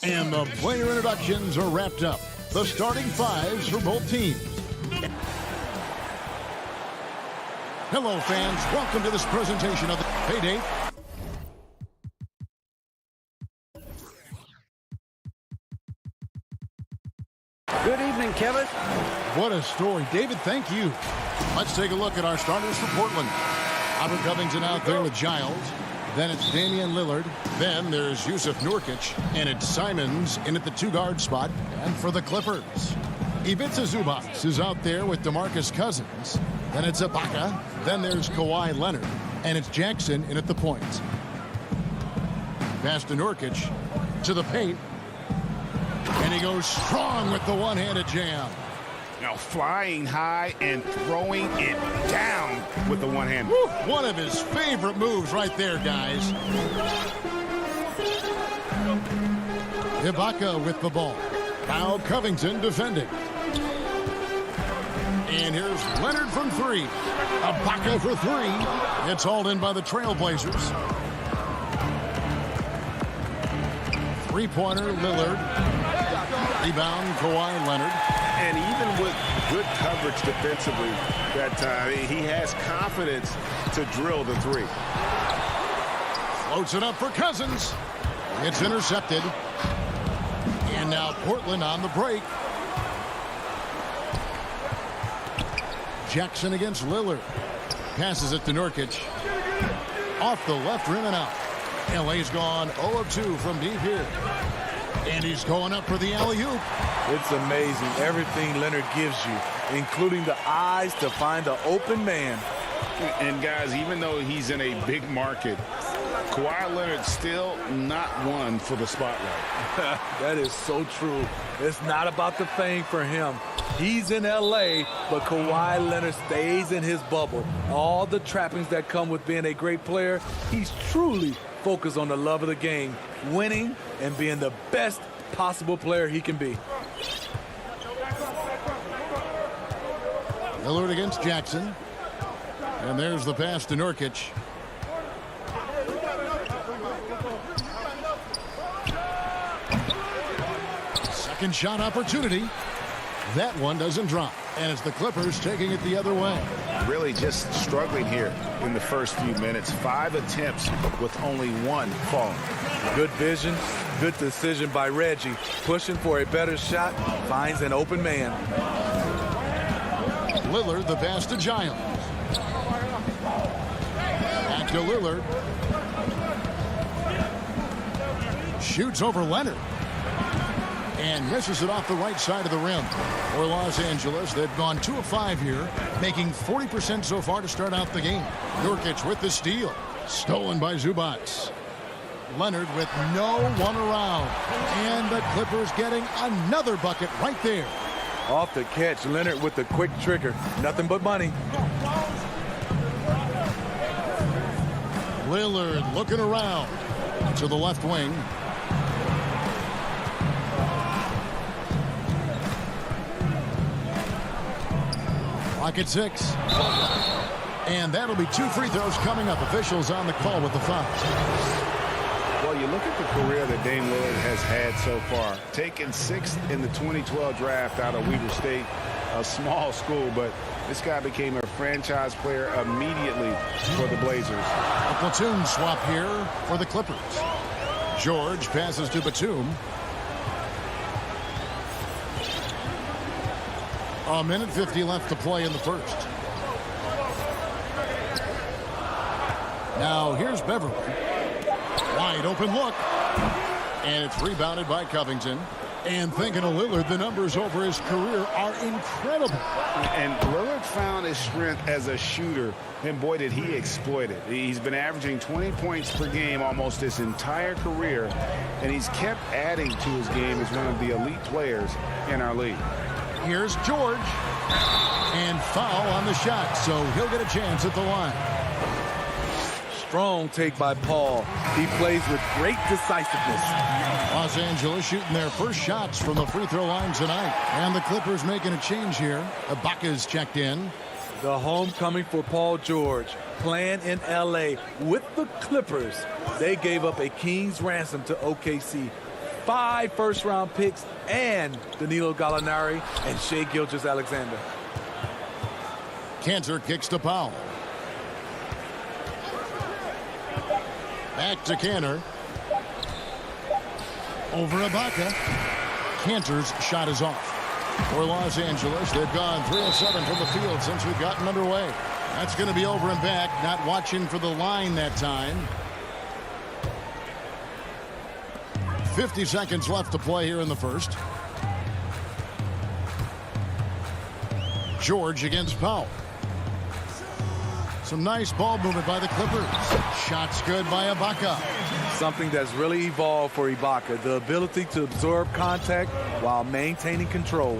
And the player introductions are wrapped up. The starting fives for both teams. Hello, fans. Welcome to this presentation of the Payday. Good evening, Kevin. What a story. David, thank you. Let's take a look at our starters for Portland. Albert Covington out there with Giles. Then it's Damian Lillard. Then there's Yusuf Nurkic. And it's Simons in at the two-guard spot. And for the Clippers, Ivica Zubac is out there with DeMarcus Cousins. Then it's Ibaka. Then there's Kawhi Leonard. And it's Jackson in at the point. Pass to Nurkic. To the paint. And he goes strong with the one-handed jam. Now flying high and throwing it down with the one hand. One of his favorite moves right there, guys. Ibaka with the ball. Now Covington defending. And here's Leonard from three. Ibaka for three. It's hauled in by the Trailblazers. Three-pointer, Lillard. Rebound, Kawhi Leonard. And even with good coverage defensively that time, he has confidence to drill the three. Floats it up for Cousins. It's intercepted. And now Portland on the break. Jackson against Lillard. Passes it to Nurkic. Off the left rim and out. LA's gone 0 of 2 from deep here. And he's going up for the alley-oop. It's amazing everything Leonard gives you, including the eyes to find the open man. And guys, even though he's in a big market, Kawhi Leonard's still not one for the spotlight. That is so true. It's not about the fame for him. He's in LA, but Kawhi Leonard stays in his bubble. All the trappings that come with being a great player, he's truly focused on the love of the game, winning and being the best possible player he can be. Lillard against Jackson. And there's the pass to Nurkic. Second shot opportunity. That one doesn't drop. And it's the Clippers taking it the other way. Really just struggling here in the first few minutes. 5 attempts with only one falling. Good vision, good decision by Reggie. Pushing for a better shot, finds an open man. Lillard, the pass to Giles. Back to Lillard. Shoots over Leonard. And misses it off the right side of the rim. For Los Angeles, they've gone 2 of 5 here, making 40% so far to start out the game. Nurkic with the steal. Stolen by Zubac. Leonard with no one around. And the Clippers getting another bucket right there. Off the catch, Leonard with the quick trigger. Nothing but money. Lillard looking around to the left wing. Clock at 6. And that'll be 2 free throws coming up. Officials on the call with the foul. Well, you look at the career that Dame Lillard has had so far. Taken 6th in the 2012 draft out of Weber State, a small school, but this guy became a franchise player immediately for the Blazers. A platoon swap here for the Clippers. George passes to Batum. A minute 50 left to play in the first. Now here's Beverly. Wide open look. And it's rebounded by Covington. And thinking of Lillard, the numbers over his career are incredible. And Lillard found his strength as a shooter, and boy, did he exploit it. He's been averaging 20 points per game almost his entire career, and he's kept adding to his game as one of the elite players in our league. Here's George. And foul on the shot, so he'll get a chance at the line. Strong take by Paul. He plays with great decisiveness. Los Angeles shooting their first shots from the free throw line tonight. And the Clippers making a change here. Ibaka's checked in. The homecoming for Paul George. Playing in L.A. with the Clippers. They gave up a king's ransom to OKC. 5 first-round picks and Danilo Gallinari and Shai Gilgeous-Alexander. Cantor kicks to Powell. Back to Cantor. Over Ibaka. Cantor's shot is off. For Los Angeles, they've gone 3 of 7 from the field since we've gotten underway. That's going to be over and back. Not watching for the line that time. 50 seconds left to play here in the first. George against Powell. Some nice ball movement by the Clippers. Shots good by Ibaka. Something that's really evolved for Ibaka, the ability to absorb contact while maintaining control.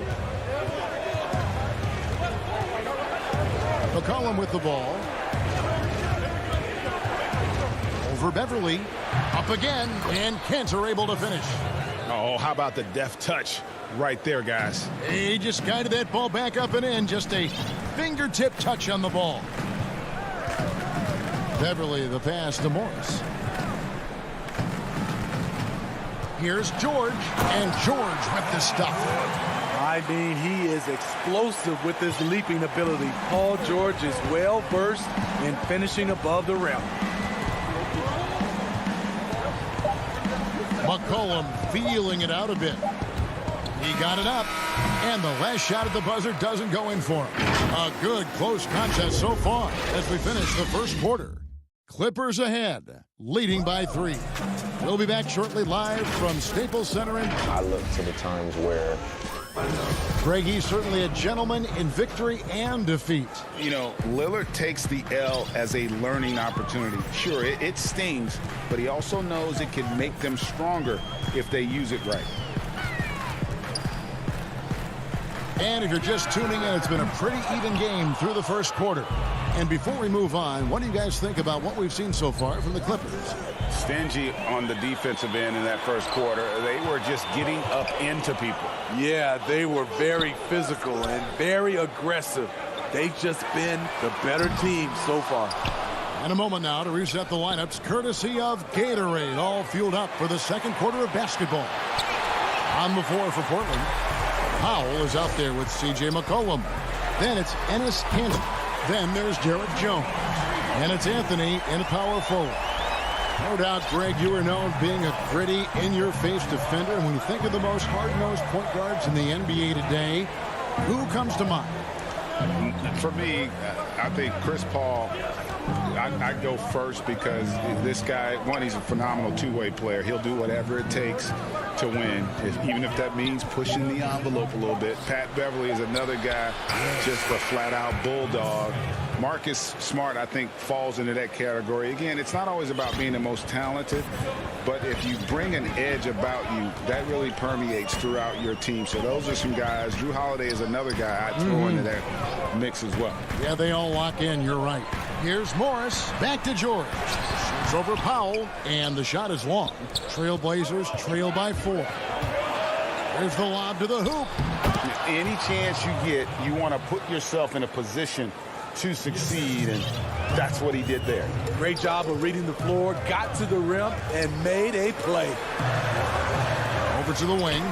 McCollum with the ball. Over Beverly. Up again, and Cantor able to finish. Oh, how about the deft touch right there, guys? He just guided that ball back up and in. Just a fingertip touch on the ball. Beverly the pass to Morris. Here's George, and George with the stuff. I mean, he is explosive with his leaping ability. Paul George is well versed in finishing above the rim. McCollum feeling it out a bit. He got it up, and the last shot at the buzzer doesn't go in for him. A good close contest so far as we finish the first quarter. Clippers ahead, leading by 3. We'll be back shortly live from Staples Center. I look to the times where Greg, he's certainly a gentleman in victory and defeat. You know, Lillard takes the L as a learning opportunity. Sure, it stings, but he also knows it can make them stronger if they use it right. And if you're just tuning in, it's been a pretty even game through the first quarter. And before we move on, what do you guys think about what we've seen so far from the Clippers? Stingy on the defensive end in that first quarter. They were just getting up into people. Yeah, they were very physical and very aggressive. They've just been the better team so far. And a moment now to reset the lineups, courtesy of Gatorade, all fueled up for the second quarter of basketball. On the floor for Portland, Powell is out there with C.J. McCollum. Then it's Enes Kanter. Then there's Derek Jones. And it's Anthony in power forward. No doubt, Greg, you are known being a gritty, in-your-face defender. And when you think of the most hard-nosed point guards in the NBA today, who comes to mind? For me, I think Chris Paul, I go first because this guy, one, he's a phenomenal two-way player. He'll do whatever it takes to win, even if that means pushing the envelope a little bit. Pat Beverly is another guy, just a flat-out bulldog. Marcus Smart, I think, falls into that category. Again, it's not always about being the most talented, but if you bring an edge about you, that really permeates throughout your team. So those are some guys. Drew Holiday is another guy I'd throw into that mix as well. Yeah, they all lock in. You're right. Here's Morris. Back to George. Shoots over Powell, and the shot is long. Trailblazers trail by 4. There's the lob to the hoop. Any chance you get, you want to put yourself in a position to succeed, and that's what he did there. Great job of reading the floor, got to the rim, and made a play. Over to the wing.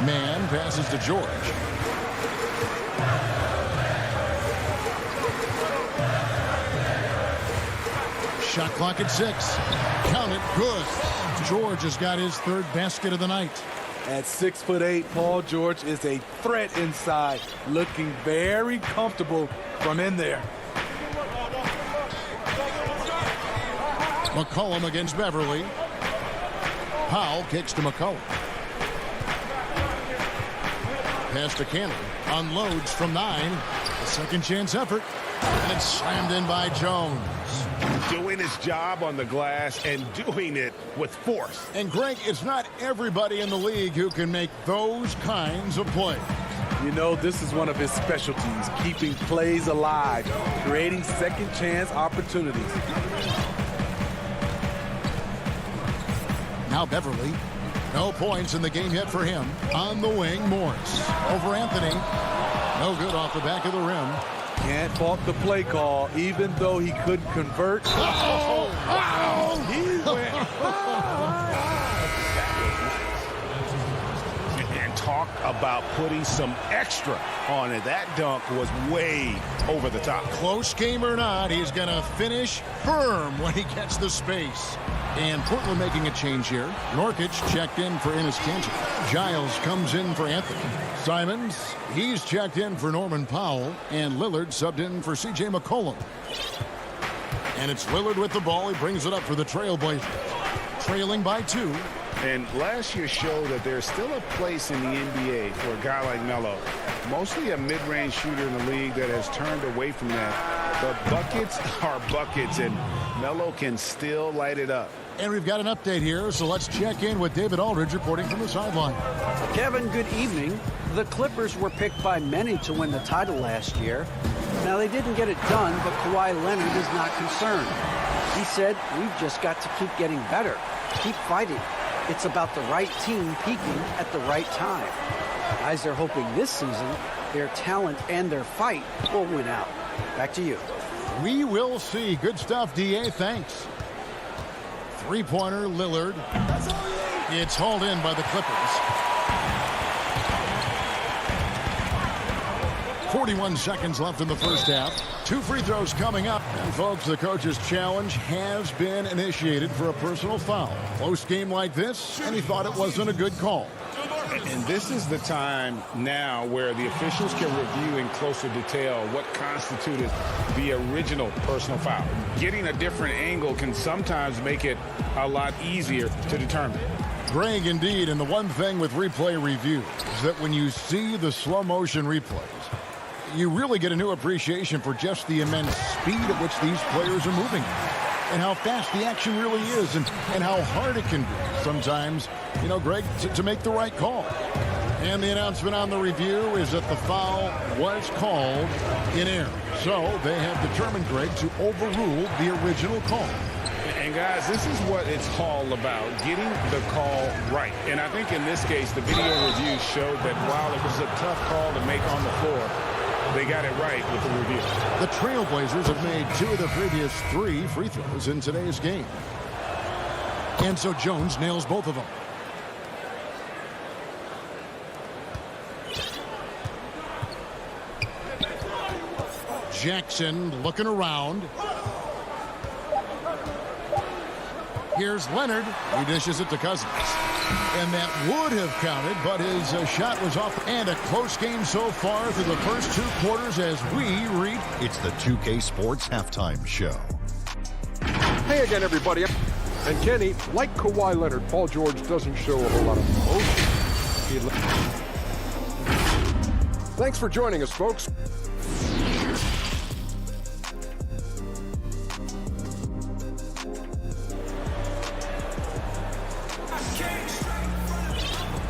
Man passes to George. Shot clock at 6. Count it. Good. George has got his third basket of the night. At 6'8", Paul George is a threat inside, looking very comfortable from in there. McCollum against Beverly. Powell kicks to McCollum. Pass to Cannon. Unloads from 9. A second chance effort. And it's slammed in by Jones. Doing his job on the glass and doing it with force. And Greg, it's not everybody in the league who can make those kinds of plays. You know, this is one of his specialties, keeping plays alive, creating second chance opportunities. Now Beverly. No points in the game yet for him. On the wing, Morris. Over Anthony. No good off the back of the rim. Can't fault the play call, even though he couldn't convert. Oh, wow! He went. talk about putting some extra on it. That dunk was way over the top. Close game or not, he's going to finish firm when he gets the space. And Portland making a change here. Nurkic checked in for Enes Kanter. Giles comes in for Anthony. Simons, he's checked in for Norman Powell. And Lillard subbed in for C.J. McCollum. And it's Lillard with the ball. He brings it up for the Trailblazers. Trailing by 2. And last year showed that there's still a place in the NBA for a guy like Melo. Mostly a mid-range shooter in the league that has turned away from that. But buckets are buckets, and Melo can still light it up. And we've got an update here, so let's check in with David Aldridge reporting from the sideline. Kevin, good evening. The Clippers were picked by many to win the title last year. Now, they didn't get it done, but Kawhi Leonard is not concerned. He said, "We've just got to keep getting better, keep fighting. It's about the right team peaking at the right time." Guys are hoping this season their talent and their fight will win out. Back to you. We will see. Good stuff, D.A. Thanks. Three-pointer, Lillard. It's hauled in by the Clippers. 41 seconds left in the first half. 2 free throws coming up. And folks, the coach's challenge has been initiated for a personal foul. Close game like this, and he thought it wasn't a good call. And this is the time now where the officials can review in closer detail what constituted the original personal foul. Getting a different angle can sometimes make it a lot easier to determine. Greg, indeed, and the one thing with replay review is that when you see the slow motion replays, you really get a new appreciation for just the immense speed at which these players are moving and how fast the action really is and how hard it can be sometimes, you know, Greg, to make the right call. And the announcement on the review is that the foul was called in error. So they have determined, Greg, to overrule the original call. And guys, this is what it's all about, getting the call right. And I think in this case, the video review showed that while it was a tough call to make on the floor, they got it right with the review. The Trailblazers have made 2 of the previous 3 free throws in today's game. And so Jones nails both of them. Jackson looking around. Here's Leonard. He dishes it to Cousins. And that would have counted, but his shot was off. And a close game so far through the first 2 quarters as we read. It's the 2K Sports Halftime Show. Hey again, everybody. And Kenny, like Kawhi Leonard, Paul George doesn't show a whole lot of emotion. Thanks for joining us, folks.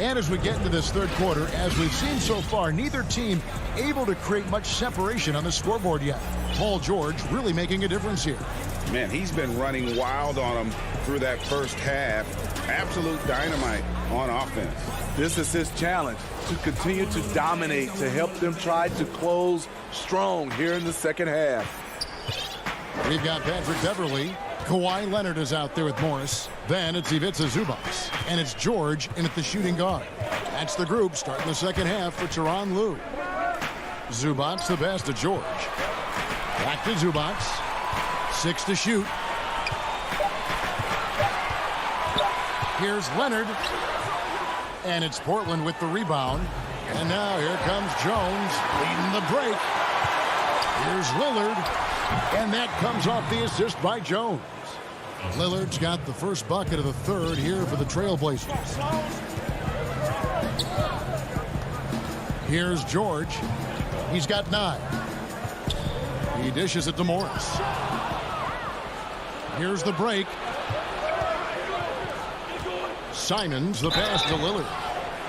And as we get into this third quarter, as we've seen so far, neither team able to create much separation on the scoreboard yet. Paul George really making a difference here. Man, he's been running wild on them through that first half. Absolute dynamite on offense. This is his challenge, to continue to dominate, to help them try to close strong here in the second half. We've got Patrick Beverly. Kawhi Leonard is out there with Morris. Then it's Ivica Zubac. And it's George in at the shooting guard. That's the group starting the second half for Tyronn Lue. Zubac the pass to George. Back to Zubac. 6 to shoot. Here's Leonard. And it's Portland with the rebound. And now here comes Jones leading the break. Here's Lillard. And that comes off the assist by Jones. Lillard's got the first bucket of the third here for the Trailblazers. Here's George. He's got 9. He dishes it to Morris. Here's the break. Simons, the pass to Lillard.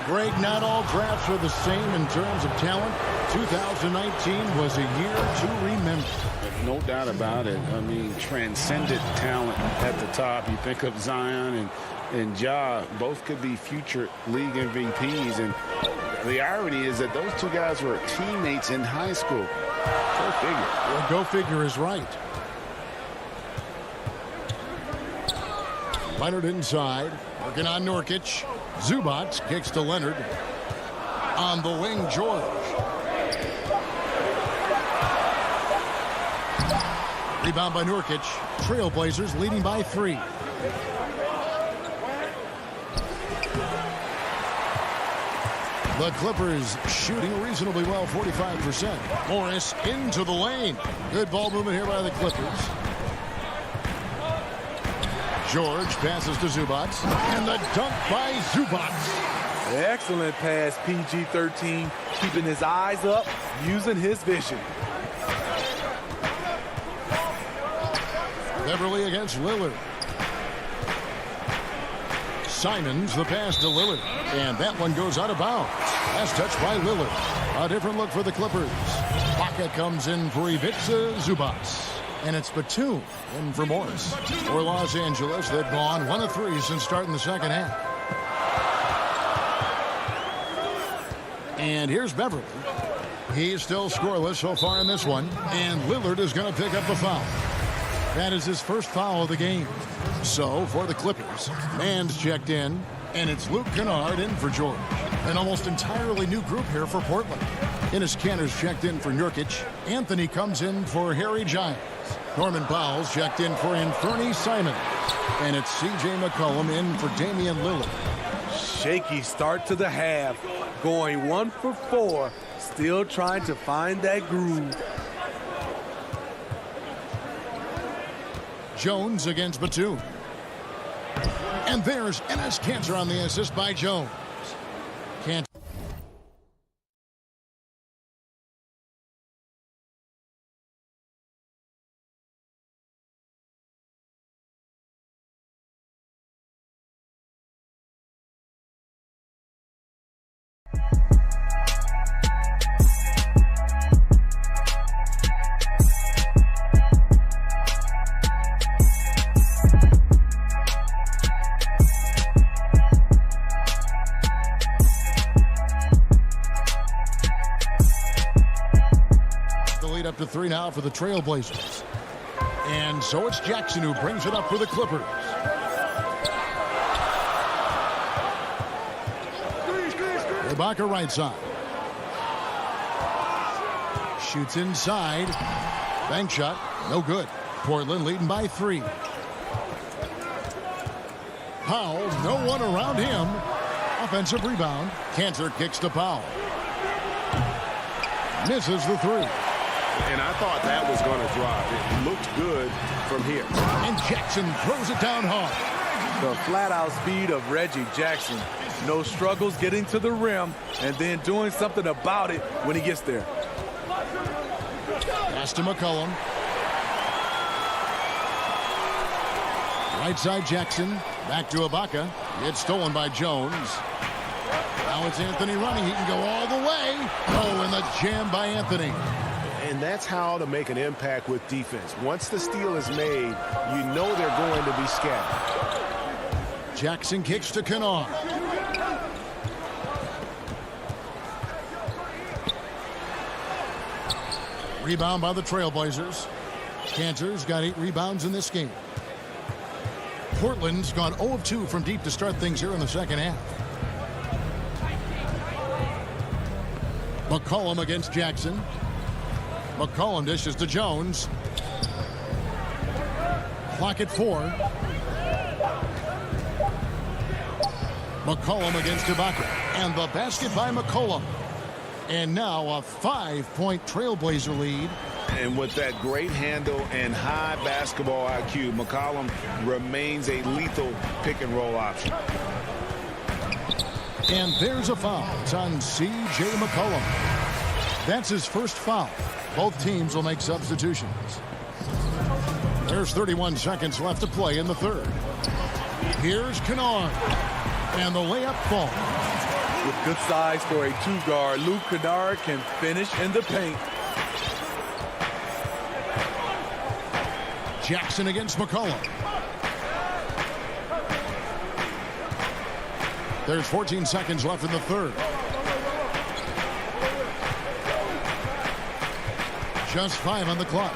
Greg, not all drafts are the same in terms of talent. 2019 was a year to remember. No doubt about it. I mean, transcendent talent at the top. You think of Zion and Ja, both could be future league MVPs. And the irony is that those 2 guys were teammates in high school. Go figure. Well, go figure is right. Leonard inside, working on Nurkic. Zubac kicks to Leonard. On the wing, George. Rebound by Nurkic. Trailblazers leading by 3. The Clippers shooting reasonably well, 45%. Morris into the lane. Good ball movement here by the Clippers. George passes to Zubac. And the dunk by Zubac. Excellent pass, PG-13, keeping his eyes up, using his vision. Beverly against Lillard. Simons, the pass to Lillard. And that one goes out of bounds. Last touch by Lillard. A different look for the Clippers. Baca comes in for Ivica Zubac. And it's Batum in for Morris. For Los Angeles, they've gone 1 of 3 since starting the second half. And here's Beverly. He's still scoreless so far in this one. And Lillard is going to pick up the foul. That is his first foul of the game. So, for the Clippers, Mann's checked in, and it's Luke Kennard in for George. An almost entirely new group here for Portland. Enes Kanter's checked in for Nurkic. Anthony comes in for Harry Giles. Norman Powell's checked in for Anthony Simons. And it's C.J. McCollum in for Damian Lillard. Shaky start to the half, going 1 for 4, still trying to find that groove. Jones against Batum. And there's Enes Kanter on the assist by Jones. Kanter. Up to 3 now for the Trailblazers. And so it's Jackson who brings it up for the Clippers. Ibaka right side. Shoots inside. Bank shot. No good. Portland leading by 3. Powell, no one around him. Offensive rebound. Kanter kicks to Powell. Misses the 3. And I thought that was going to drop. It looked good from here. And Jackson throws it down hard. The flat-out speed of Reggie Jackson. No struggles getting to the rim and then doing something about it when he gets there. Pass to McCollum. Right side Jackson. Back to Ibaka. It's stolen by Jones. Now it's Anthony running. He can go all the way. Oh, and the jam by Anthony. And that's how to make an impact with defense. Once the steal is made, you know they're going to be scattered. Jackson kicks to Kennard. Rebound by the Trailblazers. Kanter's got 8 rebounds in this game. Portland's gone 0 of 2 from deep to start things here in the second half. McCollum against Jackson. McCollum dishes to Jones. Clock at 4. McCollum against Ibaka. And the basket by McCollum. And now a 5-point Trailblazer lead. And with that great handle and high basketball IQ, McCollum remains a lethal pick-and-roll option. And there's a foul. It's on C.J. McCollum. That's his first foul. Both teams will make substitutions. There's 31 seconds left to play in the third. Here's Kennard. And the layup falls. With good size for a 2-guard, Luke Kennard can finish in the paint. Jackson against McCollum. There's 14 seconds left in the third. Just 5 on the clock.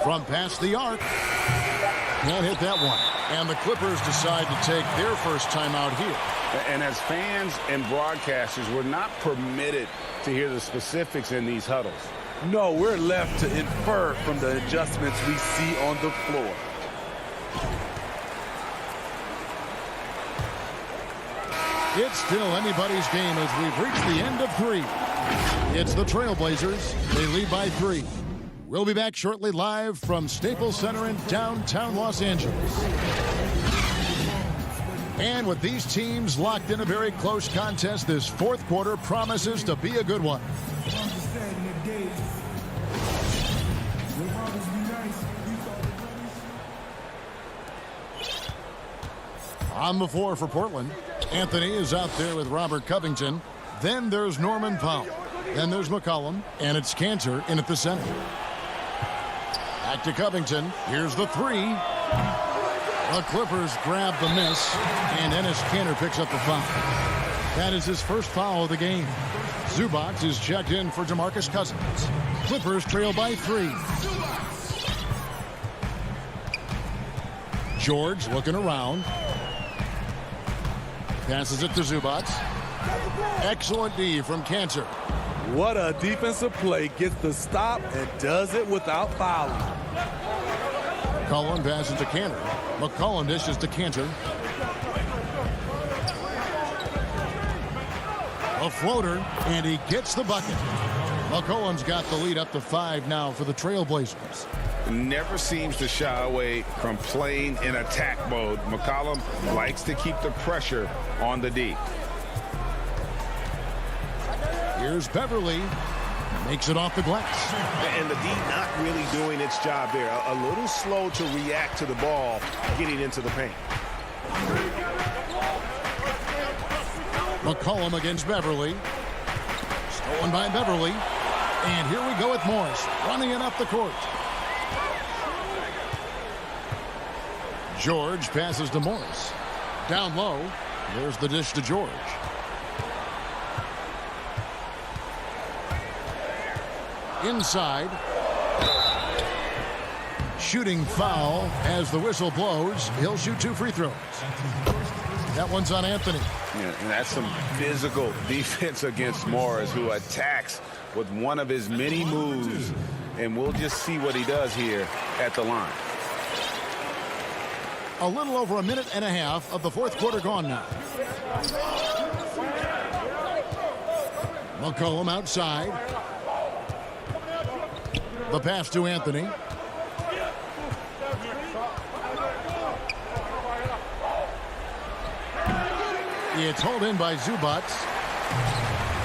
From past the arc. Can't hit that one. And the Clippers decide to take their first timeout here. And as fans and broadcasters, we're not permitted to hear the specifics in these huddles. No, we're left to infer from the adjustments we see on the floor. It's still anybody's game as we've reached the end of 3. It's the Trailblazers. They lead by 3. We'll be back shortly live from Staples Center in downtown Los Angeles. And with these teams locked in a very close contest, this fourth quarter promises to be a good one. On the floor for Portland, Anthony is out there with Robert Covington. Then there's Norman Powell. Then there's McCollum, and it's Cantor in at the center. Back to Covington. Here's the 3. The Clippers grab the miss, and Enes Kanter picks up the foul. That is his first foul of the game. Zubac is checked in for DeMarcus Cousins. Clippers trail by 3. George looking around. Passes it to Zubac. Excellent D from Cantor. What a defensive play. Gets the stop and does it without fouling. McCollum passes to Cantor. McCollum dishes to Cantor. A floater, and he gets the bucket. McCollum's got the lead up to 5 now for the Trailblazers. Never seems to shy away from playing in attack mode. McCollum likes to keep the pressure on the D. Here's Beverly. Makes it off the glass. And the D not really doing its job there. A little slow to react to the ball getting into the paint. McCollum against Beverly. Stolen by Beverly. And here we go with Morris running it up the court. George passes to Morris. Down low. There's the dish to George. Inside. Shooting foul as the whistle blows. He'll shoot 2 free throws. That one's on Anthony. Yeah, and that's some physical defense against Morris, who attacks with one of his many moves. And we'll just see what he does here at the line. A little over a minute and a half of the fourth quarter gone now. McCollum outside. The pass to Anthony. It's hauled in by Zubac.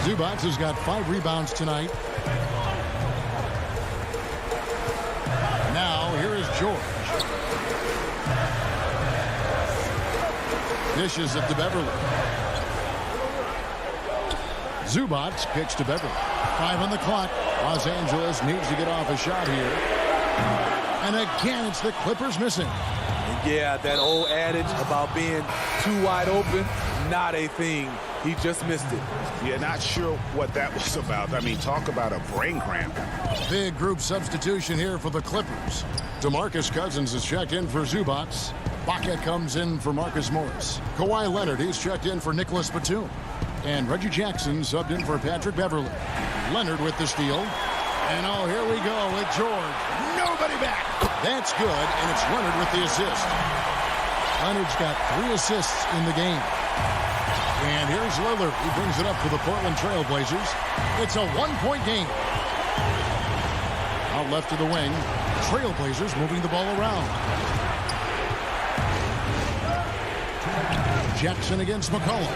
Zubac has got 5 rebounds tonight. Now here is George. Dishes it to Beverly. Zubac kicks to Beverly. 5 on the clock. Los Angeles needs to get off a shot here. And again, it's the Clippers missing. Yeah, that old adage about being too wide open, not a thing. He just missed it. Yeah, not sure what that was about. I mean, talk about a brain cramp. Big group substitution here for the Clippers. DeMarcus Cousins is checked in for Zubac. Baca comes in for Marcus Morris. Kawhi Leonard, he's checked in for Nicholas Batum. And Reggie Jackson subbed in for Patrick Beverly. Leonard with the steal. And oh, here we go with George. Nobody back. That's good, and it's Leonard with the assist. Leonard's got 3 assists in the game. And here's Lillard. He brings it up for the Portland Trailblazers. It's a 1-point game. Out left to the wing. Trailblazers moving the ball around. Jackson against McCollum.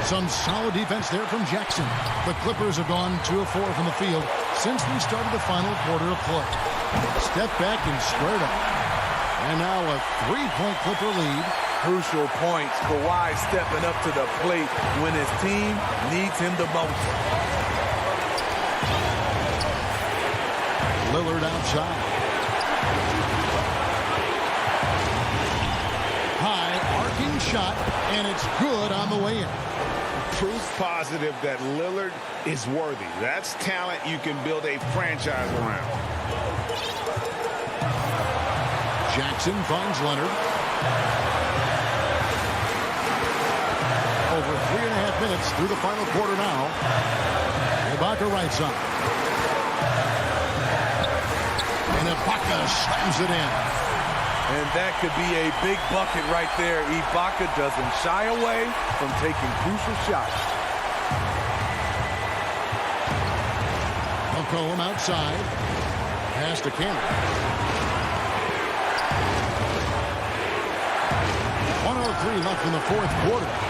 Some solid defense there from Jackson. The Clippers have gone 2 of 4 from the field since we started the final quarter of play. Step back and squared up. And now a 3-point Clipper lead. Crucial points. Kawhi stepping up to the plate when his team needs him the most. Lillard outside. High arcing shot, and it's good on the way in. Proof positive that Lillard is worthy. That's talent you can build a franchise around. Jackson finds Leonard. minutes through the final quarter now. Ibaka right side. And Ibaka slams it in. And that could be a big bucket right there. Ibaka doesn't shy away from taking crucial shots. McCollum outside. Pass to Cannon. 1:03 left in the fourth quarter.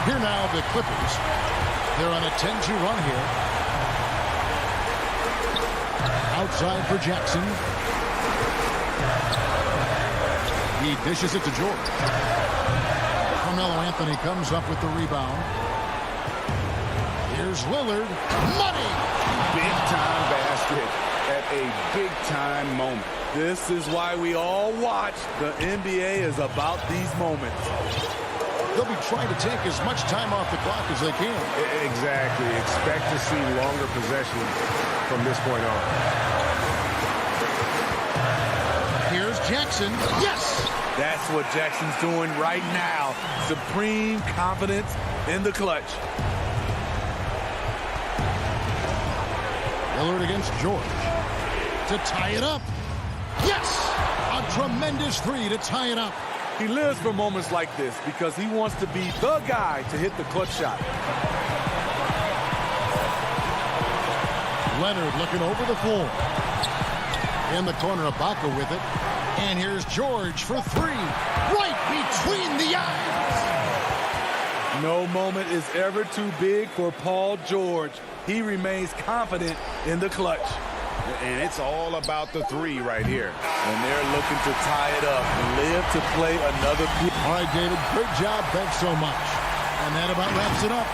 Here now the Clippers. They're on a 10-2 run here. Outside for Jackson. He dishes it to George. Carmelo Anthony comes up with the rebound. Here's Lillard. Money! Big-time basket at a big-time moment. This is why we all watch. The NBA is about these moments. They'll be trying to take as much time off the clock as they can. Exactly. Expect to see longer possessions from this point on. Here's Jackson. Yes! That's what Jackson's doing right now. Supreme confidence in the clutch. Lillard against George. To tie it up. Yes! A tremendous three to tie it up. He lives for moments like this because he wants to be the guy to hit the clutch shot. Leonard looking over the floor. In the corner, Ibaka with it. And here's George for three. Right between the eyes. No moment is ever too big for Paul George. He remains confident in the clutch. And it's all about the three right here. And they're looking to tie it up and live to play another. All right, David, great job. Thanks so much. And that about wraps it up.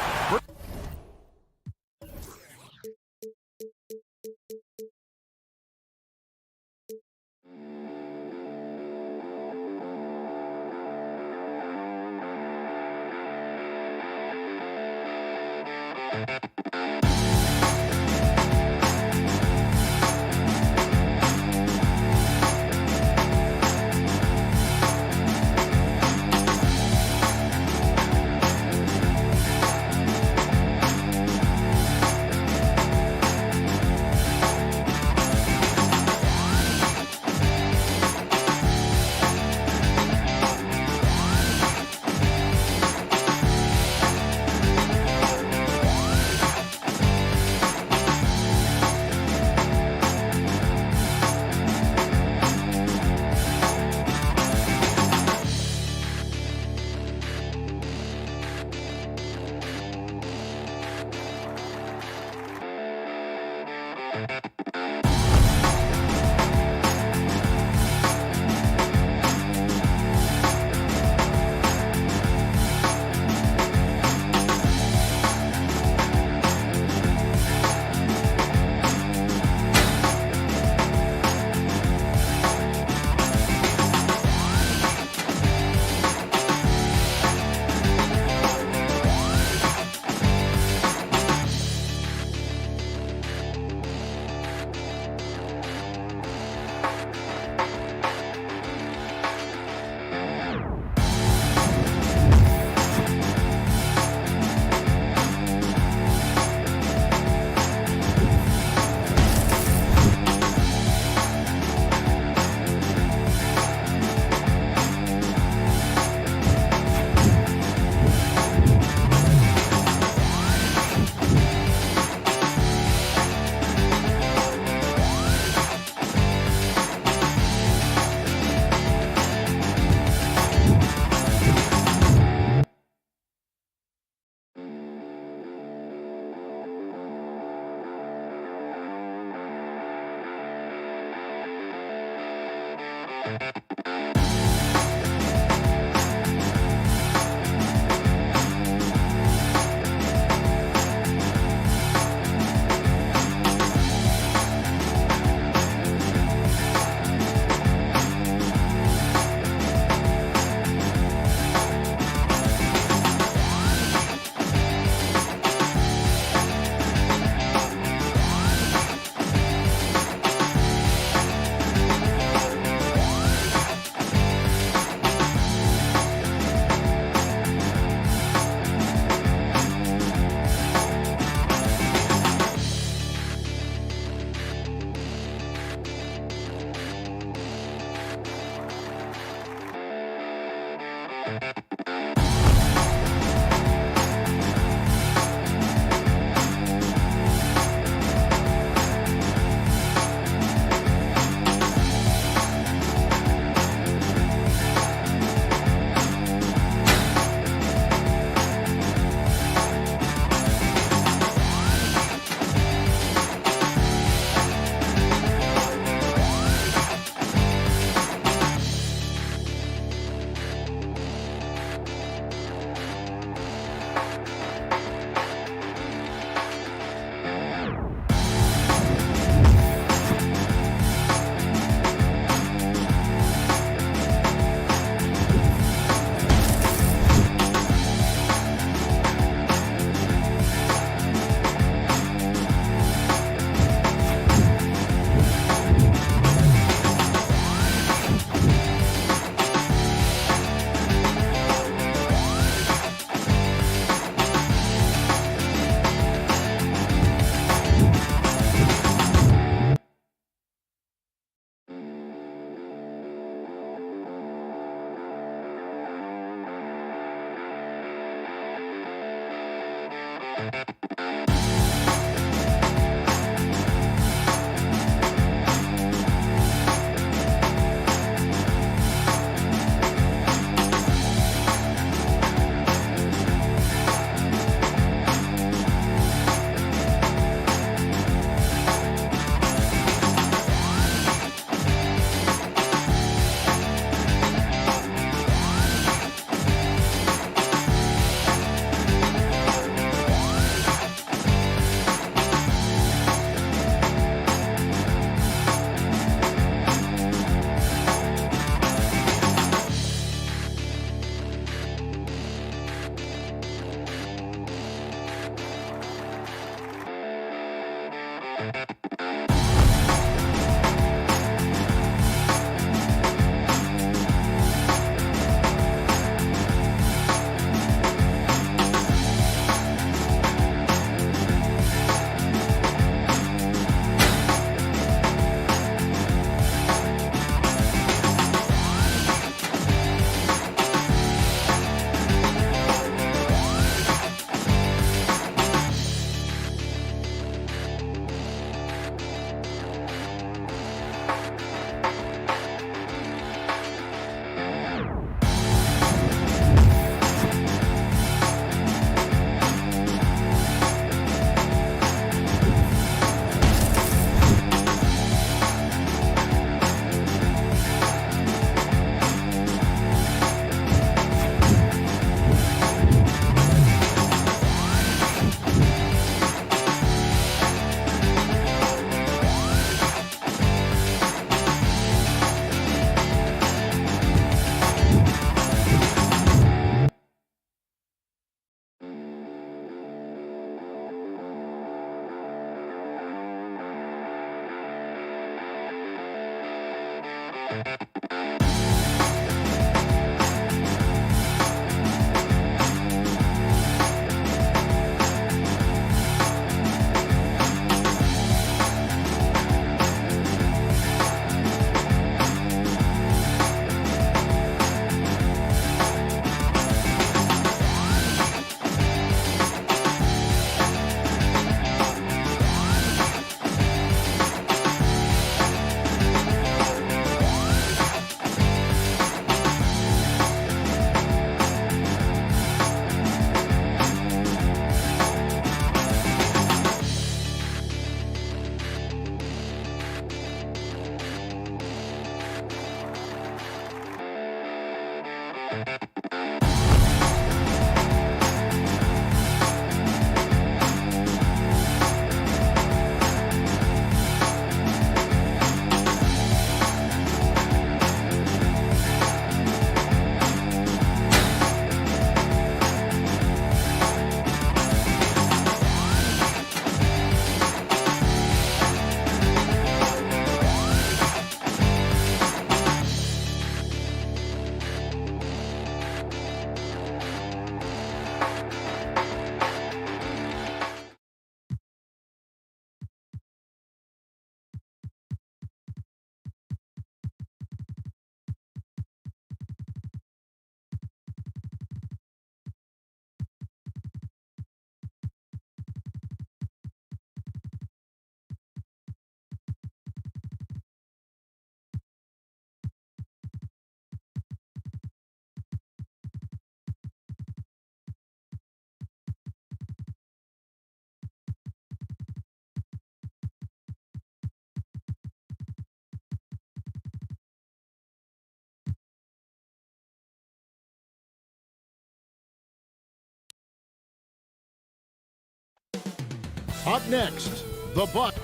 Up next, the Bucks.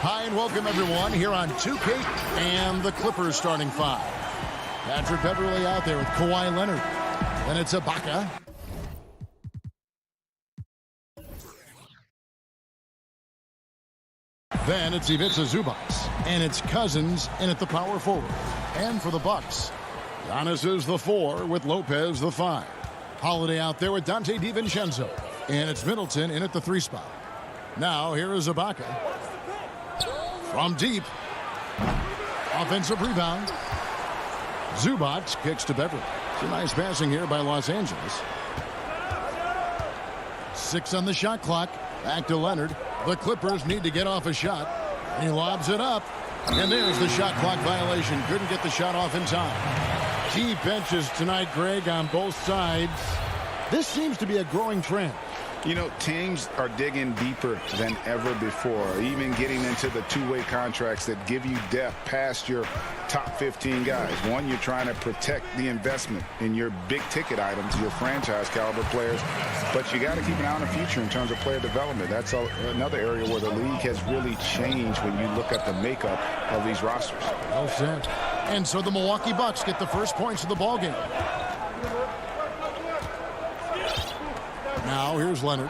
Hi and welcome everyone here on 2K and the Clippers starting five. Patrick Beverley out there with Kawhi Leonard. Then it's Ibaka. Then it's Ivica Zubac. And it's Cousins in at the power forward. And for the Bucks, Giannis is the 4 with Lopez the 5. Holiday out there with Dante DiVincenzo. And it's Middleton in at the 3 spot. Now here is Ibaka. From deep. Offensive rebound. Zubac kicks to Beverley. Some nice passing here by Los Angeles. 6 on the shot clock. Back to Leonard. The Clippers need to get off a shot. He lobs it up. And there's the shot clock violation. Couldn't get the shot off in time. Key benches tonight, Greg, on both sides. This seems to be a growing trend. You know, teams are digging deeper than ever before, even getting into the two-way contracts that give you depth past your top 15 guys. One, you're trying to protect the investment in your big-ticket items, your franchise-caliber players, but you got to keep an eye on the future in terms of player development. That's another area where the league has really changed when you look at the makeup of these rosters. Well said. And so the Milwaukee Bucks get the first points of the ballgame. Now here's Leonard.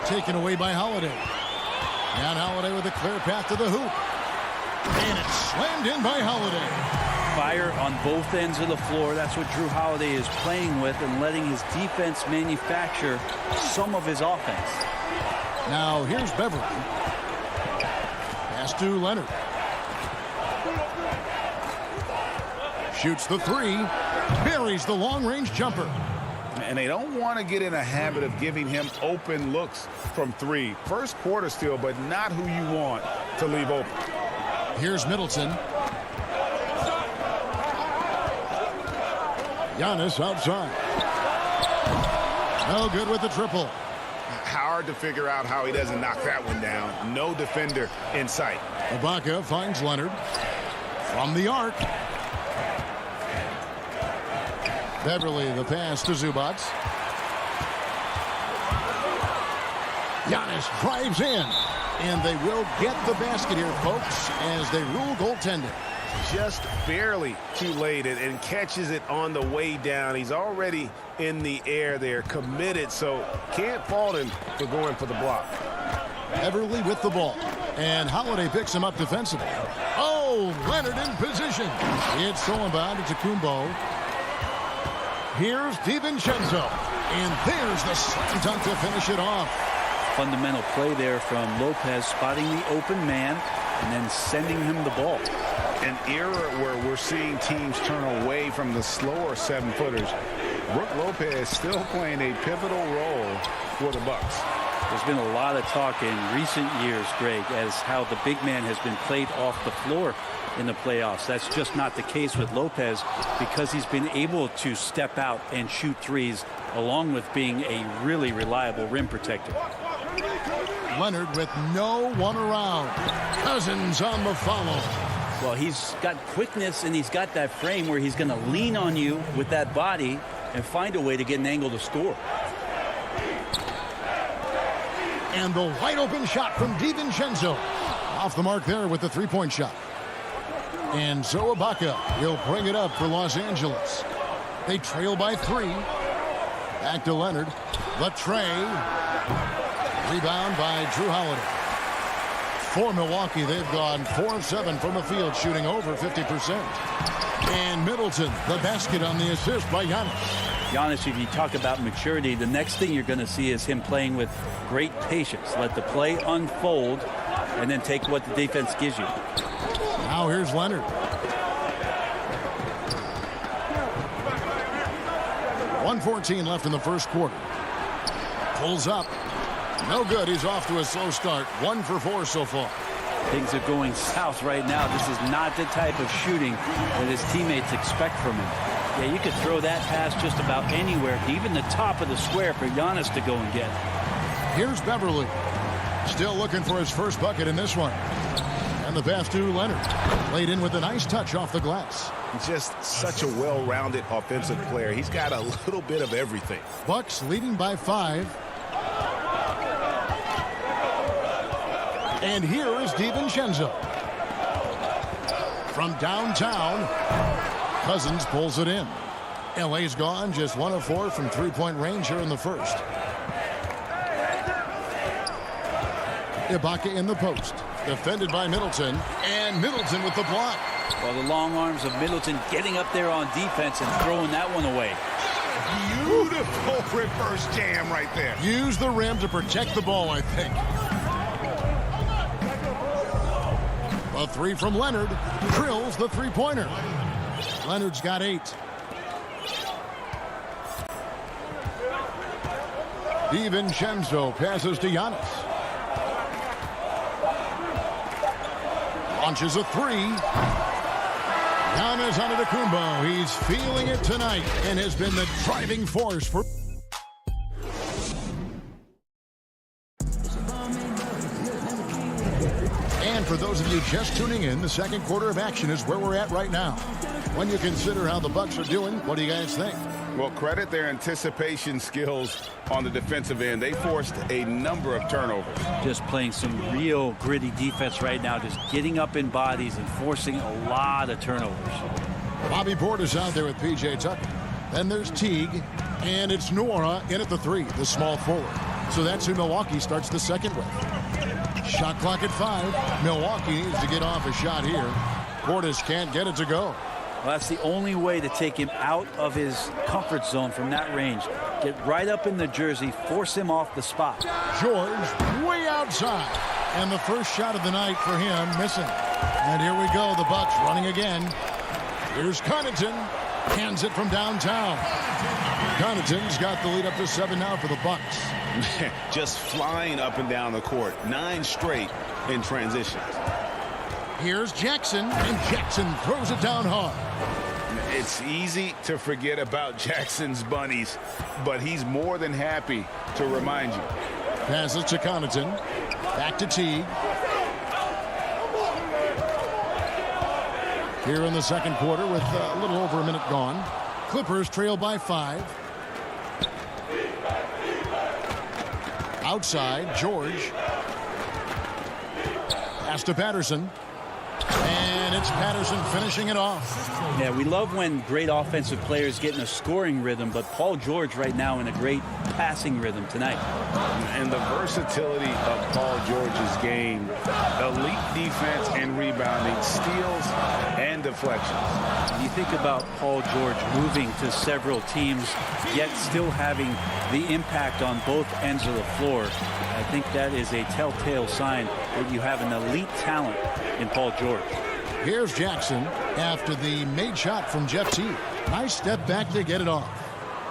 Taken away by Holiday. And Holiday with a clear path to the hoop. And it's slammed in by Holiday. Fire on both ends of the floor. That's what Drew Holiday is playing with and letting his defense manufacture some of his offense. Now here's Beverley. Pass to Leonard. Shoots the 3. Buries the long-range jumper. And they don't want to get in a habit of giving him open looks from 3. First quarter still, but not who you want to leave open. Here's Middleton. Giannis outside. No good with the triple. Hard to figure out how he doesn't knock that one down. No defender in sight. Ibaka finds Leonard. From the arc. Beverley, the pass to Zubac. Giannis drives in. And they will get the basket here, folks, as they rule goaltending. Just barely too late and catches it on the way down. He's already in the air there, committed, so can't fault him for going for the block. Beverley with the ball. And Holiday picks him up defensively. Oh, Leonard in position. It's stolen by Kumbo. Here's DiVincenzo. And there's the slam dunk to finish it off. Fundamental play there from Lopez, spotting the open man and then sending him the ball. An era where we're seeing teams turn away from the slower 7-footers. Brook Lopez still playing a pivotal role for the Bucks. There's been a lot of talk in recent years, Greg, as how the big man has been played off the floor in the playoffs. That's just not the case with Lopez because he's been able to step out and shoot threes along with being a really reliable rim protector. Leonard with no one around. Cousins on the follow. Well, he's got quickness and he's got that frame where he's going to lean on you with that body and find a way to get an angle to score. And the wide open shot from DiVincenzo. Off the mark there with the 3-point shot. And so Ibaka will bring it up for Los Angeles. They trail by 3. Back to Leonard. The tray. Rebound by Drew Holiday. For Milwaukee, they've gone 4 of 7 from the field, shooting over 50%. And Middleton, the basket on the assist by Giannis. Giannis, if you talk about maturity, the next thing you're going to see is him playing with great patience. Let the play unfold and then take what the defense gives you. Now here's Leonard. .114 left in the first quarter. Pulls up. No good. He's off to a slow start. 1 for 4 so far. Things are going south right now. This is not the type of shooting that his teammates expect from him. Yeah, you could throw that pass just about anywhere, even the top of the square for Giannis to go and get. Here's Beverley. Still looking for his first bucket in this one. And And the pass to Leonard. Laid in with a nice touch off the glass. Just such a well-rounded offensive player. He's got a little bit of everything. Bucks leading by 5. And here is DiVincenzo. From downtown, Cousins pulls it in. LA's gone just 1 of 4 from three-point range here in the first. Ibaka in the post. Defended by Middleton. And Middleton with the block. Well, the long arms of Middleton getting up there on defense and throwing that one away. Beautiful reverse jam right there. Use the rim to protect the ball, I think. A 3 from Leonard. Drills the three-pointer. Leonard's got 8. DiVincenzo passes to Giannis. Launches a 3. Giannis Antetokounmpo. He's feeling it tonight and has been the driving force for... And for those of you just tuning in, the second quarter of action is where we're at right now. When you consider how the Bucks are doing, what do you guys think? Well, credit their anticipation skills on the defensive end. They forced a number of turnovers. Just playing some real gritty defense right now, just getting up in bodies and forcing a lot of turnovers. Bobby Portis out there with P.J. Tucker. Then there's Teague, and it's Nora in at the 3, the small forward. So that's who Milwaukee starts the second with. Shot clock at 5. Milwaukee needs to get off a shot here. Portis can't get it to go. Well, that's the only way to take him out of his comfort zone from that range. Get right up in the jersey, force him off the spot. George way outside. And the first shot of the night for him missing. And here we go, the Bucks running again. Here's Connaughton. Hands it from downtown. Connaughton's got the lead up to 7 now for the Bucks. Just flying up and down the court. 9 straight in transition. Here's Jackson, and Jackson throws it down hard. It's easy to forget about Jackson's bunnies, but he's more than happy to remind you. Passes to Connaughton. Back to Teague. Here in the second quarter with a little over a minute gone. Clippers trail by 5. Outside, George. Pass to Patterson. And it's Patterson finishing it off. Yeah, we love when great offensive players get in a scoring rhythm, but Paul George right now in a great passing rhythm tonight. And the versatility of Paul George's game, elite defense and rebounding, steals and deflections. When you think about Paul George moving to several teams, yet still having the impact on both ends of the floor, I think that is a telltale sign that you have an elite talent in Paul George. Here's Jackson after the made shot from Jeff Teague. Nice step back to get it off.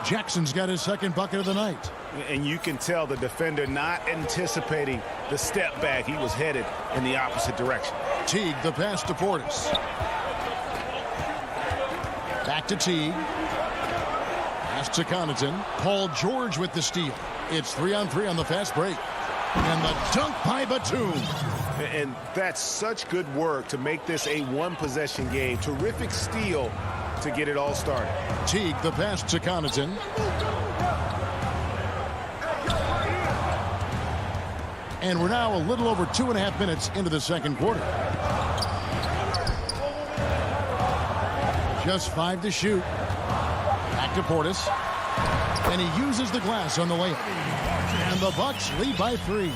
Jackson's got his second bucket of the night. And you can tell the defender not anticipating the step back. He was headed in the opposite direction. Teague, the pass to Portis. Back to Teague. Pass to Connaughton. Paul George with the steal. It's 3-on-3 on the fast break. And the dunk by Batum. And that's such good work to make this a one-possession game. Terrific steal to get it all started. Teague, the pass to Connaughton. And we're now a little over 2.5 minutes into the second quarter. Just 5 to shoot. Back to Portis. And he uses the glass on the layup. And the Bucks lead by 3.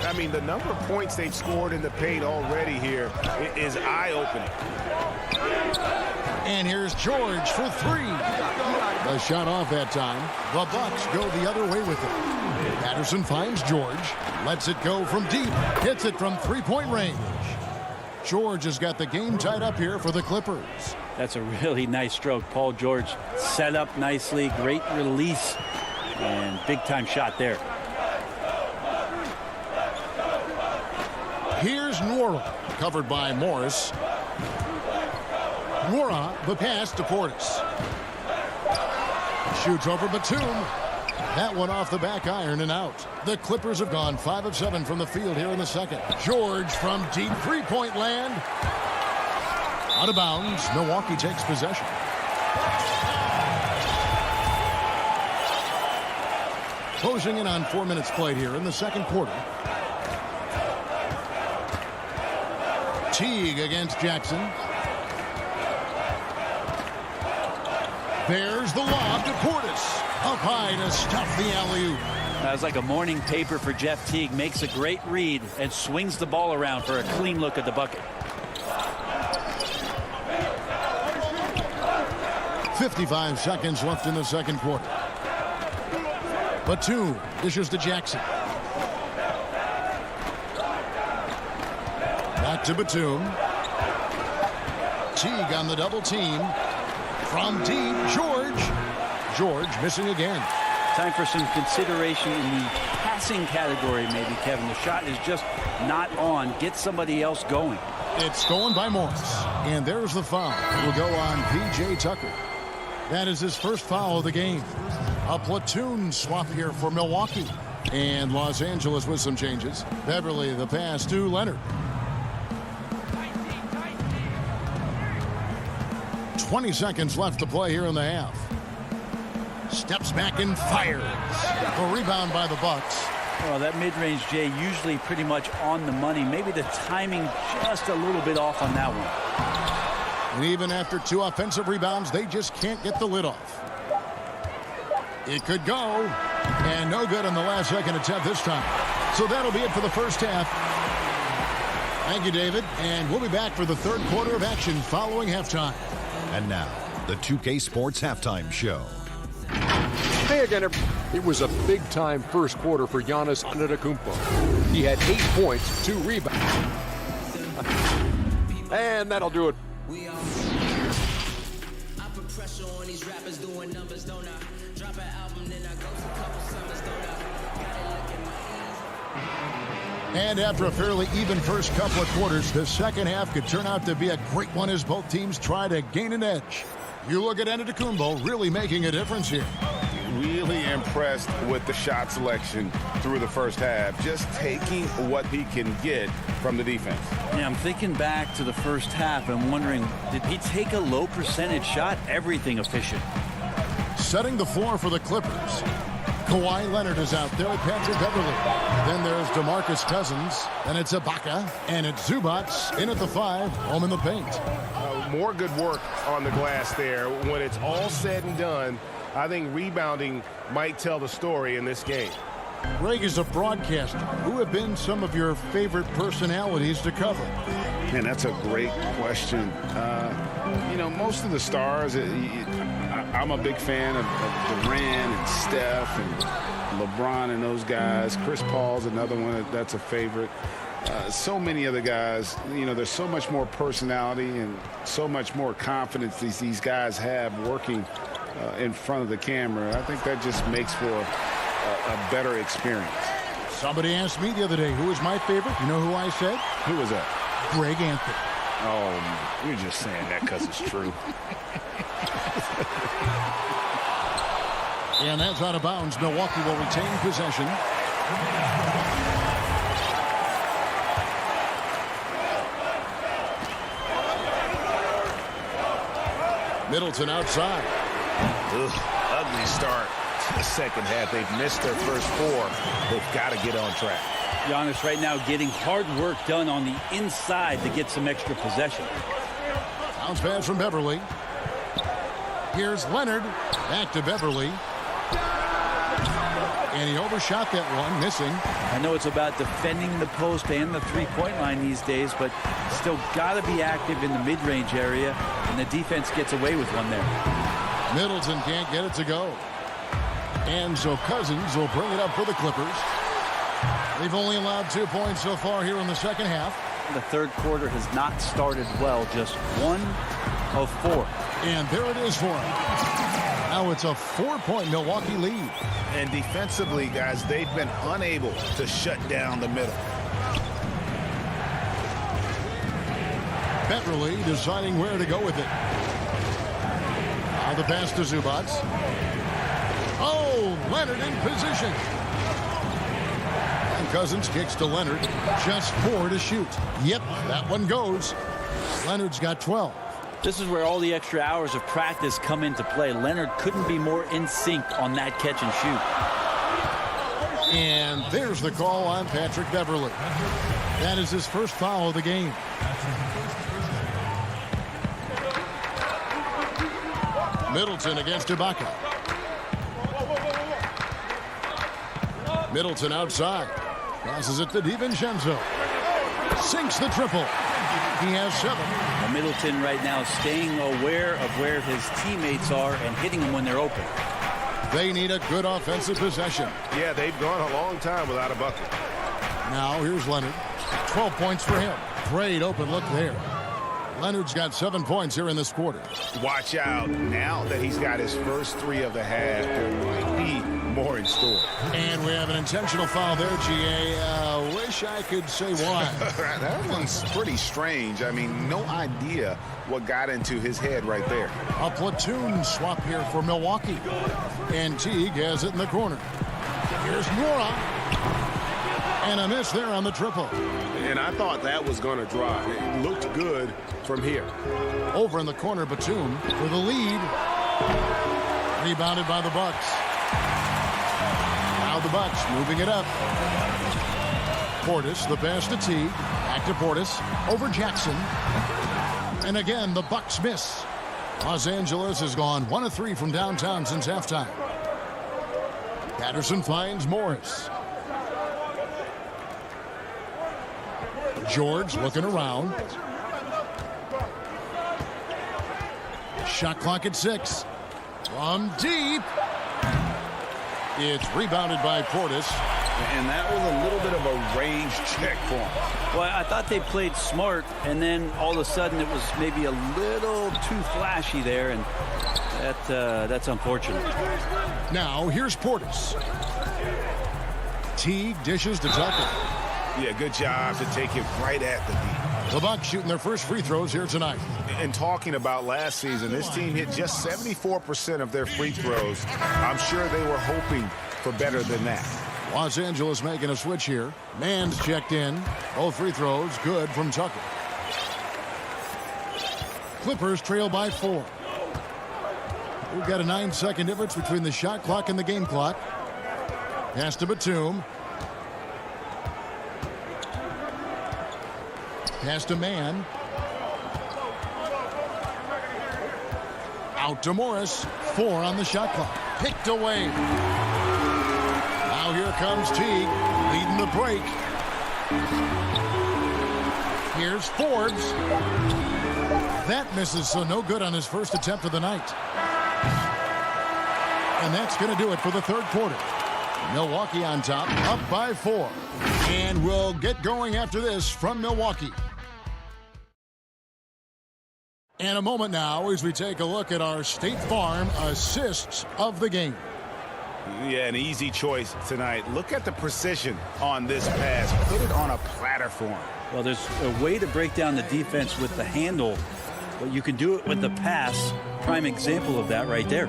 I mean, the number of points they've scored in the paint already here is eye-opening. And here's George for 3. The shot off that time. The Bucks go the other way with it. Patterson finds George. Lets it go from deep. Hits it from three-point range. George has got the game tied up here for the Clippers. That's a really nice stroke. Paul George set up nicely. Great release. And big-time shot there. Here's Nwora, covered by Morris. Nwora, the pass to Portis. Shoots over Batum. That one off the back iron and out. The Clippers have gone 5 of 7 from the field here in the second. George from deep three-point land. Out of bounds. Milwaukee takes possession. Closing in on 4 minutes played here in the second quarter. Teague against Jackson. There's the lob to Portis. Up high to stuff the alley-oop. That was like a morning paper for Jeff Teague. Makes a great read and swings the ball around for a clean look at the bucket. 55 seconds left in the second quarter. Batum dishes to Jackson. Back to Batum. Teague on the double team. From deep, George missing again. Time for some consideration in the passing category, maybe, Kevin. The shot is just not on. Get somebody else going. It's stolen by Morris. And there's the foul. It will go on P.J. Tucker. That is his first foul of the game. A platoon swap here for Milwaukee. And Los Angeles with some changes. Beverly the pass to Leonard. 20 seconds left to play here in the half. Steps back and fires. A rebound by the Bucks. Well, that mid-range, Jay, usually pretty much on the money. Maybe the timing just a little bit off on that one. And even after 2 offensive rebounds, they just can't get the lid off. It could go. And no good on the last second attempt this time. So that'll be it for the first half. Thank you, David. And we'll be back for the third quarter of action following halftime. And now, the 2K Sports Halftime Show. Hey again, it was a big-time first quarter for Giannis Antetokounmpo. He had 8 points, 2 rebounds. And that'll do it. And after a fairly even first couple of quarters, the second half could turn out to be a great one as both teams try to gain an edge. You look at Antetokounmpo really making a difference here. Really impressed with the shot selection through the first half. Just taking what he can get from the defense. Yeah, I'm thinking back to the first half and wondering, did he take a low percentage shot? Everything efficient. Setting the floor for the Clippers. Kawhi Leonard is out there with Patrick Beverly. Then there's DeMarcus Cousins. Then it's Ibaka. And it's Zubats in at the 5, home in the paint. More good work on the glass there. When it's all said and done, I think rebounding might tell the story in this game. Greg is a broadcaster. Who have been some of your favorite personalities to cover? Man, that's a great question. You know, most of the stars, I'm a big fan of Durant and Steph and LeBron and those guys. Chris Paul's another one that's a favorite. So many other guys, you know, there's so much more personality and so much more confidence these guys have working in front of the camera. I think that just makes for a better experience. Somebody asked me the other day, who was my favorite? You know who I said? Who was that? Greg Anthony. Oh, you're just saying that because it's true. And that's out of bounds. Milwaukee will retain possession. Middleton outside. Ugly start to the second half. They've missed their first 4. They've got to get on track. Giannis right now getting hard work done on the inside to get some extra possession. Bounce pass from Beverly. Here's Leonard. Back to Beverly. And he overshot that one, missing. I know it's about defending the post and the three-point line these days, but still got to be active in the mid-range area, and the defense gets away with one there. Middleton can't get it to go. And so Cousins will bring it up for the Clippers. They've only allowed 2 points so far here in the second half. The third quarter has not started well, just 1 of 4. And there it is for him. Now it's a 4-point Milwaukee lead. And defensively, guys, they've been unable to shut down the middle. Beverly deciding where to go with it. Now the pass to Zubats. Oh, Leonard in position. And Cousins kicks to Leonard. Just 4 to shoot. Yep, that one goes. Leonard's got 12. This is where all the extra hours of practice come into play. Leonard couldn't be more in sync on that catch and shoot. And there's the call on Patrick Beverly. That is his first foul of the game. Middleton against Ibaka. Middleton outside. Passes it to DiVincenzo. Sinks the triple. He has 7. Well, Middleton right now staying aware of where his teammates are and hitting them when they're open. They need a good offensive possession. Yeah, they've gone a long time without a bucket. Now here's Leonard. 12 points for him. Great open look there. Leonard's got 7 points here in this quarter. Watch out. Now that he's got his first 3 of the half, there might be more in store. And we have an intentional foul there, GA. Wish I could say why. That one's pretty strange. I mean, no idea what got into his head right there. A platoon swap here for Milwaukee. And Teague has it in the corner. Here's Nora. And a miss there on the triple. And I thought that was going to drop. It looked good from here. Over in the corner, Batum for the lead. Rebounded by the Bucks. Now the Bucks moving it up. Portis, the pass to Teague. Back to Portis. Over Jackson. And again, the Bucks miss. Los Angeles has gone 1 of 3 from downtown since halftime. Patterson finds Morris. George looking around. Shot clock at 6. From deep. It's rebounded by Portis. And that was a little bit of a range check for him. Well, I thought they played smart, and then all of a sudden it was maybe a little too flashy there, and that's unfortunate. Now here's Portis. Teague dishes to Tucker. Yeah, good job to take it right at the D. The Bucks shooting their first free throws here tonight. And talking about last season, this team hit just 74% of their free throws. I'm sure they were hoping for better than that. Los Angeles making a switch here. Mann's checked in. Both free throws good from Tucker. Clippers trail by 4. We've got a 9-second difference between the shot clock and the game clock. Pass to Batum. Pass to Mann. Out to Morris. 4 on the shot clock. Picked away. Now here comes Teague, leading the break. Here's Forbes. That misses, so no good on his first attempt of the night. And that's going to do it for the third quarter. Milwaukee on top, up by 4. And we'll get going after this from Milwaukee. And a moment now as we take a look at our State Farm assists of the game. Yeah, an easy choice tonight. Look at the precision on this pass. Put it on a platter for him. Well, there's a way to break down the defense with the handle, but you can do it with the pass. Prime example of that right there.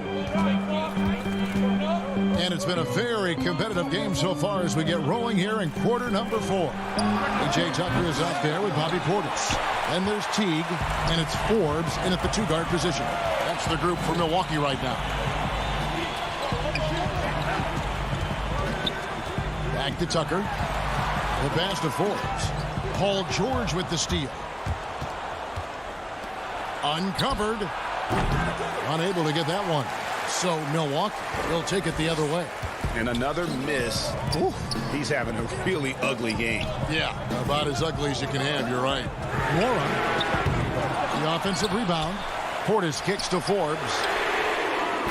And it's been a very competitive game so far as we get rolling here in quarter number 4. A.J. Tucker is out there with Bobby Portis. Then there's Teague, and it's Forbes in at the 2-guard position. That's the group for Milwaukee right now. Back to Tucker. The pass to Forbes. Paul George with the steal. Uncovered. Unable to get that one. So Milwaukee will take it the other way. And another miss. Ooh, he's having a really ugly game. Yeah, about as ugly as you can have, you're right. Mora, the offensive rebound. Portis kicks to Forbes.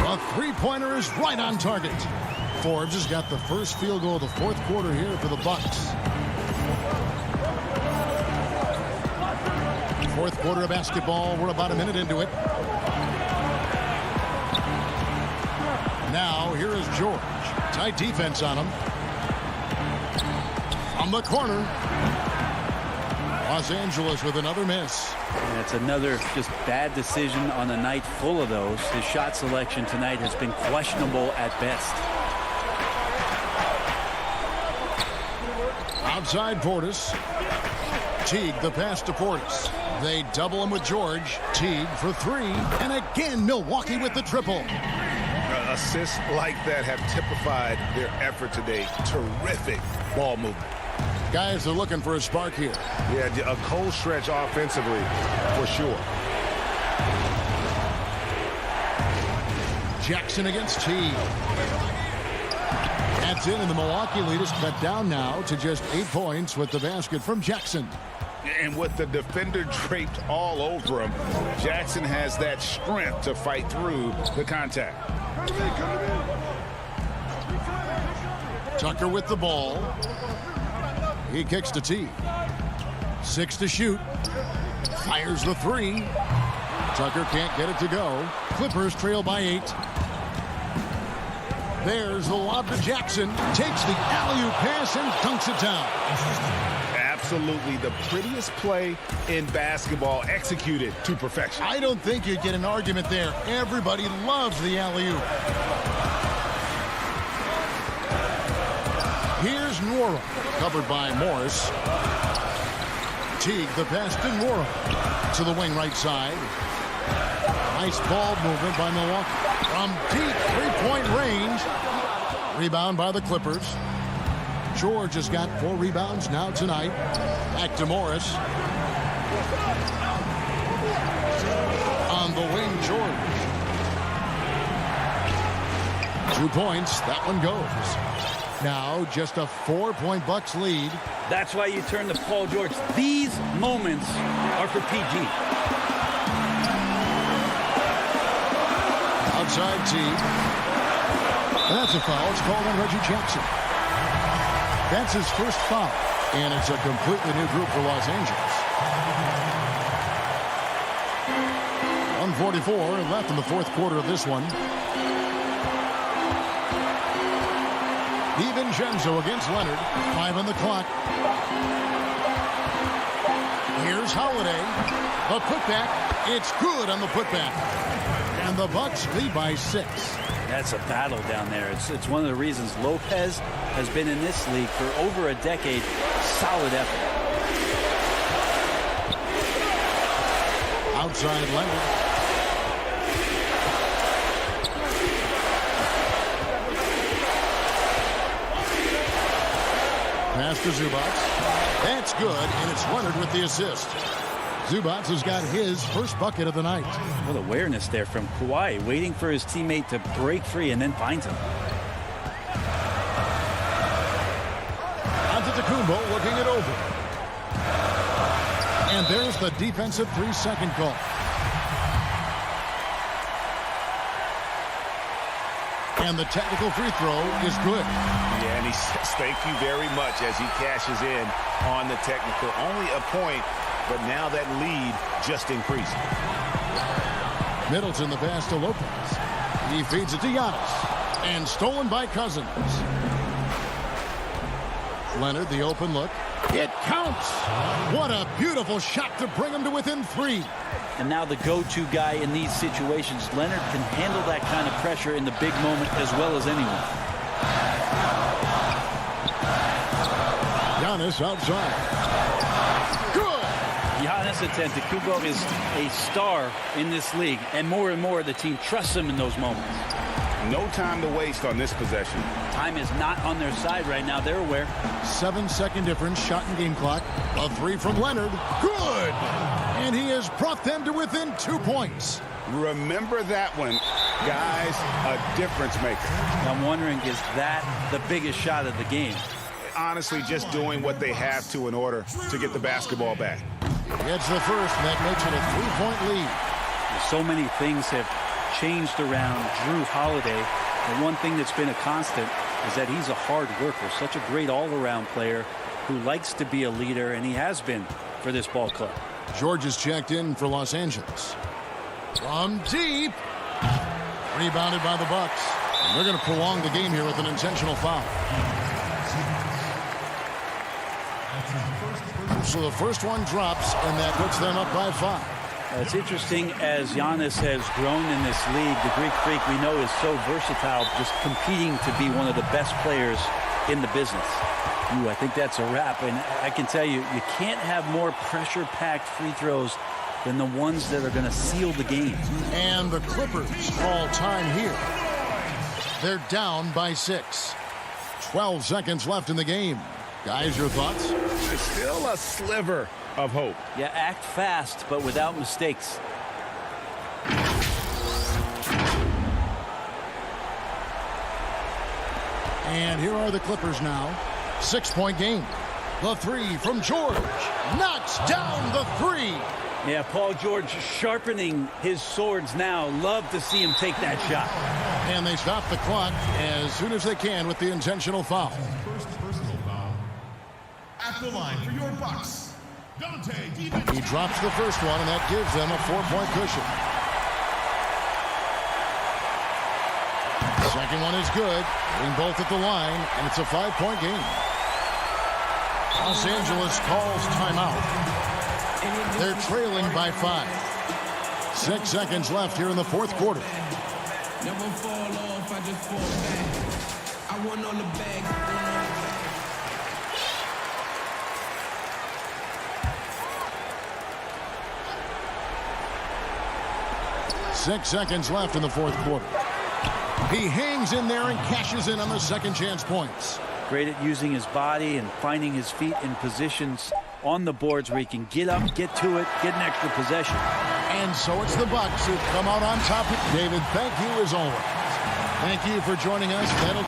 A three-pointer is right on target. Forbes has got the first field goal of the fourth quarter here for the Bucks. Fourth quarter of basketball. We're about a minute into it. Now, here is George. Tight defense on him. From the corner. Los Angeles with another miss. That's another just bad decision on a night full of those. His shot selection tonight has been questionable at best. Outside Portis. Teague the pass to Portis. They double him with George. Teague for three. And again, Milwaukee with the triple. Assists like that have typified their effort today. Terrific ball movement. Guys are looking for a spark here. Yeah, a cold stretch offensively for sure. Jackson against Teague. That's in, and the Milwaukee lead is cut down now to just 8 points with the basket from Jackson. And with the defender draped all over him, Jackson has that strength to fight through the contact. Tucker with the ball. He kicks to Teague. 6 to shoot. Fires the three. Tucker can't get it to go. Clippers trail by 8. There's the lob to Jackson. Takes the alley-oop pass and dunks it down. Absolutely the prettiest play in basketball, executed to perfection. I don't think you'd get an argument there. Everybody loves the alley-oop. Here's Nwora, covered by Morris. Teague the pass to Nwora to the wing right side. Nice ball movement by Milwaukee. From deep three-point range. Rebound by the Clippers. George has got 4 rebounds now tonight. Back to Morris. On the wing, George. 2 points. That one goes. Now just a 4-point Bucks lead. That's why you turn to Paul George. These moments are for PG. Outside Teague. That's a foul. It's called on Reggie Jackson. That's his first foul. And it's a completely new group for Los Angeles. 1:44 left in the fourth quarter of this one. DiVincenzo against Leonard. 5 on the clock. Here's Holiday. The putback. It's good on the putback. And the Bucks lead by 6. That's a battle down there. It's one of the reasons Lopez has been in this league for over a decade. Solid effort. Outside Leonard. Pass to Zubac. That's good, and it's Leonard with the assist. Zubac has got his first bucket of the night. What awareness there from Kawhi, waiting for his teammate to break free and then finds him. Antetokounmpo looking it over. And there's the defensive 3-second call. And the technical free throw is good. Yeah, and he says thank you very much as he cashes in on the technical. Only a point, but now that lead just increased. Middleton the pass to Lopez. He feeds it to Giannis. And stolen by Cousins. Leonard, the open look. It counts! What a beautiful shot to bring him to within 3. And now the go-to guy in these situations. Leonard can handle that kind of pressure in the big moment as well as anyone. Giannis outside. Good! Giannis Antetokounmpo is a star in this league, and more the team trusts him in those moments. No time to waste on this possession. Time is not on their side right now. They're aware. 7-second difference, shot and game clock. A 3 from Leonard. Good! And he has brought them to within 2 points. Remember that one. Guys, a difference maker. I'm wondering, is that the biggest shot of the game? Honestly, just doing what they have to in order to get the basketball back. It's the first, and that makes it a 3-point lead. So many things have changed around Drew Holiday. The one thing that's been a constant is that he's a hard worker, such a great all-around player who likes to be a leader, and he has been for this ball club. George is checked in for Los Angeles. From deep. Rebounded by the Bucks. And they're going to prolong the game here with an intentional foul. So the first one drops, and that puts them up by 5. It's interesting, as Giannis has grown in this league, the Greek Freak we know is so versatile, just competing to be one of the best players in the business. I think that's a wrap, and I can tell you, you can't have more pressure-packed free throws than the ones that are going to seal the game. And the Clippers call time here. They're down by 6. 12 seconds left in the game. Guys, your thoughts? There's still a sliver of hope. Yeah, act fast, but without mistakes. And here are the Clippers now. 6-point game. The three from George. Knocks down the three. Yeah, Paul George sharpening his swords now. Love to see him take that shot. And they stop the clock as soon as they can with the intentional foul. First personal foul. At the line for your Bucks, Dante DiVincenzo. He drops the first one, and that gives them a 4-point cushion. Second one is good. Hitting both at the line, and it's a 5-point game. Los Angeles calls timeout. They're trailing by 5. 6 seconds left here in the fourth quarter. Never fall off, I just fall back. I want all the bags. 6 seconds left in the fourth quarter. He hangs in there and cashes in on the second chance points. Great at using his body and finding his feet in positions on the boards where he can get up, get to it, get an extra possession. And so it's the Bucks who come out on top. David, thank you as always. Thank you for joining us. That'll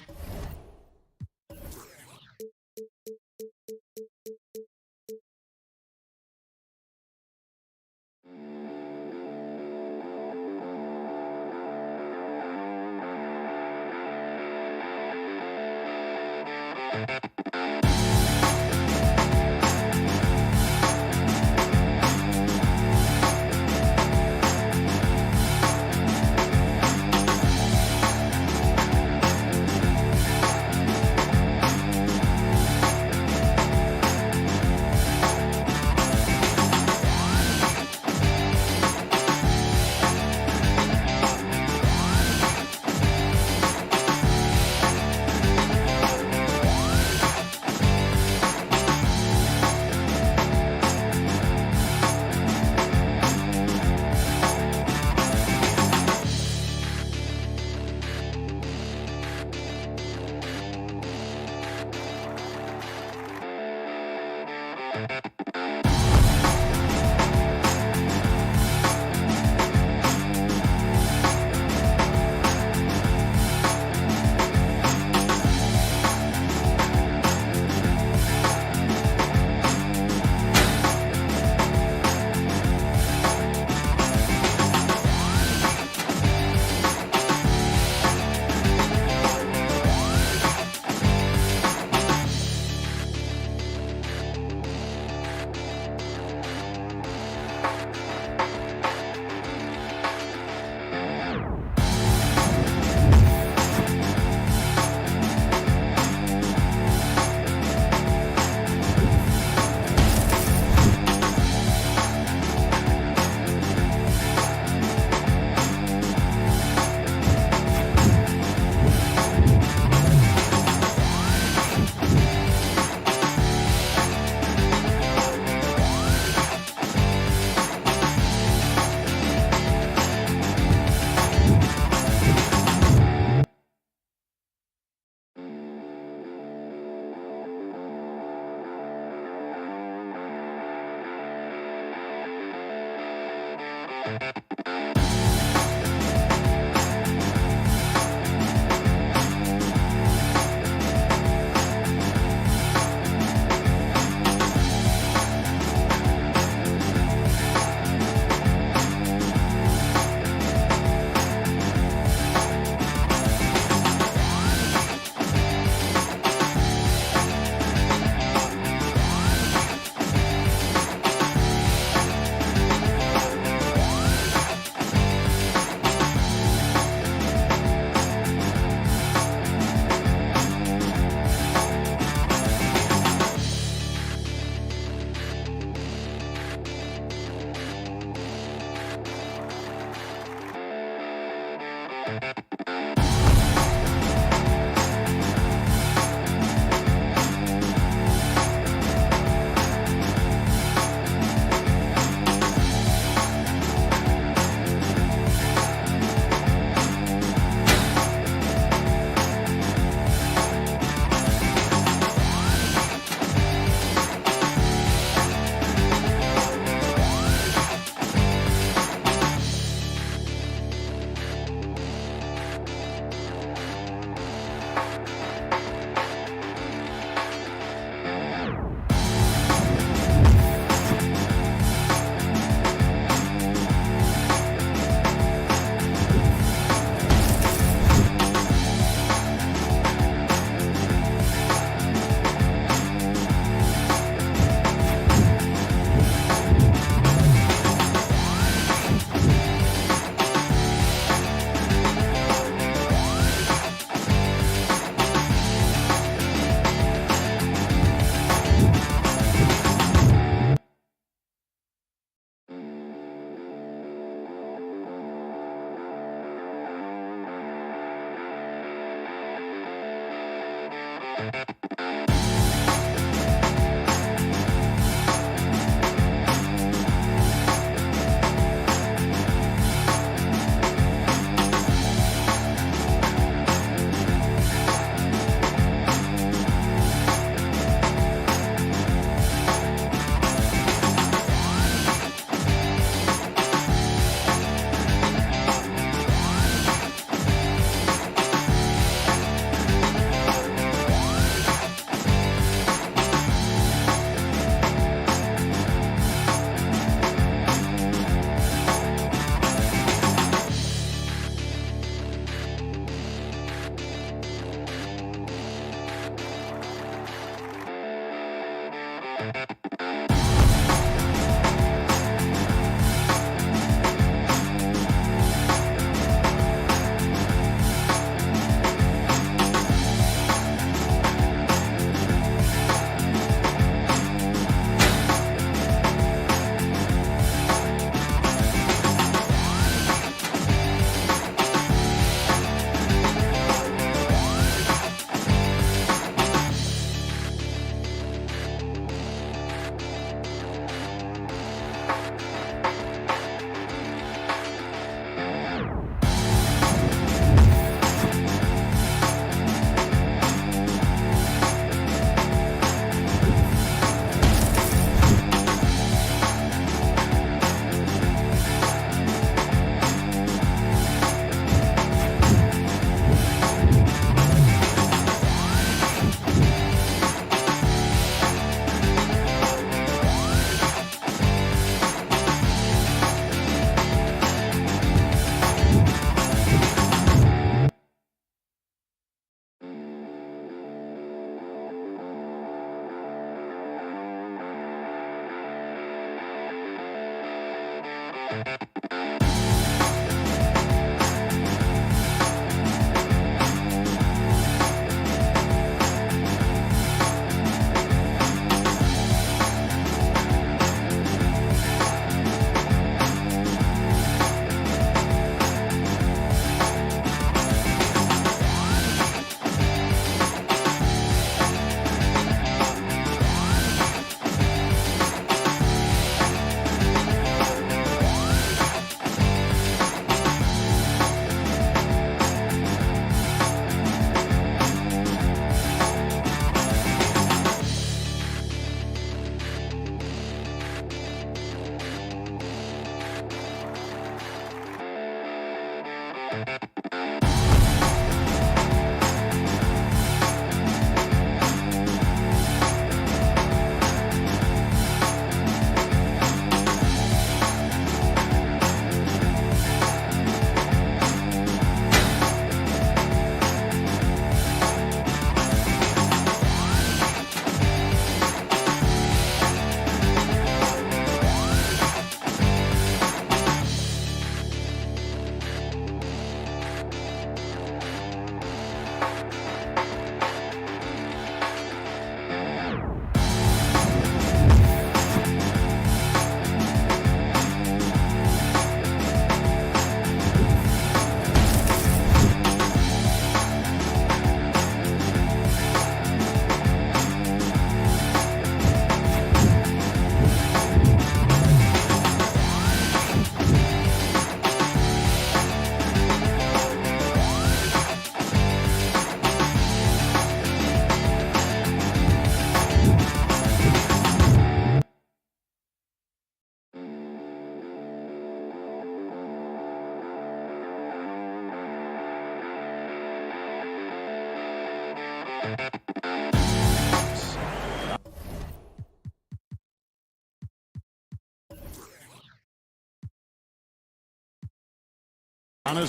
Giannis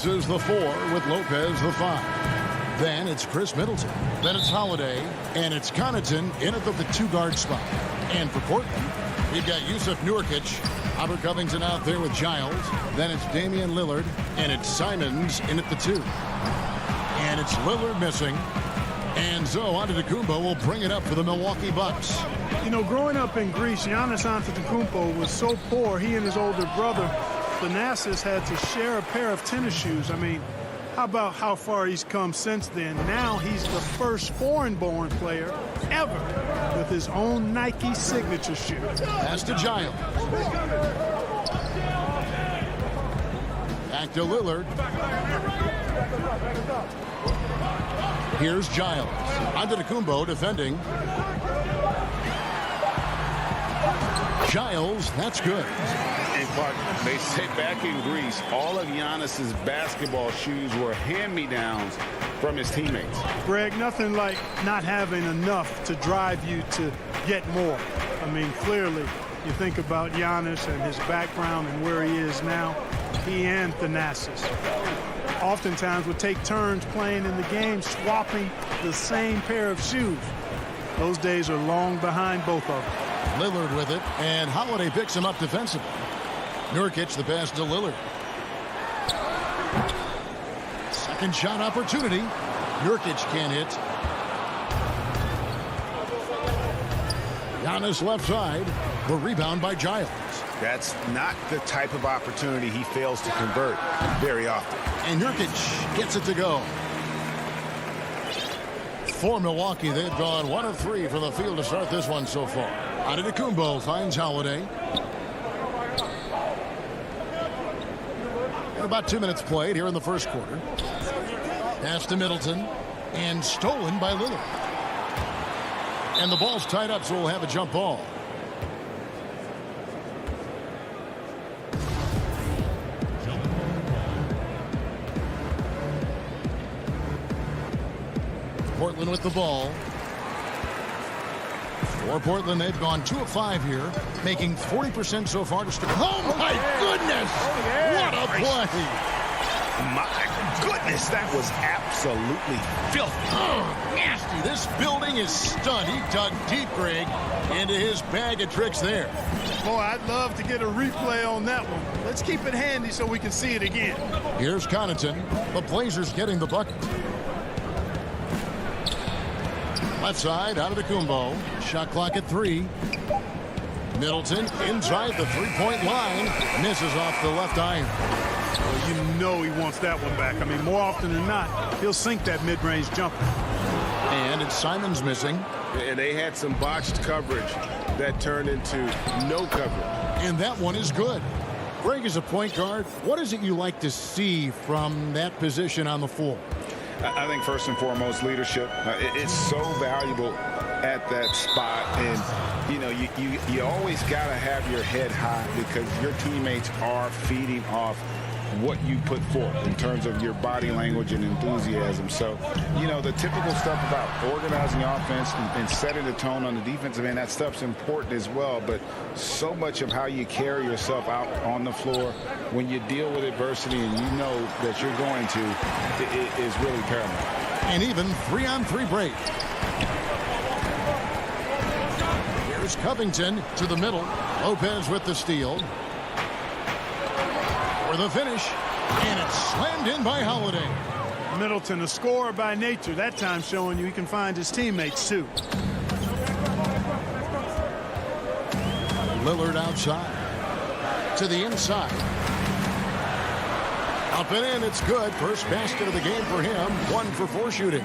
is the 4 with Lopez the 5. Then it's Chris Middleton. Then it's Holiday. And it's Connaughton in at the 2-guard spot. And for Portland, we've got Jusuf Nurkic. Robert Covington out there with Giles. Then it's Damian Lillard. And it's Simons in at the 2. And it's Lillard missing. And so Antetokounmpo will bring it up for the Milwaukee Bucks. You know, growing up in Greece, Giannis Antetokounmpo was so poor, he and his older brother, Thanasis, had to share a pair of tennis shoes. I mean, how about how far he's come since then? Now he's the first foreign-born player ever with his own Nike signature shoe. Pass to Giles. Back to Lillard. Here's Giles. Antetokounmpo defending. Giles, that's good. And Clark, they say back in Greece, all of Giannis's basketball shoes were hand-me-downs from his teammates. Greg, nothing like not having enough to drive you to get more. I mean, clearly, you think about Giannis and his background and where he is now, he and Thanasis oftentimes would take turns playing in the game, swapping the same pair of shoes. Those days are long behind both of them. Lillard with it, and Holiday picks him up defensively. Nurkic the pass to Lillard. Second shot opportunity. Nurkic can't hit. Giannis left side. The rebound by Giles. That's not the type of opportunity he fails to convert very often. And Nurkic gets it to go. For Milwaukee, they've gone 1 of 3 from the field to start this one so far. Antetokounmpo finds Holiday. And about 2 minutes played here in the first quarter. Pass to Middleton. And stolen by Lillard. And the ball's tied up, so we'll have a jump ball. Portland with the ball. For Portland, they've gone 2 of 5 here, making 40% so far to start. Oh, my goodness! What a play! My goodness, that was absolutely filthy. Oh, nasty. This building is stunned. He dug deep, Greg, into his bag of tricks there. Boy, I'd love to get a replay on that one. Let's keep it handy so we can see it again. Here's Connaughton. The Blazers getting the bucket. Left side, Antetokounmpo. Shot clock at 3. Middleton inside the three-point line. Misses off the left iron. Well, you know he wants that one back. I mean, more often than not, he'll sink that mid-range jumper. And it's Simons missing. And they had some botched coverage that turned into no coverage. And that one is good. Greg is a point guard. What is it you like to see from that position on the floor? I think first and foremost, leadership. It's so valuable at that spot. And, you know, you always got to have your head high because your teammates are feeding off what you put forth in terms of your body language and enthusiasm. So, you know, the typical stuff about organizing offense and setting the tone on the defensive end, that stuff's important as well. But so much of how you carry yourself out on the floor when you deal with adversity and you know that you're going to, it is really paramount. And even 3-on-3 break. Here's Covington to the middle. Lopez with the steal. For the finish. And it's slammed in by Holiday. Middleton, a scorer by nature, that time showing you he can find his teammates too. Lillard outside. To the inside. Up and in, it's good. First basket of the game for him. 1 for 4 shooting.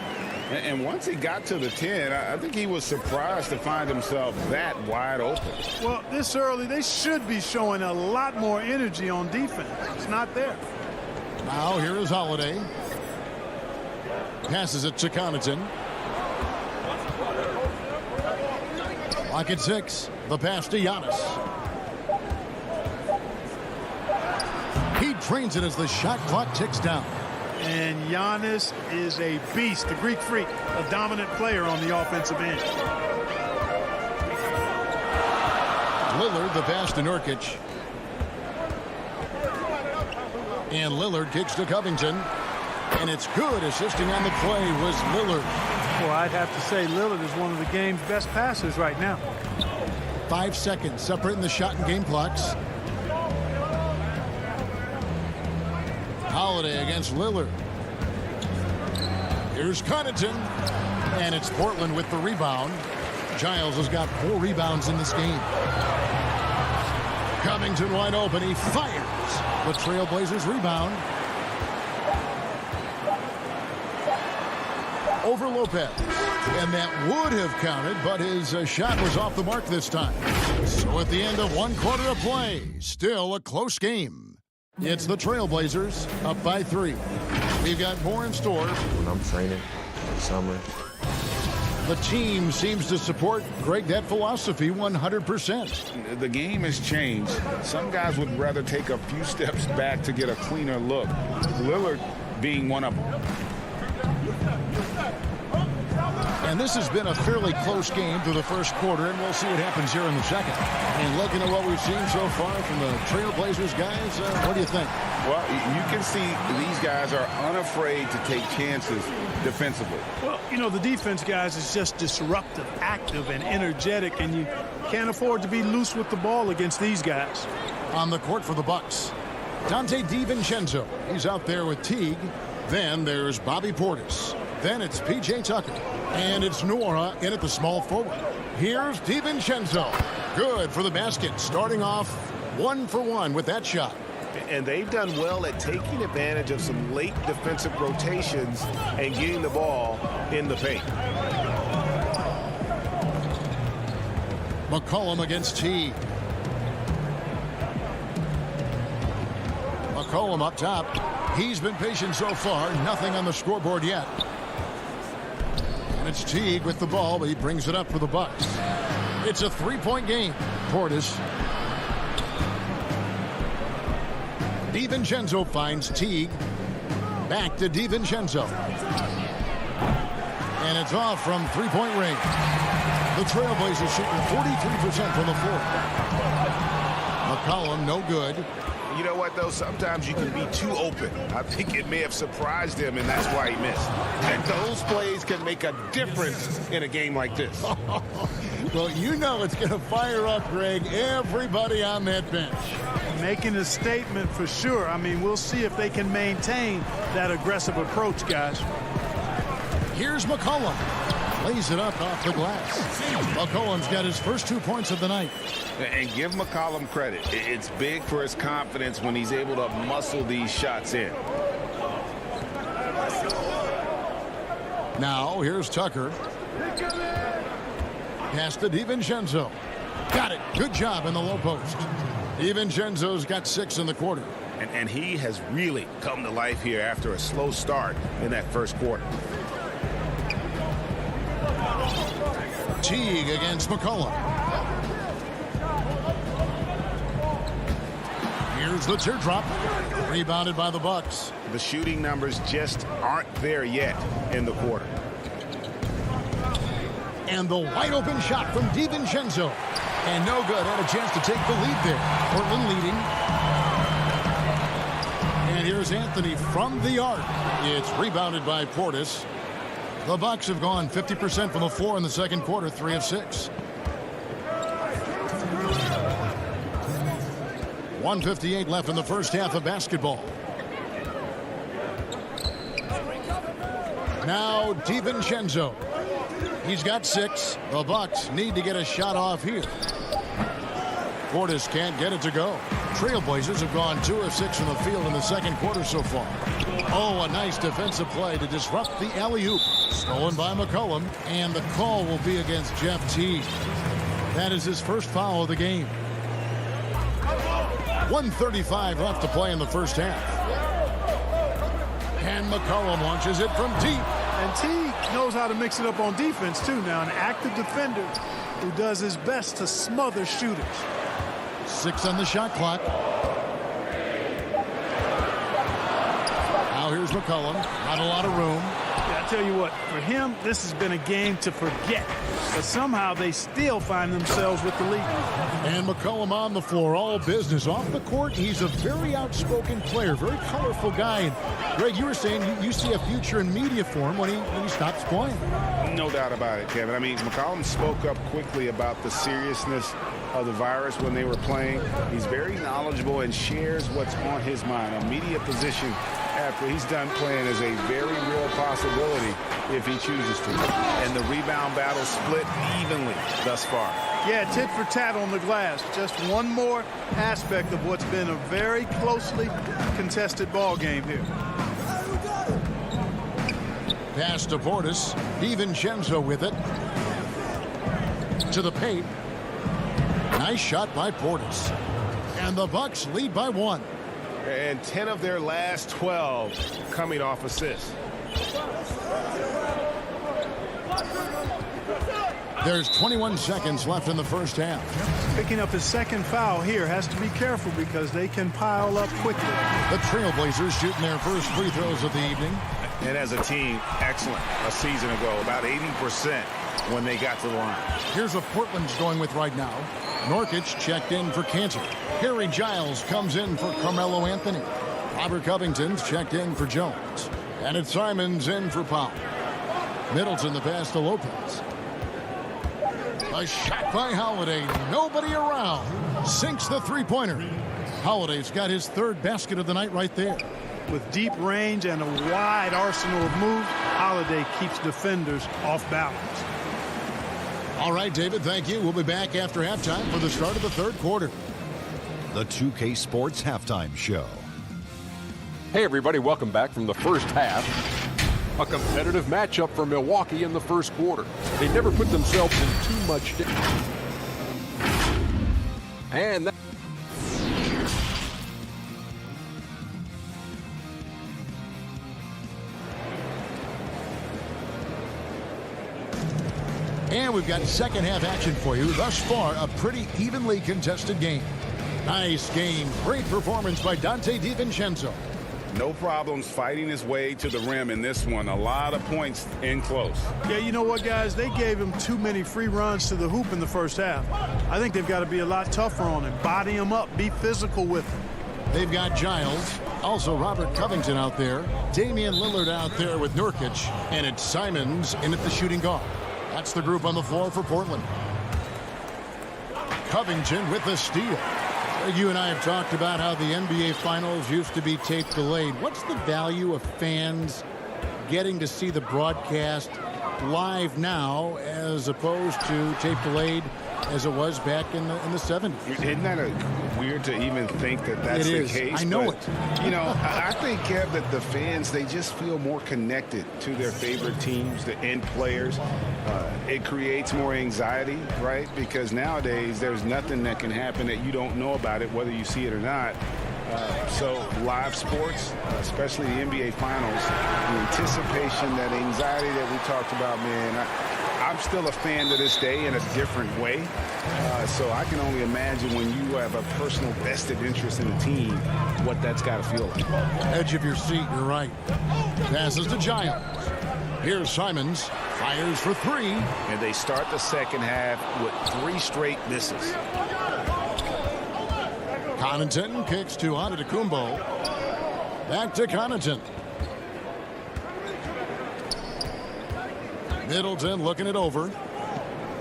And once he got to the 10, I think he was surprised to find himself that wide open. Well, this early, they should be showing a lot more energy on defense. It's not there. Now here is Holiday. Passes it to Connaughton. Clock at 6. The pass to Giannis. He trains it as the shot clock ticks down. And Giannis is a beast, a Greek freak, a dominant player on the offensive end. Lillard, the pass to Nurkic. And Lillard kicks to Covington. And it's good. Assisting on the play was Lillard. Well, I'd have to say Lillard is one of the game's best passers right now. 5 seconds separating the shot and game clocks. Holiday against Lillard. Here's Connaughton. And it's Portland with the rebound. Giles has got 4 rebounds in this game. Covington wide open. He fires. The Trailblazers rebound. Over Lopez. And that would have counted, but his shot was off the mark this time. So at the end of 1 quarter of play, still a close game. It's the Trailblazers up by 3. We've got more in store. When I'm training in summer. The team seems to support, Greg, that philosophy 100%. The game has changed. Some guys would rather take a few steps back to get a cleaner look. Lillard being one of them. And this has been a fairly close game through the first quarter, and we'll see what happens here in the second. And looking at what we've seen so far from the Trailblazers guys, what do you think? Well, you can see these guys are unafraid to take chances defensively. Well, you know, the defense, guys, is just disruptive, active, and energetic, and you can't afford to be loose with the ball against these guys. On the court for the Bucks, Dante DiVincenzo. He's out there with Teague. Then there's Bobby Portis. Then it's P.J. Tucker. And it's Nora in at the small forward. Here's DiVincenzo. Good for the basket. Starting off 1 for 1 with that shot. And they've done well at taking advantage of some late defensive rotations and getting the ball in the paint. McCollum against Teague. McCollum up top. He's been patient so far. Nothing on the scoreboard yet. And it's Teague with the ball, but he brings it up for the Bucks. It's a 3-point game. Portis. DiVincenzo finds Teague. Back to DiVincenzo. And it's off from 3-point range. The Trailblazers shooting 43% from the floor. McCollum, no good. You know what, though? Sometimes you can be too open. I think it may have surprised him, and that's why he missed. And those plays can make a difference in a game like this. Well, you know it's going to fire up, Greg, everybody on that bench. Making a statement for sure. I mean, we'll see if they can maintain that aggressive approach, guys. Here's McCollum. Lays it up off the glass. McCollum's got his first 2 points of the night. And give McCollum credit. It's big for his confidence when he's able to muscle these shots in. Now, here's Tucker. Pass to DiVincenzo. Got it. Good job in the low post. DiVincenzo's got 6 in the quarter. And he has really come to life here after a slow start in that first quarter. Teague against McCollum. Here's the teardrop. Rebounded by the Bucks. The shooting numbers just aren't there yet in the quarter. And the wide open shot from DiVincenzo. And no good. Had a chance to take the lead there. Portland leading. And here's Anthony from the arc. It's rebounded by Portis. The Bucks have gone 50% from the floor in the second quarter, 3 of 6. 1:58 left in the first half of basketball. Now DiVincenzo. He's got 6. The Bucks need to get a shot off here. Portis can't get it to go. Trailblazers have gone 2 of 6 from the field in the second quarter so far. Oh, a nice defensive play to disrupt the alley-oop. Stolen by McCollum, and the call will be against Jeff Teague. That is his first foul of the game. 1:35 left to play in the first half. And McCollum launches it from deep. And Teague knows how to mix it up on defense, too. Now, an active defender who does his best to smother shooters. 6 on the shot clock. Now here's McCollum. Not a lot of room. Yeah, I tell you what, for him, this has been a game to forget. But somehow they still find themselves with the lead. And McCollum on the floor, all business. Off the court, he's a very outspoken player, very colorful guy. And Greg, you were saying you see a future in media for him when he stops playing. No doubt about it, Kevin. I mean, McCollum spoke up quickly about the seriousness of the virus when they were playing. He's very knowledgeable and shares what's on his mind. A media position after he's done playing is a very real possibility if he chooses to. And the rebound battle split evenly thus far. Yeah, tit for tat on the glass. Just one more aspect of what's been a very closely contested ball game here. Pass to Portis. DiVincenzo with it. To the paint. Nice shot by Portis. And the Bucks lead by 1. And 10 of their last 12 coming off assists. There's 21 seconds left in the first half. Picking up his second foul here, has to be careful because they can pile up quickly. The Trailblazers shooting their first free throws of the evening. And as a team, excellent a season ago, about 80% when they got to the line. Here's what Portland's going with right now. Nurkic checked in for Cantor. Harry Giles comes in for Carmelo Anthony. Robert Covington's checked in for Jones. And it's Simons in for Powell. Middleton the pass to Lopez. A shot by Holiday. Nobody around. Sinks the three-pointer. Holiday's got his third basket of the night right there. With deep range and a wide arsenal of moves, Holiday keeps defenders off balance. All right, David, thank you. We'll be back after halftime for the start of the third quarter. The 2K Sports Halftime Show. Hey, everybody, welcome back from the first half. A competitive matchup for Milwaukee in the first quarter. They never put themselves in too much danger. And that And we've got second half action for you. Thus far, a pretty evenly contested game. Nice game. Great performance by Dante DiVincenzo. No problems fighting his way to the rim in this one. A lot of points in close. Yeah, you know what, guys? They gave him too many free runs to the hoop in the first half. I think they've got to be a lot tougher on him. Body him up. Be physical with him. They've got Giles. Also Robert Covington out there. Damian Lillard out there with Nurkic. And it's Simons in at the shooting guard. That's the group on the floor for Portland. Covington with the steal. You and I have talked about how the NBA Finals used to be tape delayed. What's the value of fans getting to see the broadcast live now as opposed to tape delayed as it was back in the 70s? Isn't that weird to even think that that's the case? I know it. You know, I think, Kev, that the fans, they just feel more connected to their favorite teams, the end players. It creates more anxiety, right? Because nowadays there's nothing that can happen that you don't know about it, whether you see it or not. So live sports, especially the NBA Finals, the anticipation, that anxiety that we talked about, man, I'm still a fan to this day in a different way. So I can only imagine when you have a personal vested interest in the team, what that's got to feel like. Edge of your seat, you're right. Passes to Giles. Here's Simons. Fires for three. And they start the second half with 3 straight misses. Connaughton kicks to Antetokounmpo. Back to Connaughton. Middleton looking it over.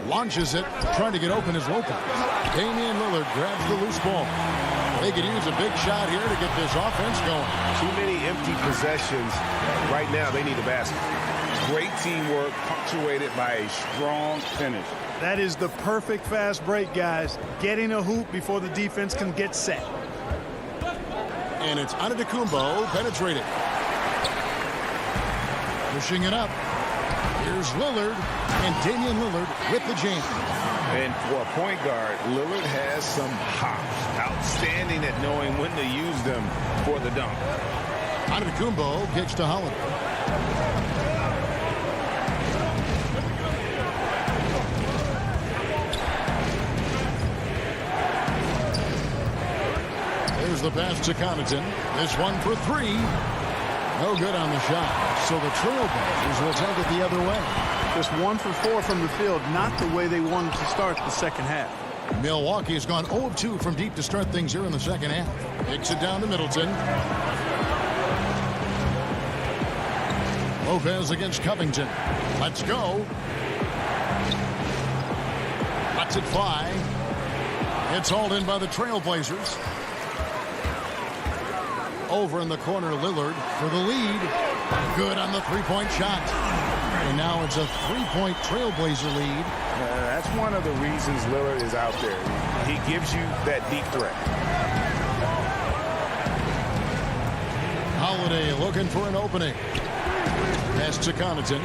Launches it. Trying to get open is Lopez. Damian Lillard grabs the loose ball. They could use a big shot here to get this offense going. Too many empty possessions. Right now, they need a basket. Great teamwork, punctuated by a strong finish. That is the perfect fast break, guys. Getting a hoop before the defense can get set. And it's Antetokounmpo penetrating. Pushing it up. Here's Lillard, and Damian Lillard with the jam. And for a point guard, Lillard has some hops. Outstanding at knowing when to use them for the dunk. Antetokounmpo kicks to Holiday. There's the pass to Connaughton. This one for three. No good on the shot. So the Trailblazers will take it the other way. Just 1 for 4 from the field, not the way they wanted to start the second half. Milwaukee has gone 0 of 2 from deep to start things here in the second half. Kicks it down to Middleton. Lopez against Covington. Let's go. Lets it fly. It's hauled in by the Trailblazers. Over in the corner, Lillard for the lead. Good on the three-point shot. And now it's a 3-point Trailblazer lead. That's one of the reasons Lillard is out there. He gives you that deep threat. Holiday looking for an opening. Pass to Connaughton.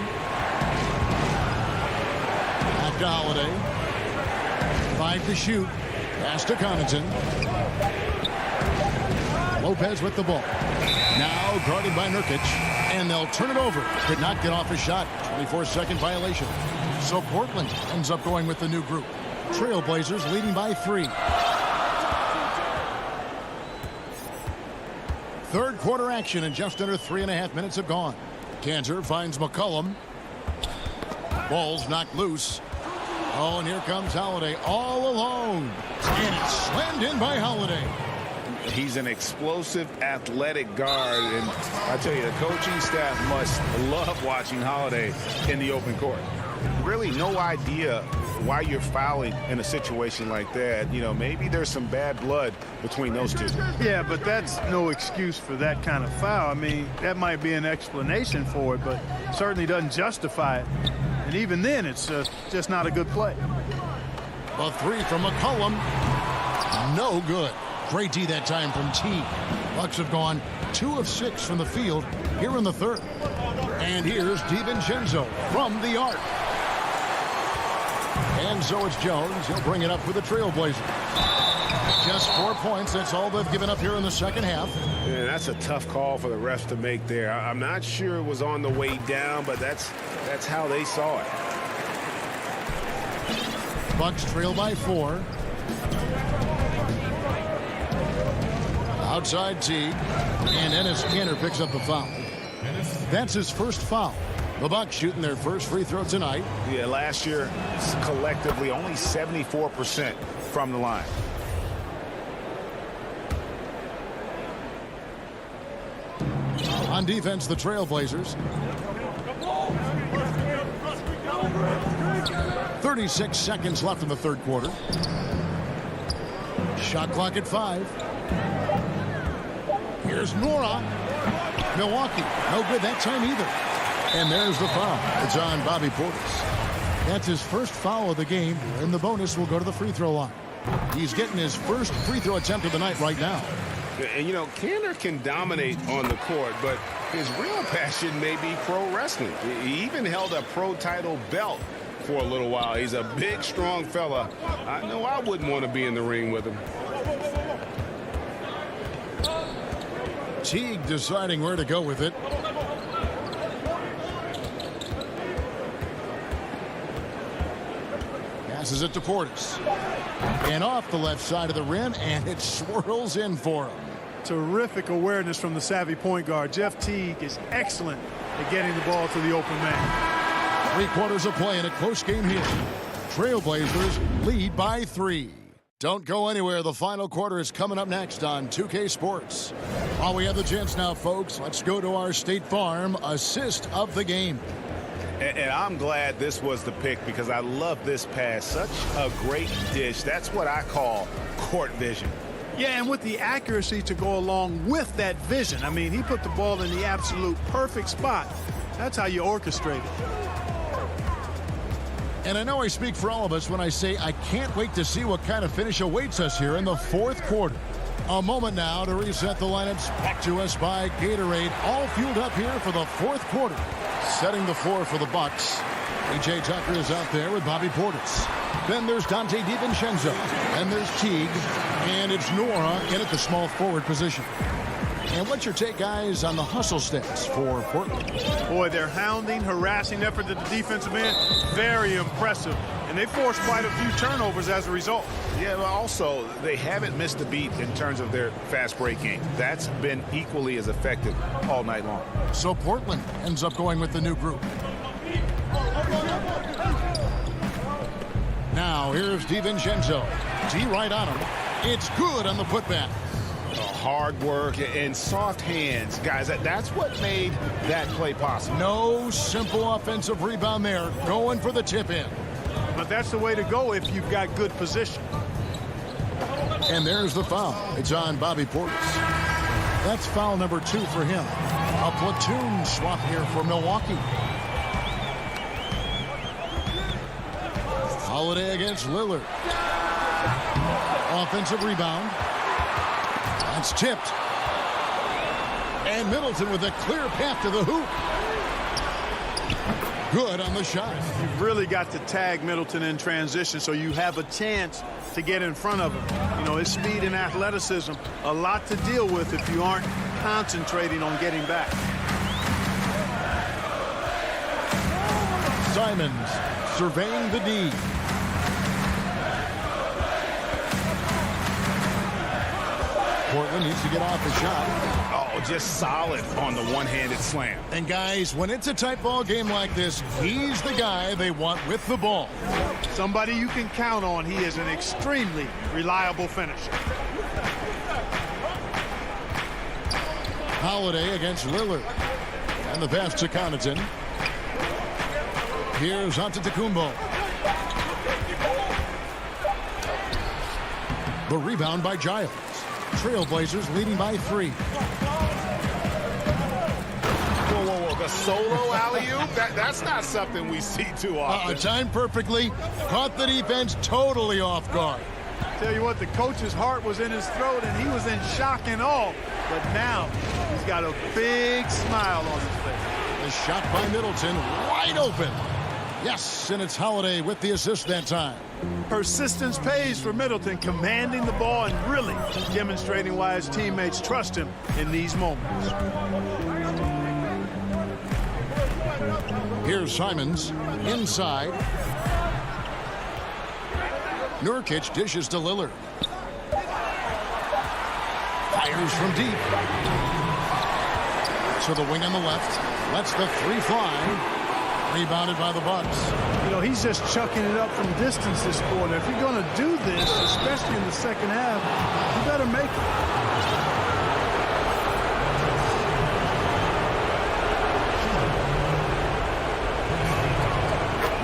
Back to Holiday. 5 to shoot. Pass to Connaughton. Lopez with the ball. Now guarded by Nurkic. And they'll turn it over. Did not get off his shot. 24-second violation. So Portland ends up going with the new group. Trailblazers leading by 3. Third quarter action and just under 3.5 minutes have gone. Cantor finds McCollum. Ball's knocked loose. Oh, and here comes Holiday all alone. And it's slammed in by Holiday. He's an explosive, athletic guard, and I tell you, the coaching staff must love watching Holiday in the open court. Really no idea why you're fouling in a situation like that. You know, maybe there's some bad blood between those two. Yeah, but that's no excuse for that kind of foul. I mean, that might be an explanation for it, but certainly doesn't justify it. And even then, it's just not a good play. A 3 from McCollum. No good. Great D that time from T. Bucks have gone 2 of 6 from the field here in the third. And here's DiVincenzo from the arc. And so it's Jones. He'll bring it up for the Trailblazers. Just 4 points. That's all they've given up here in the second half. Yeah, that's a tough call for the refs to make there. I'm not sure it was on the way down, but that's how they saw it. Bucks trail by 4. Outside Teague. And Enes Kanter picks up the foul. That's his first foul. The Bucks shooting their first free throw tonight. Yeah, last year, collectively, only 74% from the line. On defense, the Trailblazers. 36 seconds left in the third quarter. Shot clock at 5. Here's Nora. Milwaukee. No good that time either. And there's the foul. It's on Bobby Portis. That's his first foul of the game, and the bonus will go to the free throw line. He's getting his first free throw attempt of the night right now. And, you know, Kanter can dominate on the court, but his real passion may be pro wrestling. He even held a pro title belt for a little while. He's a big, strong fella. I know I wouldn't want to be in the ring with him. Teague deciding where to go with it. Passes it to Portis. And off the left side of the rim, and it swirls in for him. Terrific awareness from the savvy point guard. Jeff Teague is excellent at getting the ball to the open man. 3 quarters of play in a close game here. Trailblazers lead by 3. Don't go anywhere. The final quarter is coming up next on 2K Sports. While we have the chance now, folks, let's go to our State Farm assist of the game. And I'm glad this was the pick because I love this pass. Such a great dish. That's what I call court vision. Yeah, and with the accuracy to go along with that vision. I mean, he put the ball in the absolute perfect spot. That's how you orchestrate it. And I know I speak for all of us when I say I can't wait to see what kind of finish awaits us here in the fourth quarter. A moment now to reset the lineups. Back to us by Gatorade. All fueled up here for the fourth quarter. Setting the floor for the Bucks. A.J. Tucker is out there with Bobby Portis. Then there's Dante DiVincenzo. And there's Teague. And it's Nora in at the small forward position. And what's your take, guys, on the hustle stats for Portland? Boy, their hounding, harassing effort at the defensive end, very impressive. And they forced quite a few turnovers as a result. Yeah, but also, they haven't missed a beat in terms of their fast break game. That's been equally as effective all night long. So Portland ends up going with the new group. Now, here's DiVincenzo. D right on him. It's good on the putback. Hard work and soft hands. Guys, that's what made that play possible. No simple offensive rebound there. Going for the tip in. But that's the way to go if you've got good position. And there's the foul. It's on Bobby Portis. That's foul number 2 for him. A platoon swap here for Milwaukee. Holiday against Lillard. Offensive rebound. That's tipped. And Middleton with a clear path to the hoop. Good on the shot. You've really got to tag Middleton in transition so you have a chance to get in front of him. You know, his speed and athleticism, a lot to deal with if you aren't concentrating on getting back. Simons surveying the D. Portland needs to get off the shot. Oh, just solid on the one-handed slam. And guys, when it's a tight ball game like this, he's the guy they want with the ball. Somebody you can count on. He is an extremely reliable finisher. Holiday against Lillard. And the pass to Connaughton. Here's Antetokounmpo. The rebound by Giles. Trailblazers leading by 3. Whoa, whoa, whoa. The solo alley-oop? That's not something we see too often. Timed perfectly. Caught the defense totally off guard. Tell you what, the coach's heart was in his throat, and he was in shock and awe. But now he's got a big smile on his face. The shot by Middleton, wide open. Yes, and it's Holiday with the assist that time. Persistence pays for Middleton, commanding the ball and really demonstrating why his teammates trust him in these moments. Here's Simons inside. Nurkic dishes to Lillard. Fires from deep. To the wing on the left. Lets the 3 fly. Rebounded by the Bucks. You know, he's just chucking it up from distance this quarter. If you're going to do this, especially in the second half, you better make it.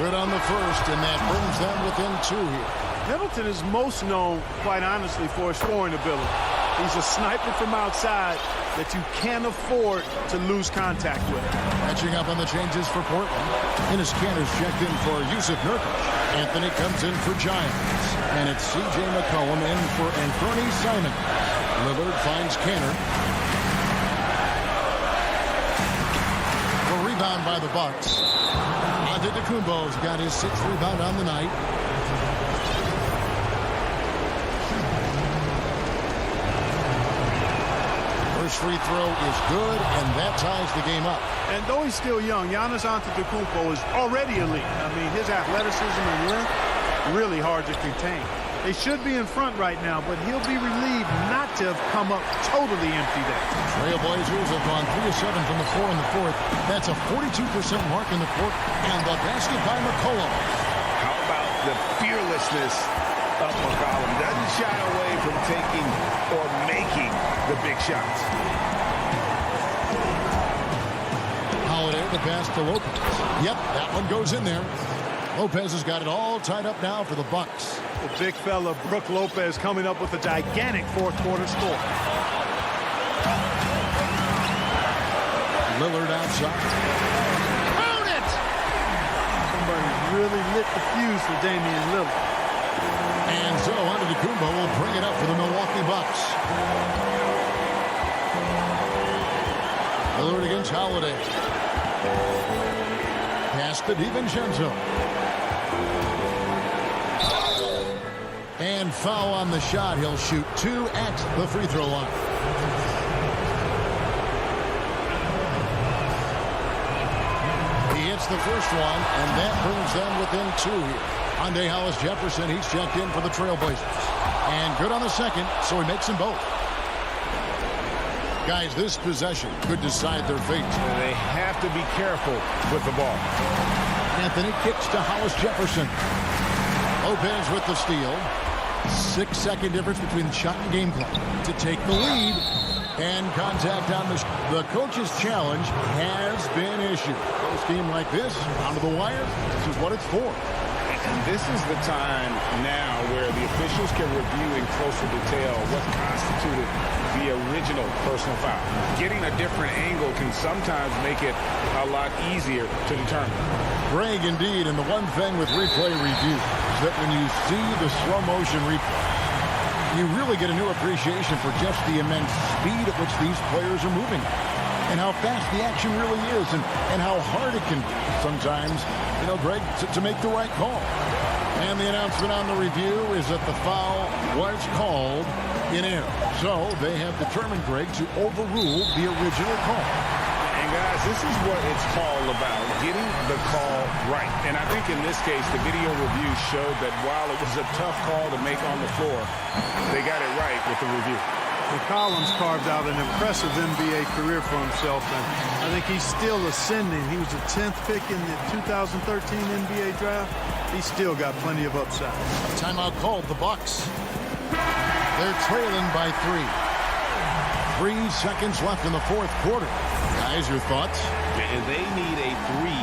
Good on the first, and that brings them within 2 here. Middleton is most known, quite honestly, for his scoring ability. He's a sniper from outside that you can't afford to lose contact with. Catching up on the changes for Portland. Enes Kanter's checked in for Jusuf Nurkic. Anthony comes in for Giants. And it's C.J. McCollum in for Anthony Simons. Lillard finds Kanter. The rebound by the Bucks. Antetokounmpo's got his 6th rebound on the night. First free throw is good, and that ties the game up. And though he's still young, Giannis Antetokounmpo is already elite. I mean, his athleticism and length, really hard to contain. They should be in front right now, but he'll be relieved not to have come up totally empty there. Trailblazers have gone 3 of 7 from the floor in the 4th. That's a 42% mark in the court, and the basket by McCollum. How about the fearlessness of McCollum? Doesn't shy away from taking or making the big shots. Holiday, the pass to Lopez. Yep, that one goes in there. Lopez has got it all tied up now for the Bucks. The big fella, Brook Lopez, coming up with a gigantic 4th quarter score. Lillard outside. Count it! Somebody really lit the fuse for Damian Lillard. And so Antetokounmpo will bring it up for the Milwaukee Bucks. Lillard against Holiday. Pass to DiVincenzo. And foul on the shot. He'll shoot 2 at the free throw line. hits the first one, and that brings them within 2 here. Hyundai Hollis Jefferson, he's checked in for the Trailblazers. And good on the second, so he makes them both. Guys, this possession could decide their fate. They have to be careful with the ball. Anthony kicks to Hollis Jefferson. Lopez with the steal. 6-second difference between the shot and game clock to take the lead. And contact on the coach's challenge has been issued. A scheme like this, down to the wire, this is what it's for. And this is the time now where the officials can review in closer detail what constituted the original personal foul. Getting a different angle can sometimes make it a lot easier to determine. Greg, indeed, and the one thing with replay review is that when you see the slow motion replay, you really get a new appreciation for just the immense speed at which these players are moving and how fast the action really is and how hard it can be sometimes, you know, Greg, to make the right call. And the announcement on the review is that the foul was called in error. So they have determined, Greg, to overrule the original call. And guys, this is what it's all about, getting the call right. And I think in this case, the video review showed that while it was a tough call to make on the floor, they got it right with the review. Collins carved out an impressive NBA career for himself, and I think he's still ascending. He was the 10th pick in the 2013 NBA draft. He's still got plenty of upside. Timeout called, the Bucks. They're trailing by 3. 3 seconds left in the fourth quarter. Guys, your thoughts? And they need a 3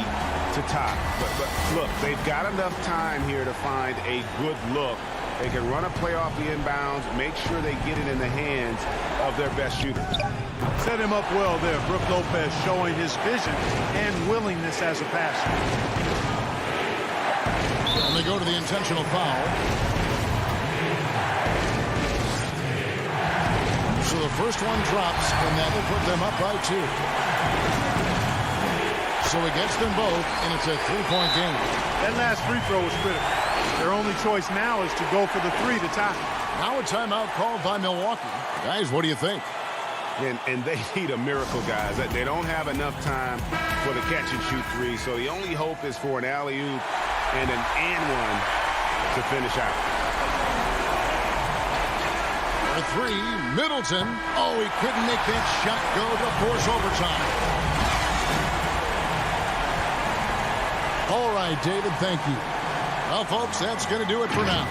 to tie. But look, they've got enough time here to find a good look. They can run a play off the inbounds, make sure they get it in the hands of their best shooter. Set him up well there. Brook Lopez showing his vision and willingness as a passer. And they go to the intentional foul. So the first one drops, and that will put them up by 2. So he gets them both, and it's a 3-point game. That last free throw was critical. Their only choice now is to go for the 3 to tie. Now a timeout called by Milwaukee. Guys, what do you think? And they need a miracle, guys. They don't have enough time for the catch-and-shoot 3, so the only hope is for an alley-oop and an and-one to finish out. For 3, Middleton. Oh, he couldn't make that shot go to force overtime. All right, David, thank you. Well, folks, that's going to do it for now.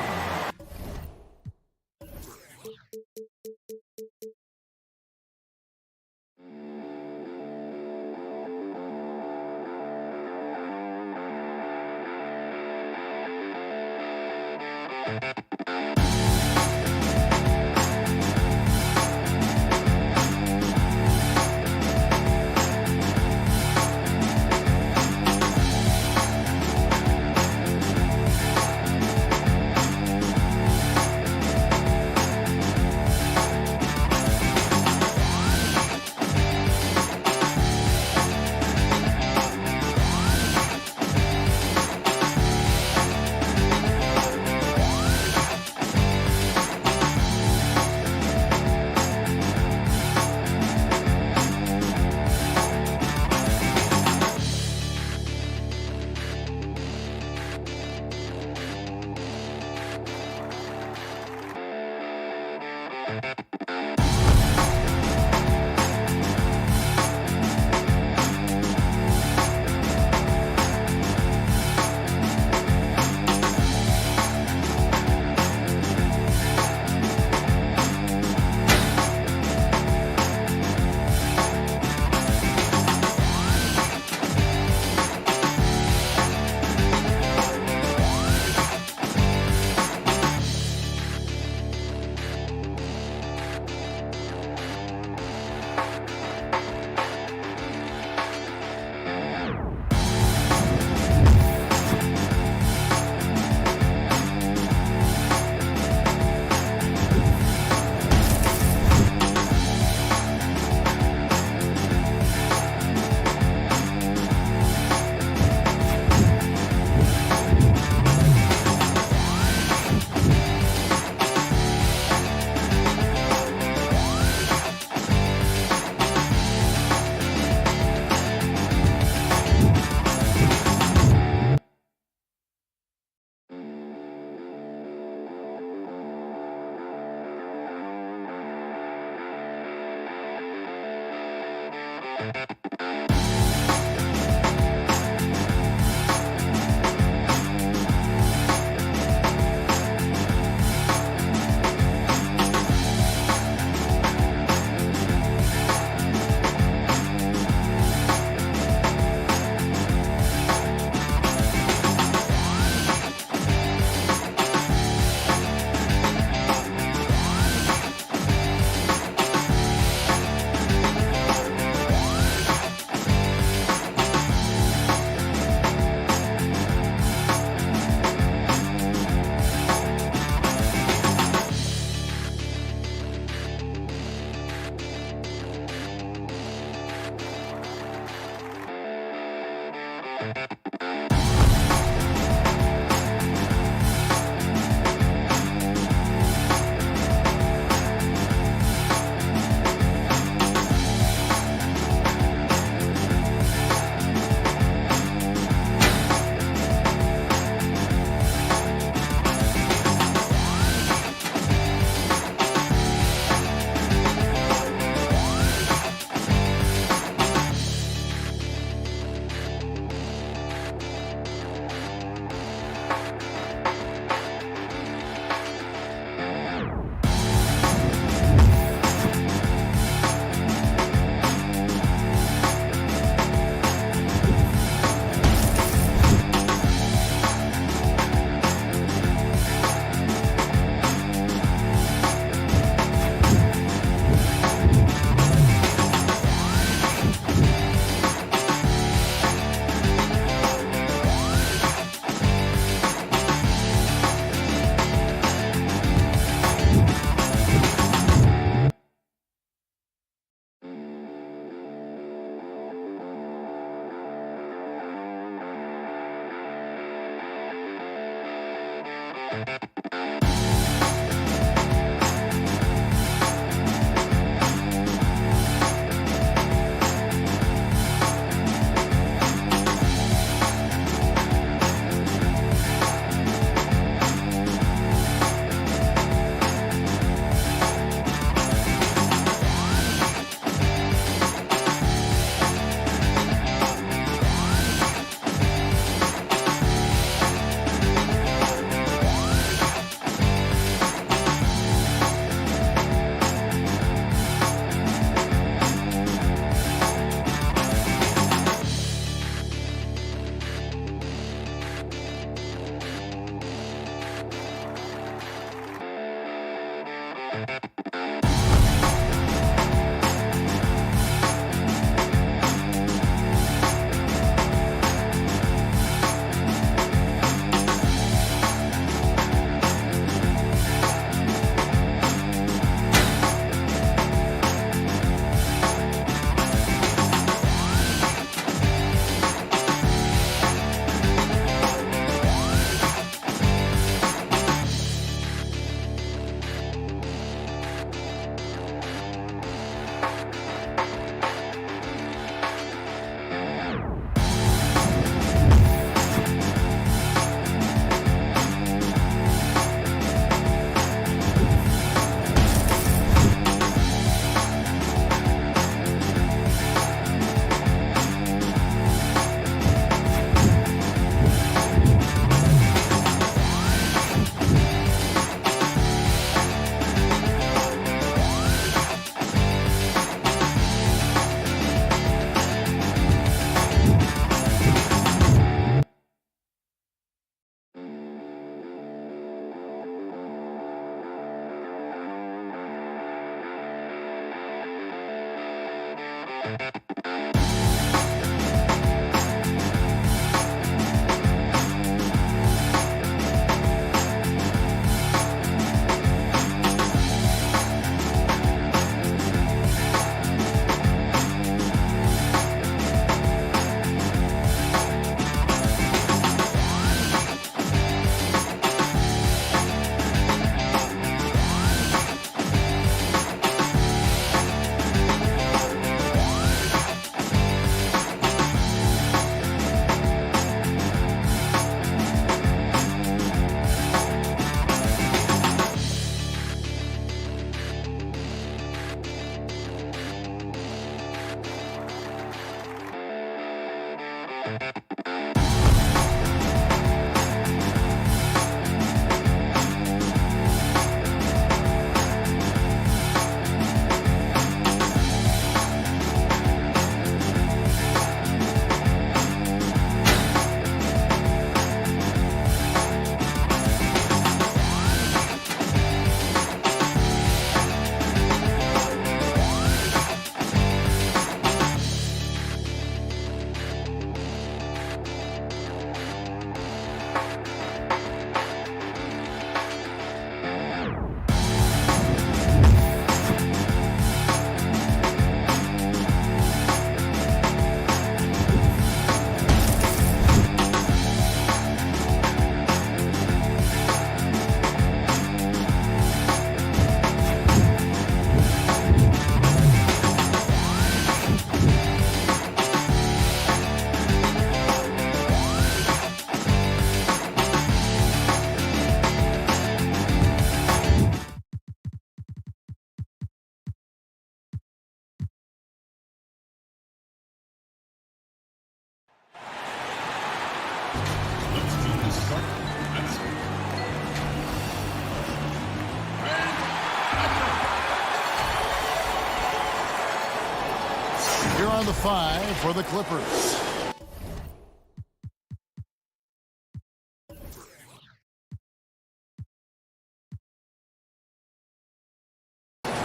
Here on the 5 for the Clippers.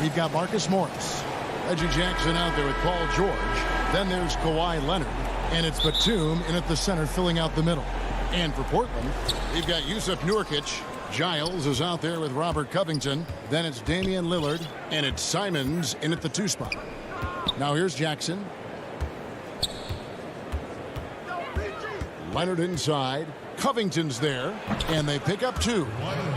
We've got Marcus Morris. Reggie Jackson out there with Paul George. Then there's Kawhi Leonard. And it's Batum in at the center filling out the middle. And for Portland, we've got Yusuf Nurkic. Giles is out there with Robert Covington. Then it's Damian Lillard. And it's Simons in at the 2 spot. Now here's Jackson. Leonard inside. Covington's there. And they pick up 2.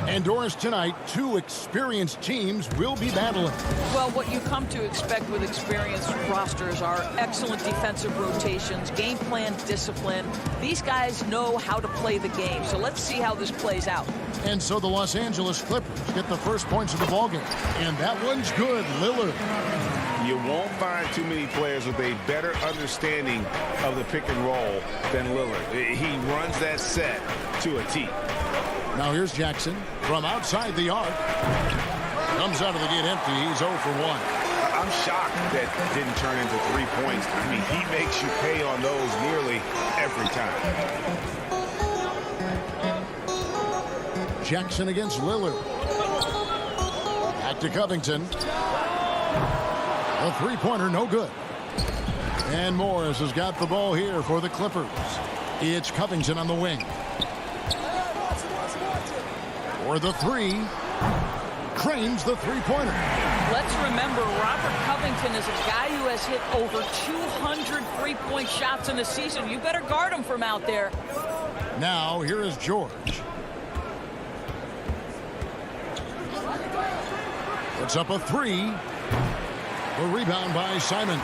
And Doris, tonight, 2 experienced teams will be battling. Well, what you come to expect with experienced rosters are excellent defensive rotations, game plan discipline. These guys know how to play the game. So let's see how this plays out. And so the Los Angeles Clippers get the first points of the ballgame. And that one's good. Lillard. You won't find too many players with a better understanding of the pick and roll than Lillard. He runs that set to a T. Now here's Jackson from outside the arc. Comes out of the gate empty. He's 0 for 1. I'm shocked that didn't turn into 3 points. I mean, he makes you pay on those nearly every time. Jackson against Lillard. Back to Covington. A 3-pointer, no good. And Morris has got the ball here for the Clippers. It's Covington on the wing. For the 3. Cranes the 3-pointer. Let's remember, Robert Covington is a guy who has hit over 200 3-point shots in the season. You better guard him from out there. Now, here is George. Puts up a 3. A rebound by Simons.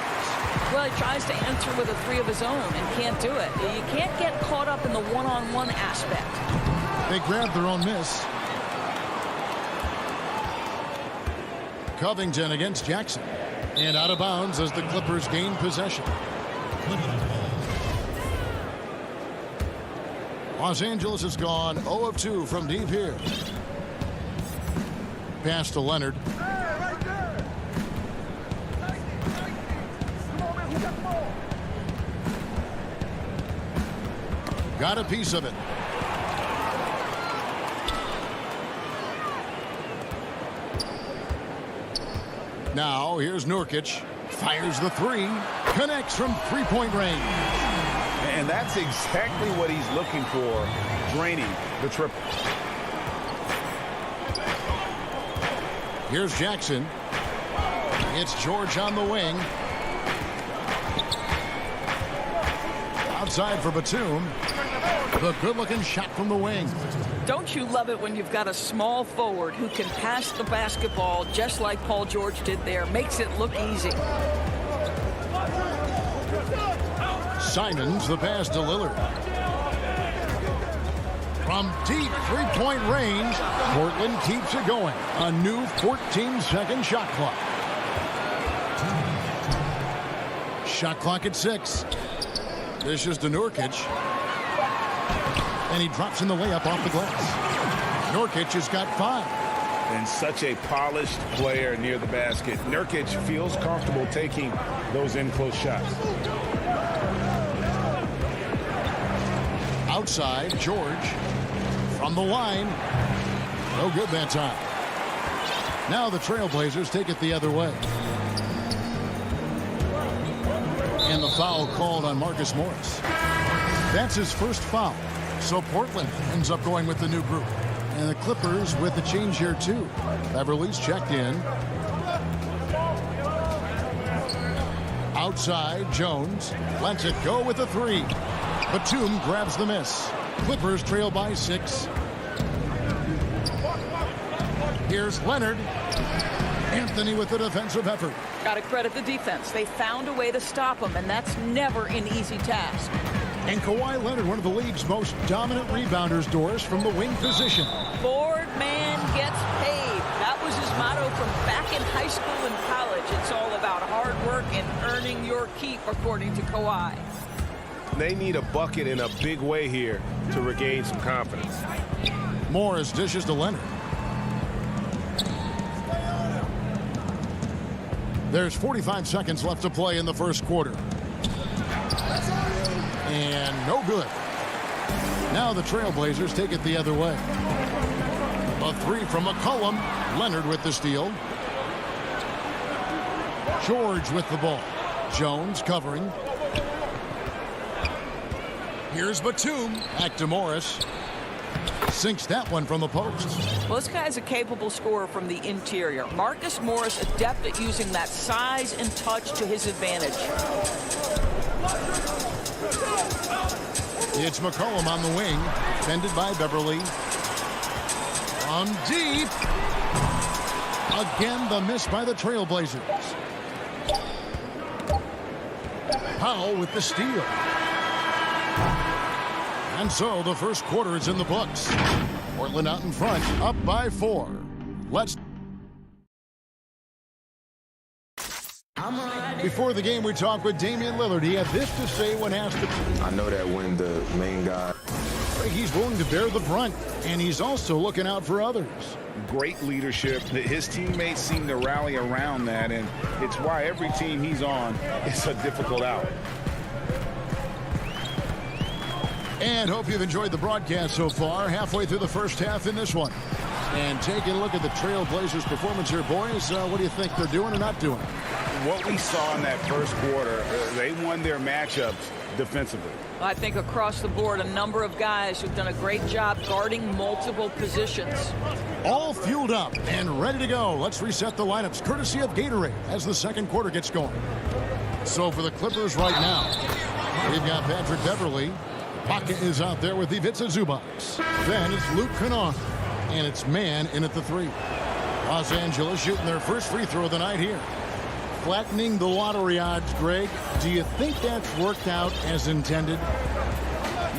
Well, he tries to enter with a 3 of his own and can't do it. You can't get caught up in the one-on-one aspect. They grabbed their own miss. Covington against Jackson. And out of bounds as the Clippers gain possession. Los Angeles has gone 0 of 2 from deep here. Pass to Leonard. Got a piece of it. Now here's Nurkic. Fires the 3. Connects from 3-point range. And that's exactly what he's looking for, draining the triple. Here's Jackson. It's George on the wing. Outside for Batum. The good-looking shot from the wing. Don't you love it when you've got a small forward who can pass the basketball just like Paul George did there? Makes it look easy. Simons, the pass to Lillard. From deep 3-point range, Portland keeps it going. A new 14-second shot clock. Shot clock at 6. Dishes to Nurkic. And he drops in the layup off the glass. Nurkic has got 5. And such a polished player near the basket. Nurkic feels comfortable taking those in-close shots. Outside, George. From the line. No good that time. Now the Trailblazers take it the other way. And the foul called on Marcus Morris. That's his first foul. So Portland ends up going with the new group. And the Clippers with the change here too. Beverly's checked in. Outside, Jones lets it go with a 3. Batum grabs the miss. Clippers trail by 6. Here's Leonard. Anthony with the defensive effort. Got to credit the defense. They found a way to stop him, and that's never an easy task. And Kawhi Leonard, one of the league's most dominant rebounders, Doris, from the wing position. Board man gets paid. That was his motto from back in high school and college. It's all about hard work and earning your keep, according to Kawhi. They need a bucket in a big way here to regain some confidence. Morris dishes to Leonard. There's 45 seconds left to play in the first quarter. And no good. Now the Trailblazers take it the other way. A three from McCollum. Leonard with the steal. George with the ball. Jones covering. Here's Batum. Back to Morris. Sinks that one from the post. Well, this guy's a capable scorer from the interior. Marcus Morris adept at using that size and touch to his advantage. It's McCollum on the wing. Defended by Beverly. From deep. Again, the miss by the Trailblazers. Powell with the steal. And so the first quarter is in the books. Portland out in front, up by 4. Before the game, we talked with Damian Lillard. He had this to say when asked. I know that when the main guy. He's willing to bear the brunt, and he's also looking out for others. Great leadership. His teammates seem to rally around that, and it's why every team he's on is a difficult out. And hope you've enjoyed the broadcast so far. Halfway through the first half in this one. And taking a look at the Trailblazers' performance here, boys. What do you think they're doing or not doing? What we saw in that first quarter, they won their matchups defensively. I think across the board, a number of guys who've done a great job guarding multiple positions. All fueled up and ready to go. Let's reset the lineups, courtesy of Gatorade, as the second quarter gets going. So for the Clippers right now, we've got Patrick Beverly. Ibaka is out there with Ivica Zubac. Then it's Luke Kennard, and it's Man in at the 3. Los Angeles shooting their first free throw of the night here. Flattening the lottery odds, Greg. Do you think that's worked out as intended?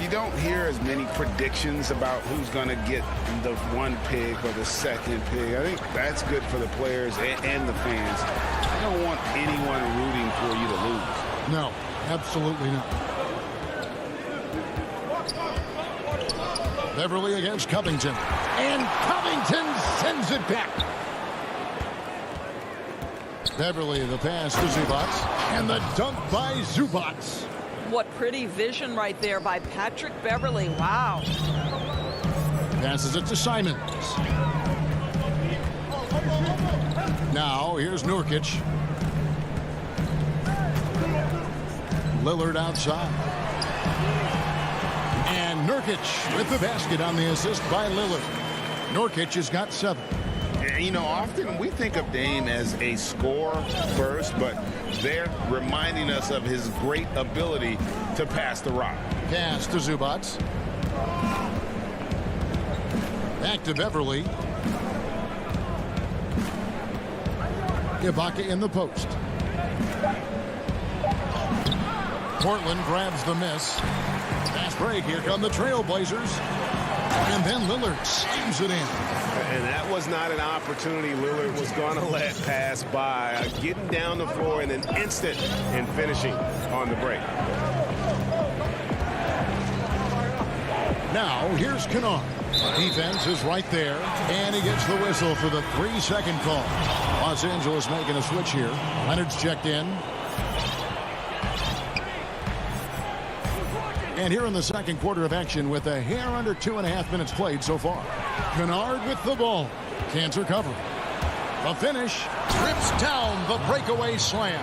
You don't hear as many predictions about who's going to get the 1 pick or the 2nd pick. I think that's good for the players and the fans. I don't want anyone rooting for you to lose. No, absolutely not. Beverly against Covington. And Covington sends it back. Beverly, the pass to Zubac. And the dunk by Zubac. What pretty vision right there by Patrick Beverly. Wow. Passes it to Simons. Now, here's Nurkic. Lillard outside. And Nurkic with the basket on the assist by Lillard. Nurkic has got 7. You know, often we think of Dame as a scorer first, but they're reminding us of his great ability to pass the rock. Pass to Zubac. Back to Beverly. Ibaka in the post. Portland grabs the miss. Fast break. Here come the Trailblazers. And then Lillard slams it in. And that was not an opportunity Lillard was going to let pass by. Getting down the floor in an instant and finishing on the break. Now, here's Kennard. Defense is right there. And he gets the whistle for the 3-second call. Los Angeles making a switch here. Leonard's checked in. And here in the second quarter of action with a hair under 2.5 minutes played so far. Kennard with the ball. Cantor covering. The finish. Trips down the breakaway slam.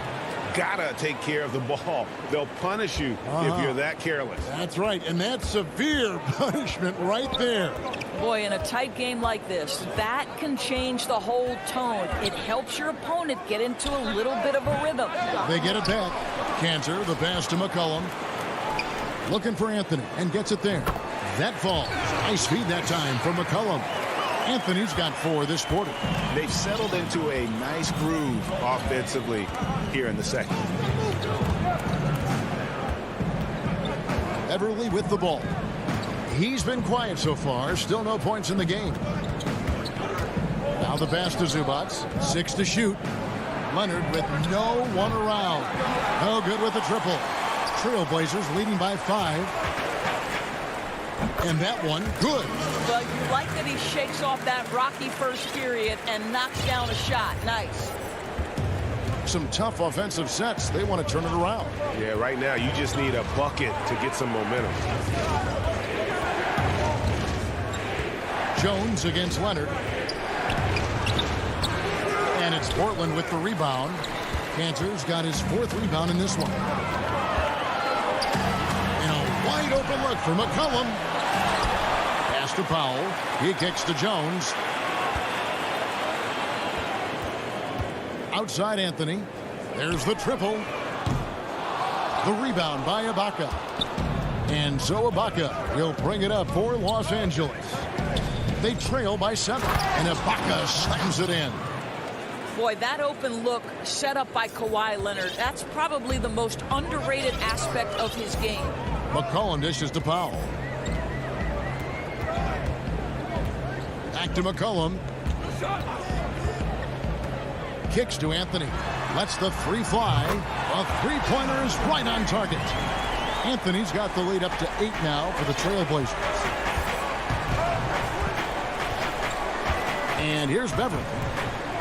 Gotta take care of the ball. They'll punish you if you're that careless. That's right, and that's severe punishment right there. Boy, in a tight game like this, that can change the whole tone. It helps your opponent get into a little bit of a rhythm. They get it back. Cantor, the pass to McCollum. Looking for Anthony, and gets it there. That falls. Nice feed that time from McCollum. Anthony's got 4 this quarter. They've settled into a nice groove offensively here in the second. Beverly with the ball. He's been quiet so far. Still no points in the game. Now the pass to Zubac. 6 to shoot. Leonard with no one around. No good with the triple. Trailblazers leading by 5. And that one, good. Well, you like that he shakes off that rocky first period and knocks down a shot. Nice. Some tough offensive sets. They want to turn it around. Yeah, right now you just need a bucket to get some momentum. Jones against Leonard. And it's Portland with the rebound. Cantor's got his 4th rebound in this one. And a wide open look for McCollum. Pass to Powell. He kicks to Jones. Outside Anthony. There's the triple. The rebound by Ibaka. And so Ibaka will bring it up for Los Angeles. They trail by 7. And Ibaka slams it in. Boy, that open look set up by Kawhi Leonard, that's probably the most underrated aspect of his game. McCollum dishes to Powell. Back to McCollum. Kicks to Anthony. Lets the 3 fly. A 3-pointer is right on target. Anthony's got the lead up to 8 now for the Trailblazers. And here's Beverly.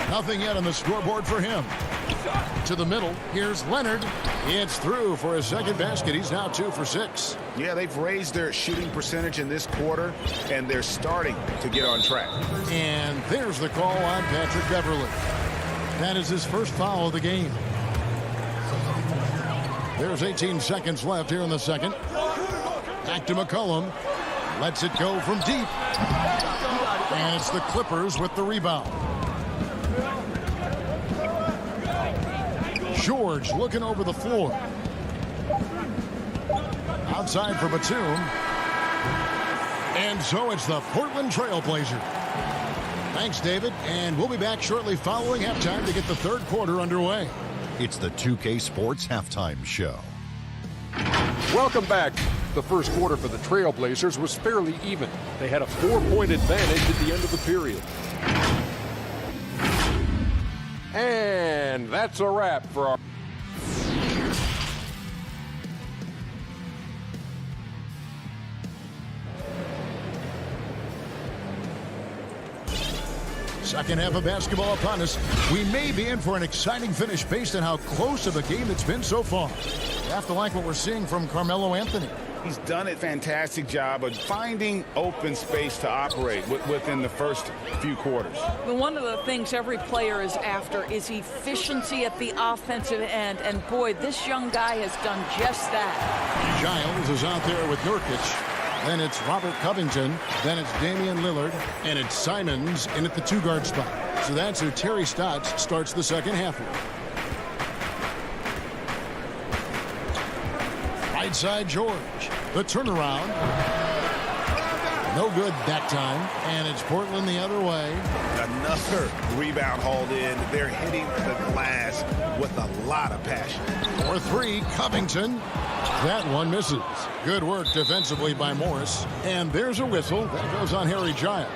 Nothing yet on the scoreboard for him. To the middle. Here's Leonard. It's through for his 2nd basket. He's now 2 for 6. Yeah, they've raised their shooting percentage in this quarter, and they're starting to get on track. And there's the call on Patrick Beverly. That is his first foul of the game. There's 18 seconds left here in the second. Back to McCollum. Lets it go from deep. And it's the Clippers with the rebound. George looking over the floor. Outside for Batum. And so it's the Portland Trailblazers. Thanks, David. And we'll be back shortly following halftime to get the 3rd quarter underway. It's the 2K Sports Halftime Show. Welcome back. The first quarter for the Trailblazers was fairly even. They had a 4-point advantage at the end of the period. And that's a wrap for our... Second half of basketball upon us. We may be in for an exciting finish based on how close of a game it's been so far. You have to like what we're seeing from Carmelo Anthony. He's done a fantastic job of finding open space to operate within the first few quarters. Well, one of the things every player is after is efficiency at the offensive end. And boy, this young guy has done just that. Giles is out there with Nurkic. Then it's Robert Covington. Then it's Damian Lillard. And it's Simons in at the 2-guard spot. So that's who Terry Stotts starts the second half with. Right side George. The turnaround. No good that time. And it's Portland the other way. Another rebound hauled in. They're hitting the glass with a lot of passion. For 3, Covington. That one misses. Good work defensively by Morris. And there's a whistle. That goes on Harry Giles.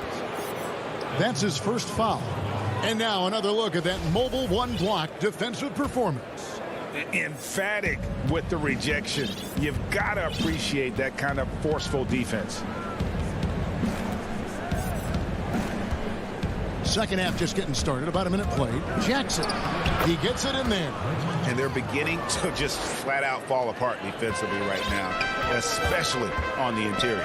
That's his first foul. And now another look at that mobile 1-block defensive performance. Emphatic with the rejection. You've got to appreciate that kind of forceful defense. Second half just getting started. About a minute played. Jackson. He gets it in there. And they're beginning to just flat out fall apart defensively right now, especially on the interior.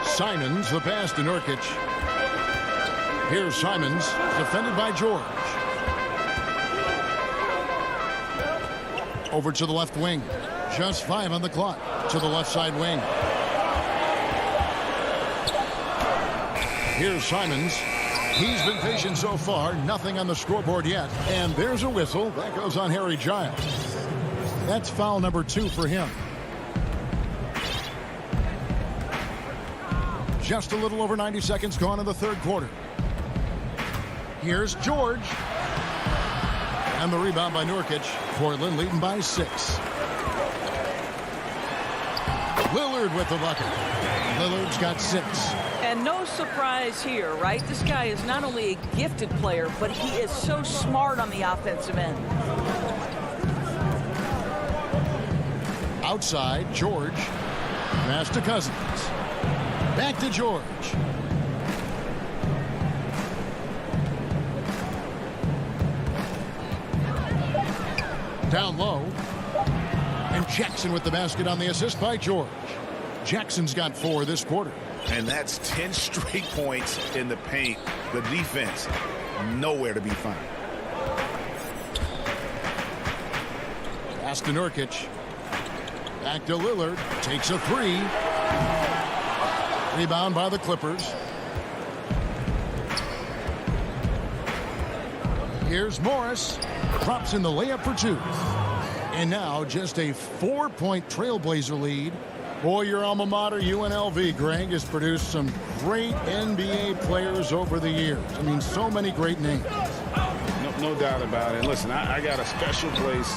Simons, the pass to Nurkic. Here's Simons, defended by George. Over to the left wing. Just 5 on the clock. To the left side wing. Here's Simons. He's been patient so far. Nothing on the scoreboard yet. And there's a whistle. That goes on Harry Giles. That's foul number 2 for him. Just a little over 90 seconds gone in the third quarter. Here's George. And the rebound by Nurkic. Portland leading by 6. Lillard with the bucket. Lillard's got 6. And no surprise here, right? This guy is not only a gifted player, but he is so smart on the offensive end. Outside, George. Pass to Cousins. Back to George. Down low. And Jackson with the basket on the assist by George. Jackson's got 4 this quarter. And that's 10 straight points in the paint. The defense, nowhere to be found. Pass to Nurkic. Back to Lillard. Takes a 3. Rebound by the Clippers. Here's Morris. Drops in the layup for 2. And now just a 4-point Trailblazer lead. Boy, your alma mater, UNLV, Greg, has produced some great NBA players over the years. I mean, so many great names. No doubt about it. Listen, I got a special place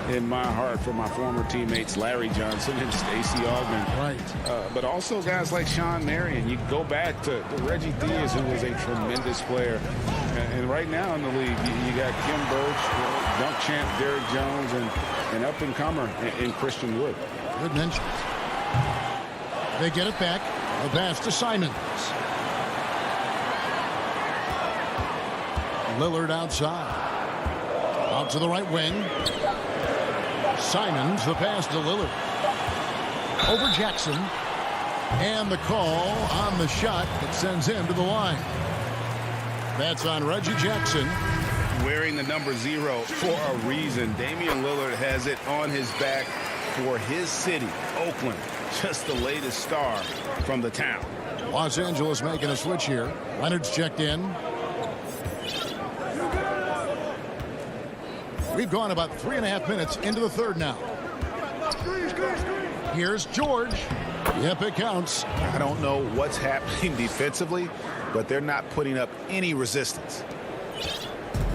in my heart for my former teammates Larry Johnson and Stacey Augmon. Right. But also guys like Sean Marion. You go back to Reggie Diaz, who was a tremendous player. And right now in the league, you got Kim Birch, dunk champ Derrick Jones, and up-and-comer in Christian Wood. Good mention. They get it back. The pass to Simons. Lillard outside. Out to the right wing. Simons, the pass to Lillard. Over Jackson. And the call on the shot that sends him to the line. That's on Reggie Jackson. Wearing the number 0 for a reason. Damian Lillard has it on his back for his city, Oakland. Just the latest star from the town. Los Angeles making a switch here. Leonard's checked in. We've gone about 3.5 minutes into the third now. Here's George. Yep, it counts. I don't know what's happening defensively, but they're not putting up any resistance.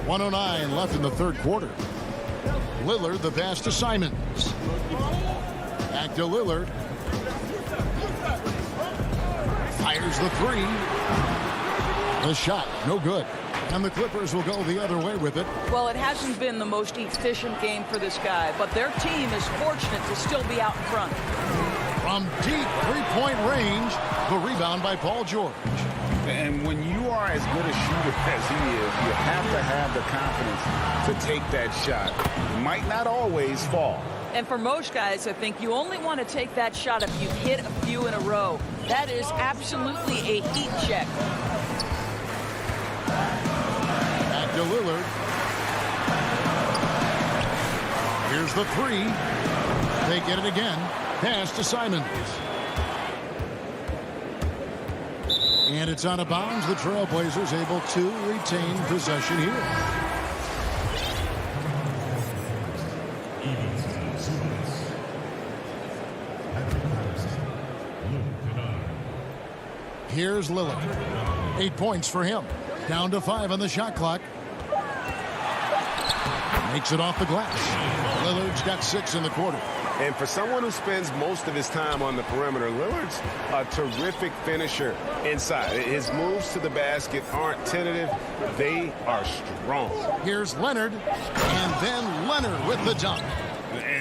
1:09 left in the third quarter. Lillard, the pass to Simons. Back to Lillard. Fires the 3. The shot, no good. And the Clippers will go the other way with it. Well, it hasn't been the most efficient game for this guy, but their team is fortunate to still be out in front. From deep 3-point range, the rebound by Paul George. And when you are as good a shooter as he is, you have to have the confidence to take that shot. It might not always fall. And for most guys, I think you only want to take that shot if you've hit a few in a row. That is absolutely a heat check. Back to Lillard. Here's the 3. They get it again. Pass to Simons. And it's out of bounds. The Trailblazers able to retain possession here. Here's Lillard. 8 points for him. Down to 5 on the shot clock. Makes it off the glass. Lillard's got 6 in the quarter. And for someone who spends most of his time on the perimeter, Lillard's a terrific finisher inside. His moves to the basket aren't tentative. They are strong. Here's Leonard. And then Leonard with the dunk.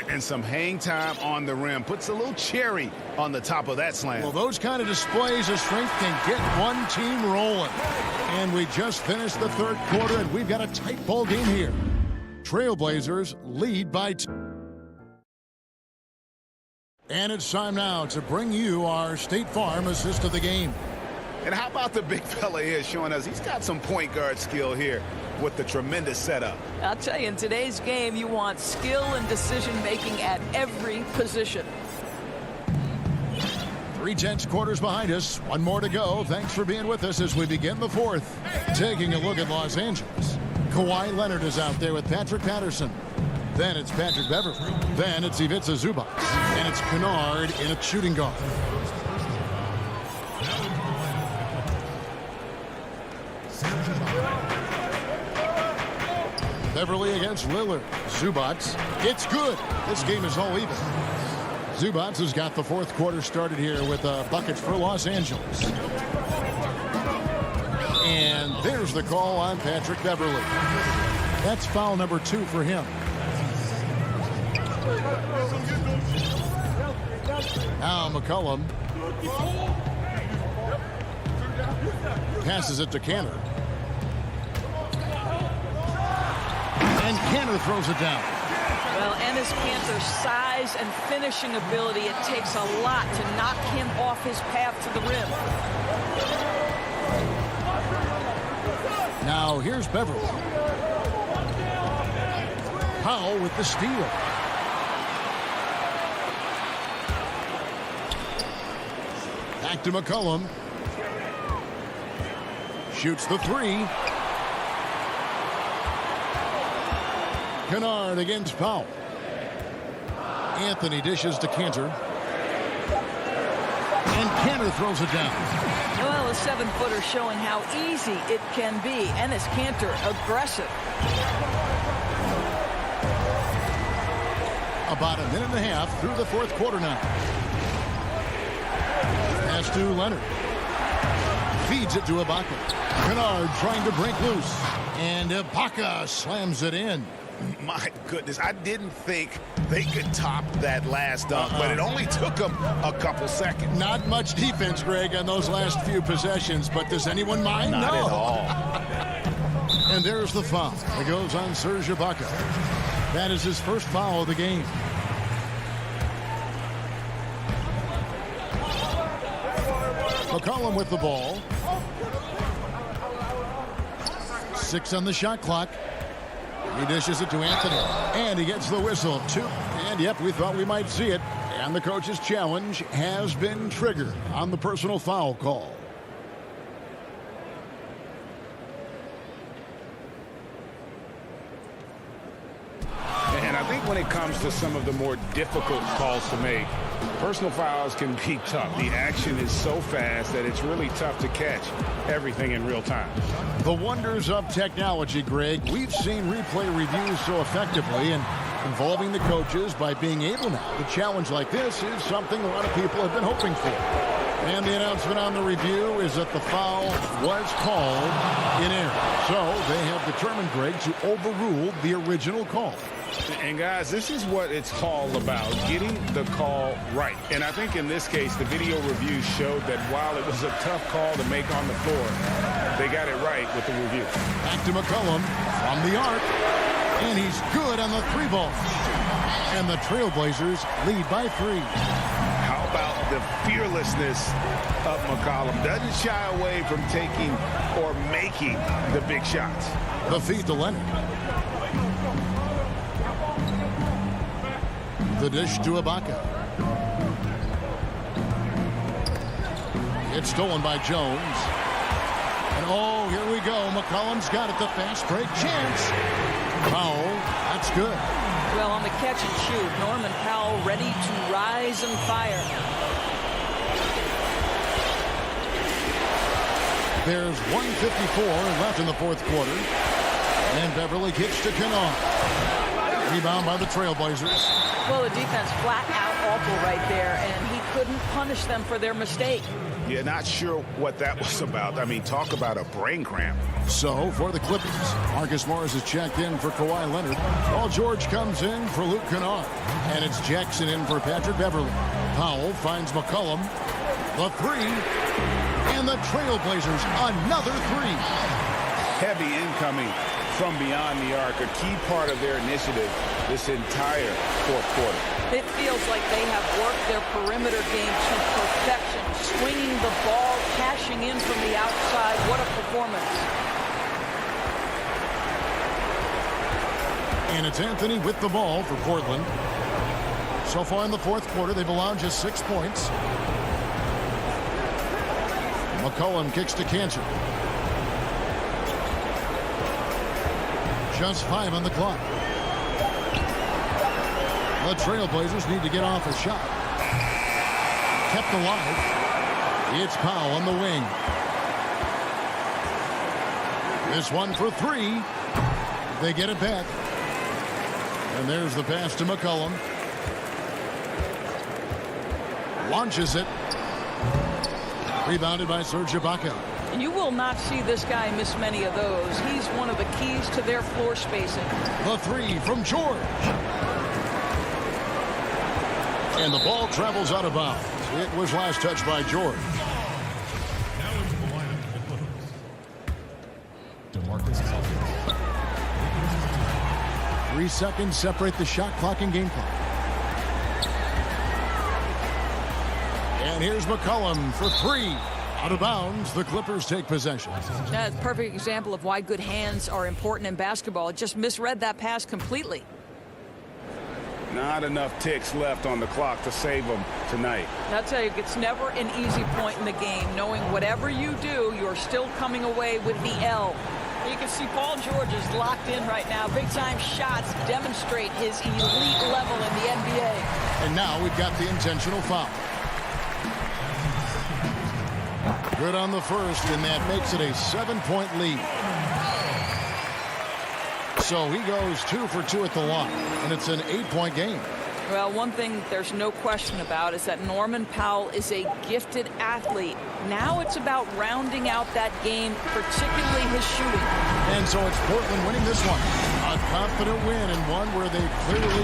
And some hang time on the rim. Puts a little cherry on the top of that slam. Well, those kind of displays of strength can get one team rolling. And we just finished the third quarter, and we've got a tight ball game here. Trailblazers lead by 2. And it's time now to bring you our State Farm assist of the game. And how about the big fella here showing us he's got some point guard skill here with the tremendous setup. I'll tell you, in today's game, you want skill and decision-making at every position. 3/10 quarters behind us. One more to go. Thanks for being with us as we begin the fourth. Taking a look at Los Angeles. Kawhi Leonard is out there with Patrick Patterson. Then it's Patrick Beverley. Then it's Ivica Zubac. And it's Kennard in a shooting guard. Beverley against Lillard. Zubac. It's good. This game is all even. Zubac has got the fourth quarter started here with buckets for Los Angeles. And there's the call on Patrick Beverley. That's foul number 2 for him. Now McCollum passes it to Cantor. And Cantor throws it down. Well, Enes Kanter's size and finishing ability, it takes a lot to knock him off his path to the rim. Now here's Beverly. Powell with the steal. Back to McCollum. Shoots the three. Kennard against Powell. Anthony dishes to Cantor. And Cantor throws it down. Well, a 7-footer showing how easy it can be. Enes Kanter, aggressive. About a minute and a half through the fourth quarter now. Pass to Leonard. Feeds it to Ibaka. Kennard trying to break loose. And Ibaka slams it in. My goodness, I didn't think they could top that last dunk, but it only took them a couple seconds. Not much defense, Greg, on those last few possessions, but does anyone mind? Not at all. And there's the foul. It goes on Serge Ibaka. That is his first foul of the game. McCollum with the ball. 6 on the shot clock. He dishes it to Anthony, and he gets the whistle. 2. And, yep, we thought we might see it. And the coach's challenge has been triggered on the personal foul call. And I think when it comes to some of the more difficult calls to make, personal fouls can be tough. The action is so fast that it's really tough to catch everything in real time. The wonders of technology, Greg. We've seen replay reviews so effectively, and involving the coaches by being able now to challenge like this is something a lot of people have been hoping for. And the announcement on the review is that the foul was called in error. So they have determined, Greg, to overrule the original call. And guys, this is what it's all about, getting the call right. And I think in this case, the video review showed that while it was a tough call to make on the floor, they got it right with the review. Back to McCollum from the arc, and he's good on the 3 ball. And the Trailblazers lead by 3. How about the fearlessness of McCollum? Doesn't shy away from taking or making the big shots. The feed to Leonard. The dish to Ibaka. It's stolen by Jones. And oh, here we go. McCollum's got it. The fast break chance. Powell, that's good. Well, on the catch and shoot, Norman Powell ready to rise and fire. There's 1:54 left in the fourth quarter. And Beverly kicks to Kennard. Rebound by the Trailblazers. Well, the defense flat out awful right there, and he couldn't punish them for their mistake. Yeah, not sure what that was about. I mean, talk about a brain cramp. So, for the Clippers, Marcus Morris is checked in for Kawhi Leonard, while George comes in for Luke Kennard. And it's Jackson in for Patrick Beverly. Powell finds McCollum. The 3. And the Trailblazers, another 3. Heavy incoming from beyond the arc, a key part of their initiative this entire fourth quarter. It feels like they have worked their perimeter game to perfection, swinging the ball, cashing in from the outside. What a performance. And it's Anthony with the ball for Portland. So far in the fourth quarter, they've allowed just 6 points. McCollum kicks to Cantor. Just 5 on the clock. The Trailblazers need to get off a shot. Kept alive. It's Powell on the wing. This one for 3. They get it back. And there's the pass to McCollum. Launches it. Rebounded by Serge Ibaka. And you will not see this guy miss many of those. He's one of the keys to their floor spacing. The 3 from George. And the ball travels out of bounds. It was last touched by George. Now into the lineup for the Clippers. DeMarcus Cousins. 3 seconds separate the shot clock and game clock. And here's McCollum for 3. Out of bounds, the Clippers take possession. That's a perfect example of why good hands are important in basketball. It just misread that pass completely. Not enough ticks left on the clock to save them tonight. I'll tell you, it's never an easy point in the game, knowing whatever you do, you're still coming away with the L. You can see Paul George is locked in right now. Big-time shots demonstrate his elite level in the NBA. And now we've got the intentional foul. Good on the first, and that makes it a 7-point lead. So he goes 2 for 2 at the line, and it's an 8-point game. Well, one thing there's no question about is that Norman Powell is a gifted athlete. Now it's about rounding out that game, particularly his shooting. And so it's Portland winning this one. A confident win, and one where they clearly...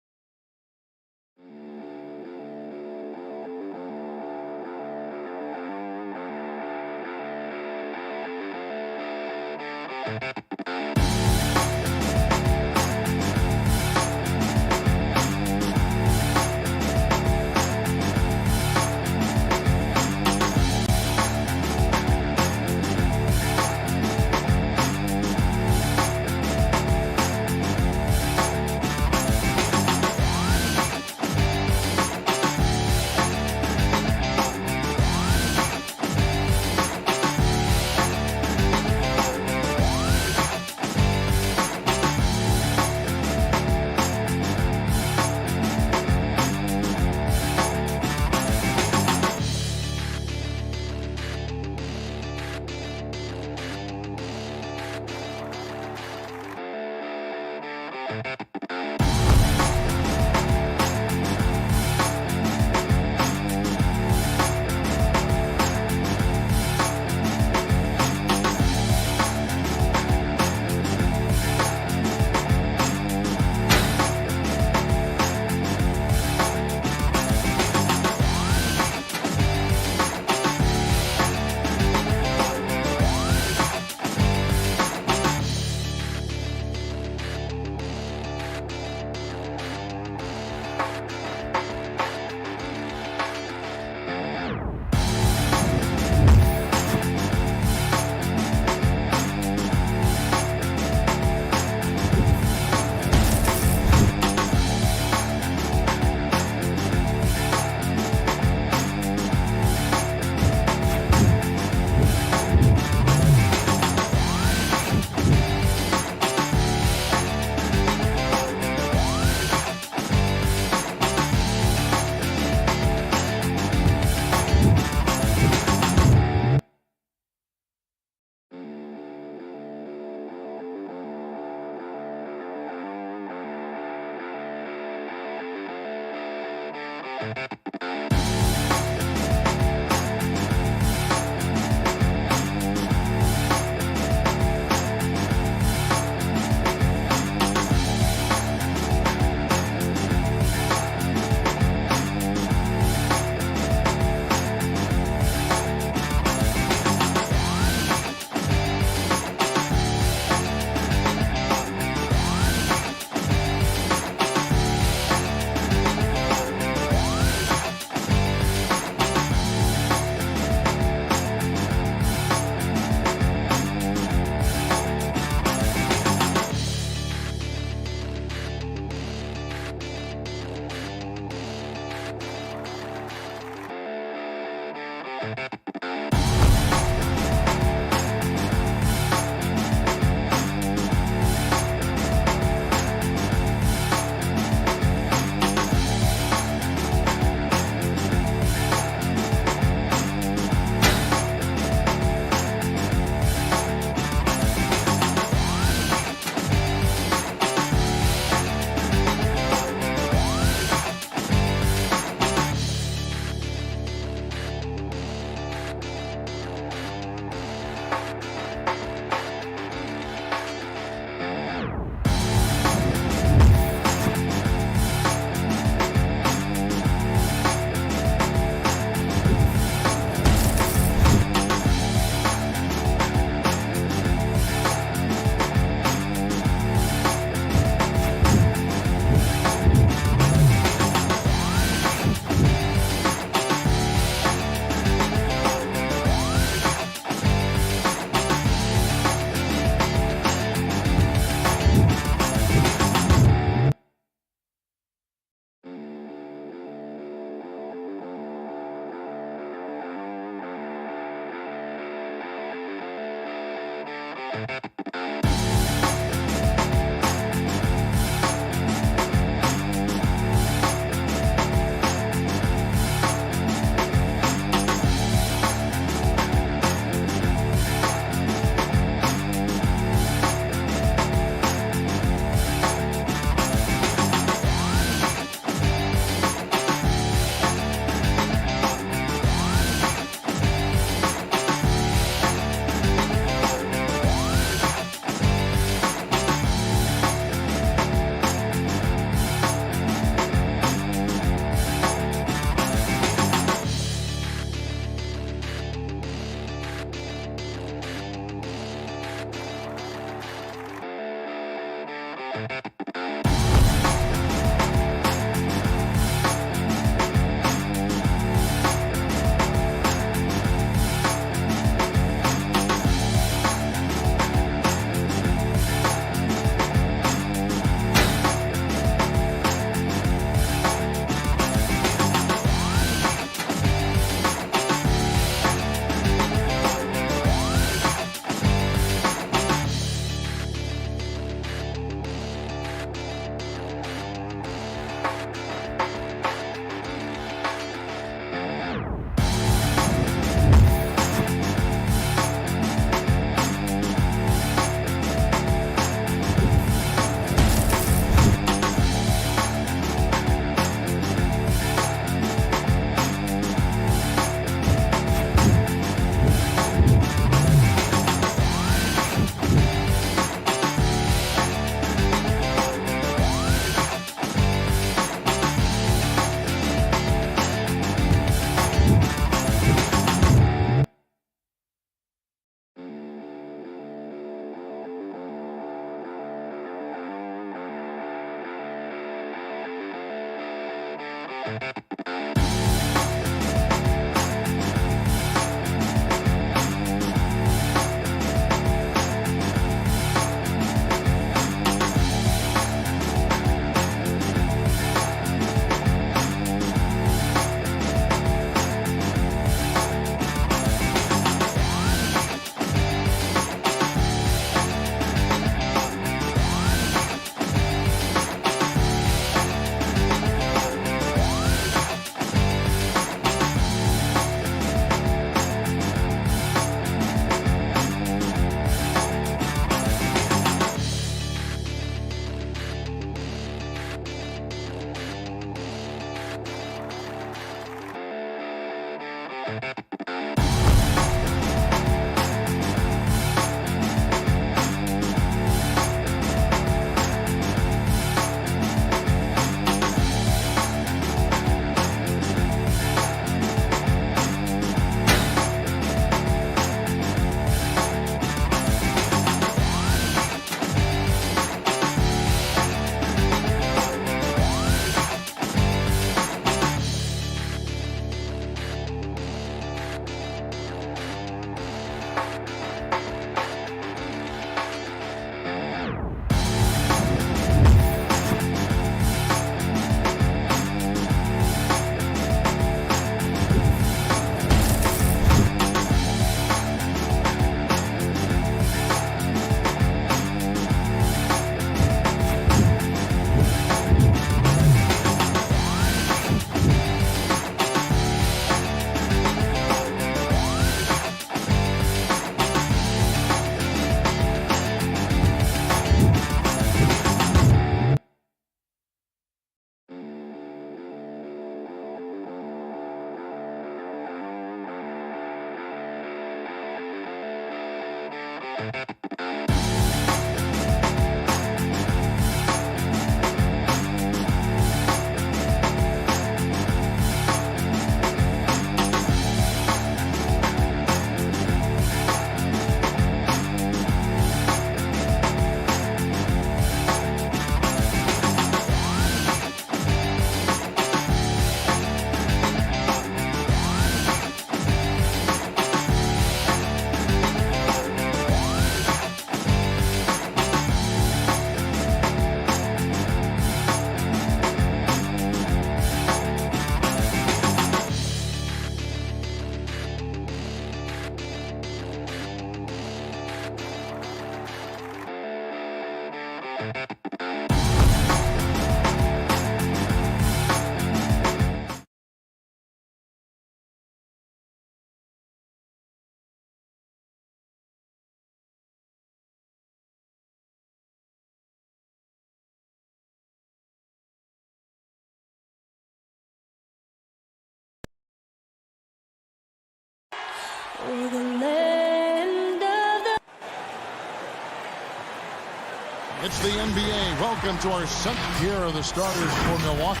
It's the NBA. Welcome to our seventh year of the starters for Milwaukee.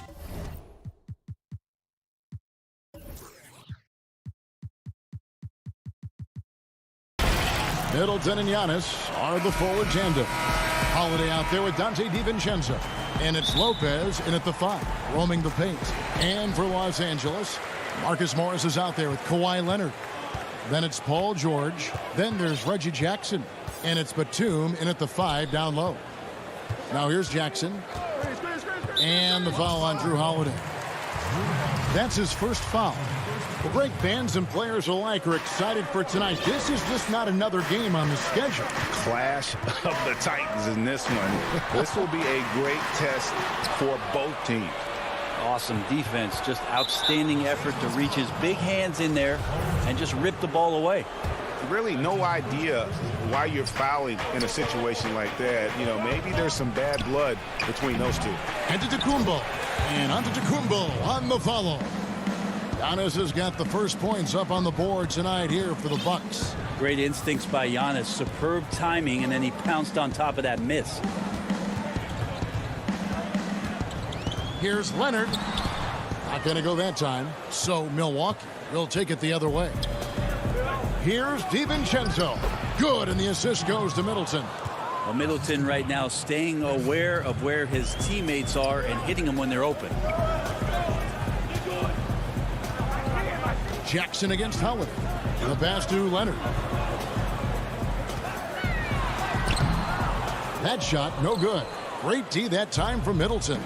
Middleton and Giannis are the forward tandem. Holiday out there with Dante DiVincenzo. And it's Lopez in at the 5, roaming the paint. And for Los Angeles, Marcus Morris is out there with Kawhi Leonard. Then it's Paul George. Then there's Reggie Jackson. And it's Batum in at the 5 down low. Now here's Jackson. And the foul on Drew Holiday. That's his first foul. Well, Greg, fans and players alike are excited for tonight. This is just not another game on the schedule. Clash of the Titans in this one. This will be a great test for both teams. Awesome defense. Just outstanding effort to reach his big hands in there and just rip the ball away. Really no idea why you're fouling in a situation like that. You know, maybe there's some bad blood between those two. Antetokounmpo. And Antetokounmpo on the follow. Giannis has got the first points up on the board tonight here for the Bucks. Great instincts by Giannis. Superb timing, and then he pounced on top of that miss. Here's Leonard. Not going to go that time. So Milwaukee will take it the other way. Here's DiVincenzo. Good, and the assist goes to Middleton. Well, Middleton right now staying aware of where his teammates are and hitting them when they're open. Jackson against Holiday. The pass to Leonard. That shot, no good. Great D that time from Middleton.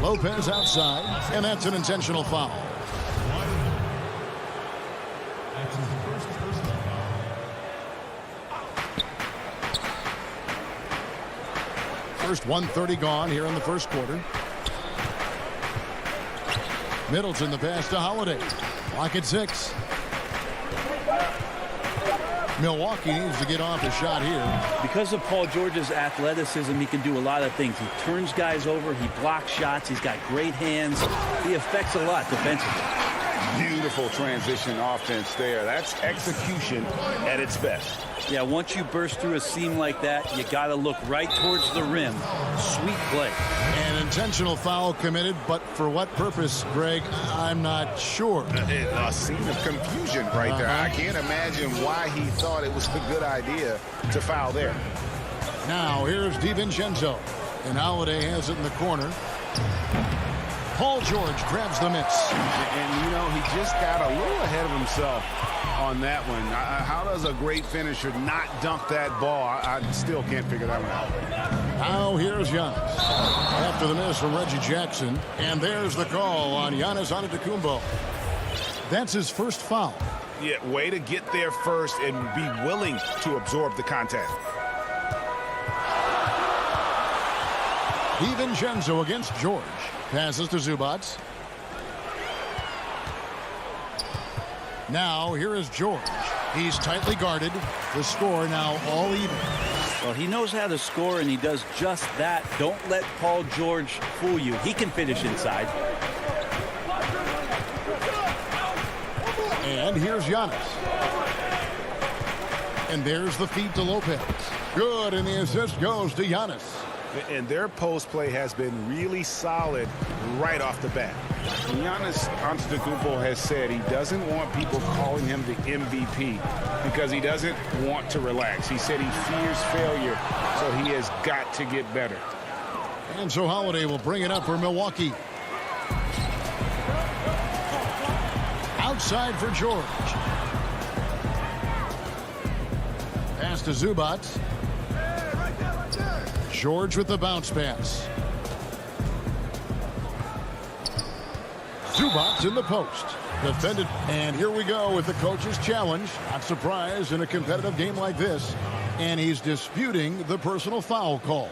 Lopez outside, and that's an intentional foul. First 1:30 gone here in the first quarter. Middleton, the pass to Holiday. Clock at 6. Milwaukee needs to get off a shot here. Because of Paul George's athleticism, he can do a lot of things. He turns guys over. He blocks shots. He's got great hands. He affects a lot defensively. Beautiful transition offense there. That's execution at its best. Yeah, once you burst through a seam like that, you got to look right towards the rim. Sweet play. An intentional foul committed, but for what purpose, Greg, I'm not sure. A scene of confusion right there. I can't imagine why he thought it was a good idea to foul there. Now, here's DiVincenzo. And Holiday has it in the corner. Paul George grabs the miss. And, you know, he just got a little ahead of himself on that one. How does a great finisher not dunk that ball? I still can't figure that one out. Now here's Giannis. After the miss from Reggie Jackson. And there's the call on Giannis Antetokounmpo. That's his first foul. Yeah, way to get there first and be willing to absorb the contact. DiVincenzo against George. Passes to Zubac. Now here is George. He's tightly guarded. The score now all even. Well, he knows how to score, and he does just that. Don't let Paul George fool you. He can finish inside. And here's Giannis. And there's the feed to Lopez. Good, and the assist goes to Giannis. And their post play has been really solid right off the bat. Giannis Antetokounmpo has said he doesn't want people calling him the MVP because he doesn't want to relax. He said he fears failure, so he has got to get better. And so Holiday will bring it up for Milwaukee. Outside for George. Pass to Zubac. George with the bounce pass. Zubac in the post. Defended. And here we go with the coach's challenge. Not surprised in a competitive game like this. And he's disputing the personal foul call.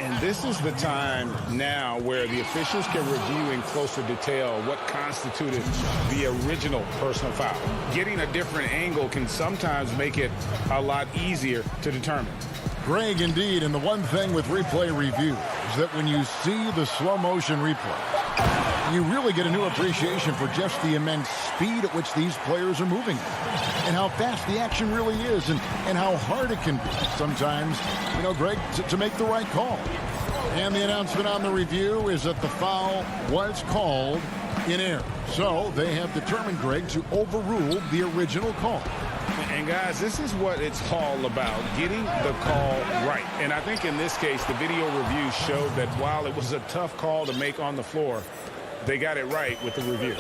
And this is the time now where the officials can review in closer detail what constituted the original personal foul. Getting a different angle can sometimes make it a lot easier to determine. Greg, indeed, and the one thing with replay review is that when you see the slow motion replay, you really get a new appreciation for just the immense speed at which these players are moving and how fast the action really is and how hard it can be sometimes, you know, Greg, to make the right call. And the announcement on the review is that the foul was called in air. So they have determined, Greg, to overrule the original call. And guys, this is what it's all about, getting the call right. And I think in this case, the video review showed that while it was a tough call to make on the floor, they got it right with the review.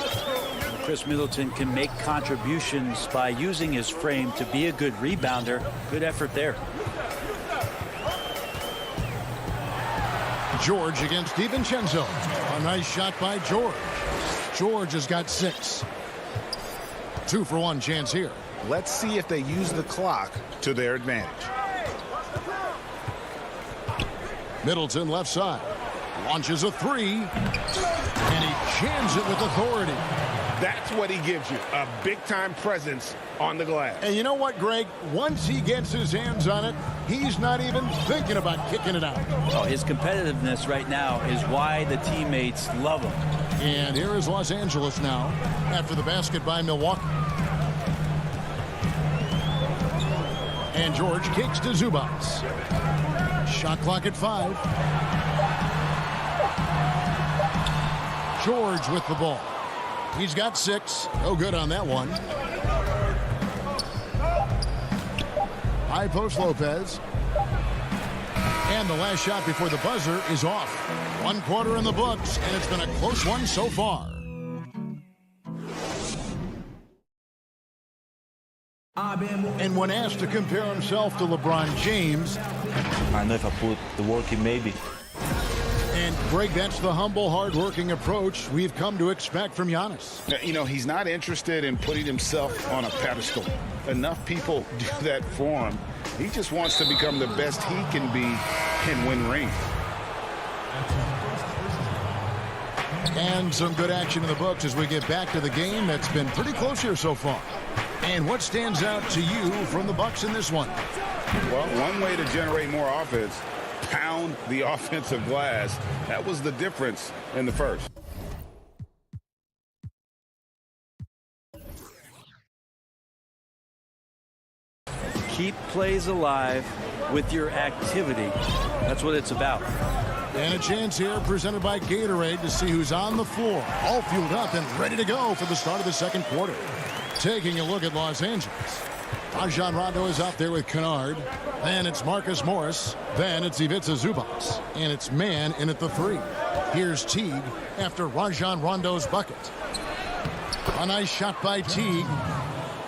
Chris Middleton can make contributions by using his frame to be a good rebounder. Good effort there. George against DiVincenzo. A nice shot by George. George has got 6. 2-for-1 chance here. Let's see if they use the clock to their advantage. Middleton left side. Launches a 3. And he jams it with authority. That's what he gives you, a big-time presence on the glass. And you know what, Greg? Once he gets his hands on it, he's not even thinking about kicking it out. Oh, his competitiveness right now is why the teammates love him. And here is Los Angeles now after the basket by Milwaukee. And George kicks to Zubac. Shot clock at 5. George with the ball. He's got 6. No good on that one. High post Lopez. And the last shot before the buzzer is off. 1 quarter in the books, and it's been a close one so far. And when asked to compare himself to LeBron James, I know if I put the work in, maybe. And Greg, that's the humble, hard-working approach we've come to expect from Giannis. You know, he's not interested in putting himself on a pedestal. Enough people do that for him. He just wants to become the best he can be and win rings. And some good action in the books as we get back to the game that's been pretty close here so far. And what stands out to you from the Bucks in this one? Well, one way to generate more offense, pound the offensive glass. That was the difference in the first. Keep plays alive with your activity. That's what it's about. And a chance here presented by Gatorade to see who's on the floor. All fueled up and ready to go for the start of the second quarter. Taking a look at Los Angeles. Rajon Rondo is out there with Kennard. Then it's Marcus Morris. Then it's Ivica Zubac. And it's man in at the 3. Here's Teague after Rajon Rondo's bucket. A nice shot by Teague.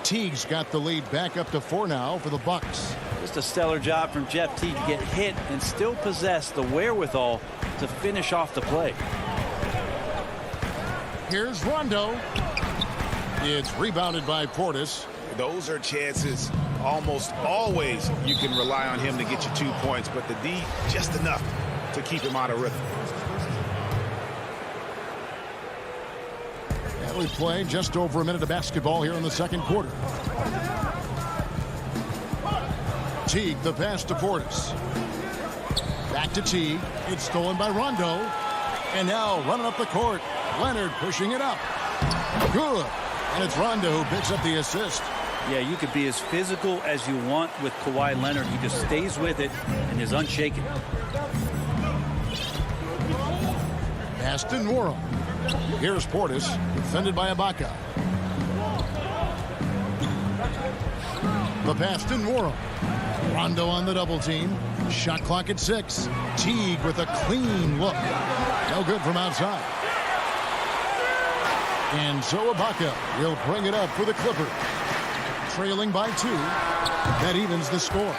Teague's got the lead back up to 4 now for the Bucks. Just a stellar job from Jeff Teague to get hit and still possess the wherewithal to finish off the play. Here's Rondo. It's rebounded by Portis. Those are chances almost always you can rely on him to get you 2 points, but the D just enough to keep him out of rhythm. And we play just over a minute of basketball here in the second quarter. Teague, the pass to Portis. Back to Teague. It's stolen by Rondo. And now running up the court. Leonard pushing it up. Good. And it's Rondo who picks up the assist. Yeah, you could be as physical as you want with Kawhi Leonard. He just stays with it and is unshaken. Pass to Nwora. Here's Portis, defended by Ibaka. The pass to Nwora. Rondo on the double team. Shot clock at 6. Teague with a clean look. No good from outside. And so Ibaka will bring it up for the Clippers. Trailing by 2. That evens the score.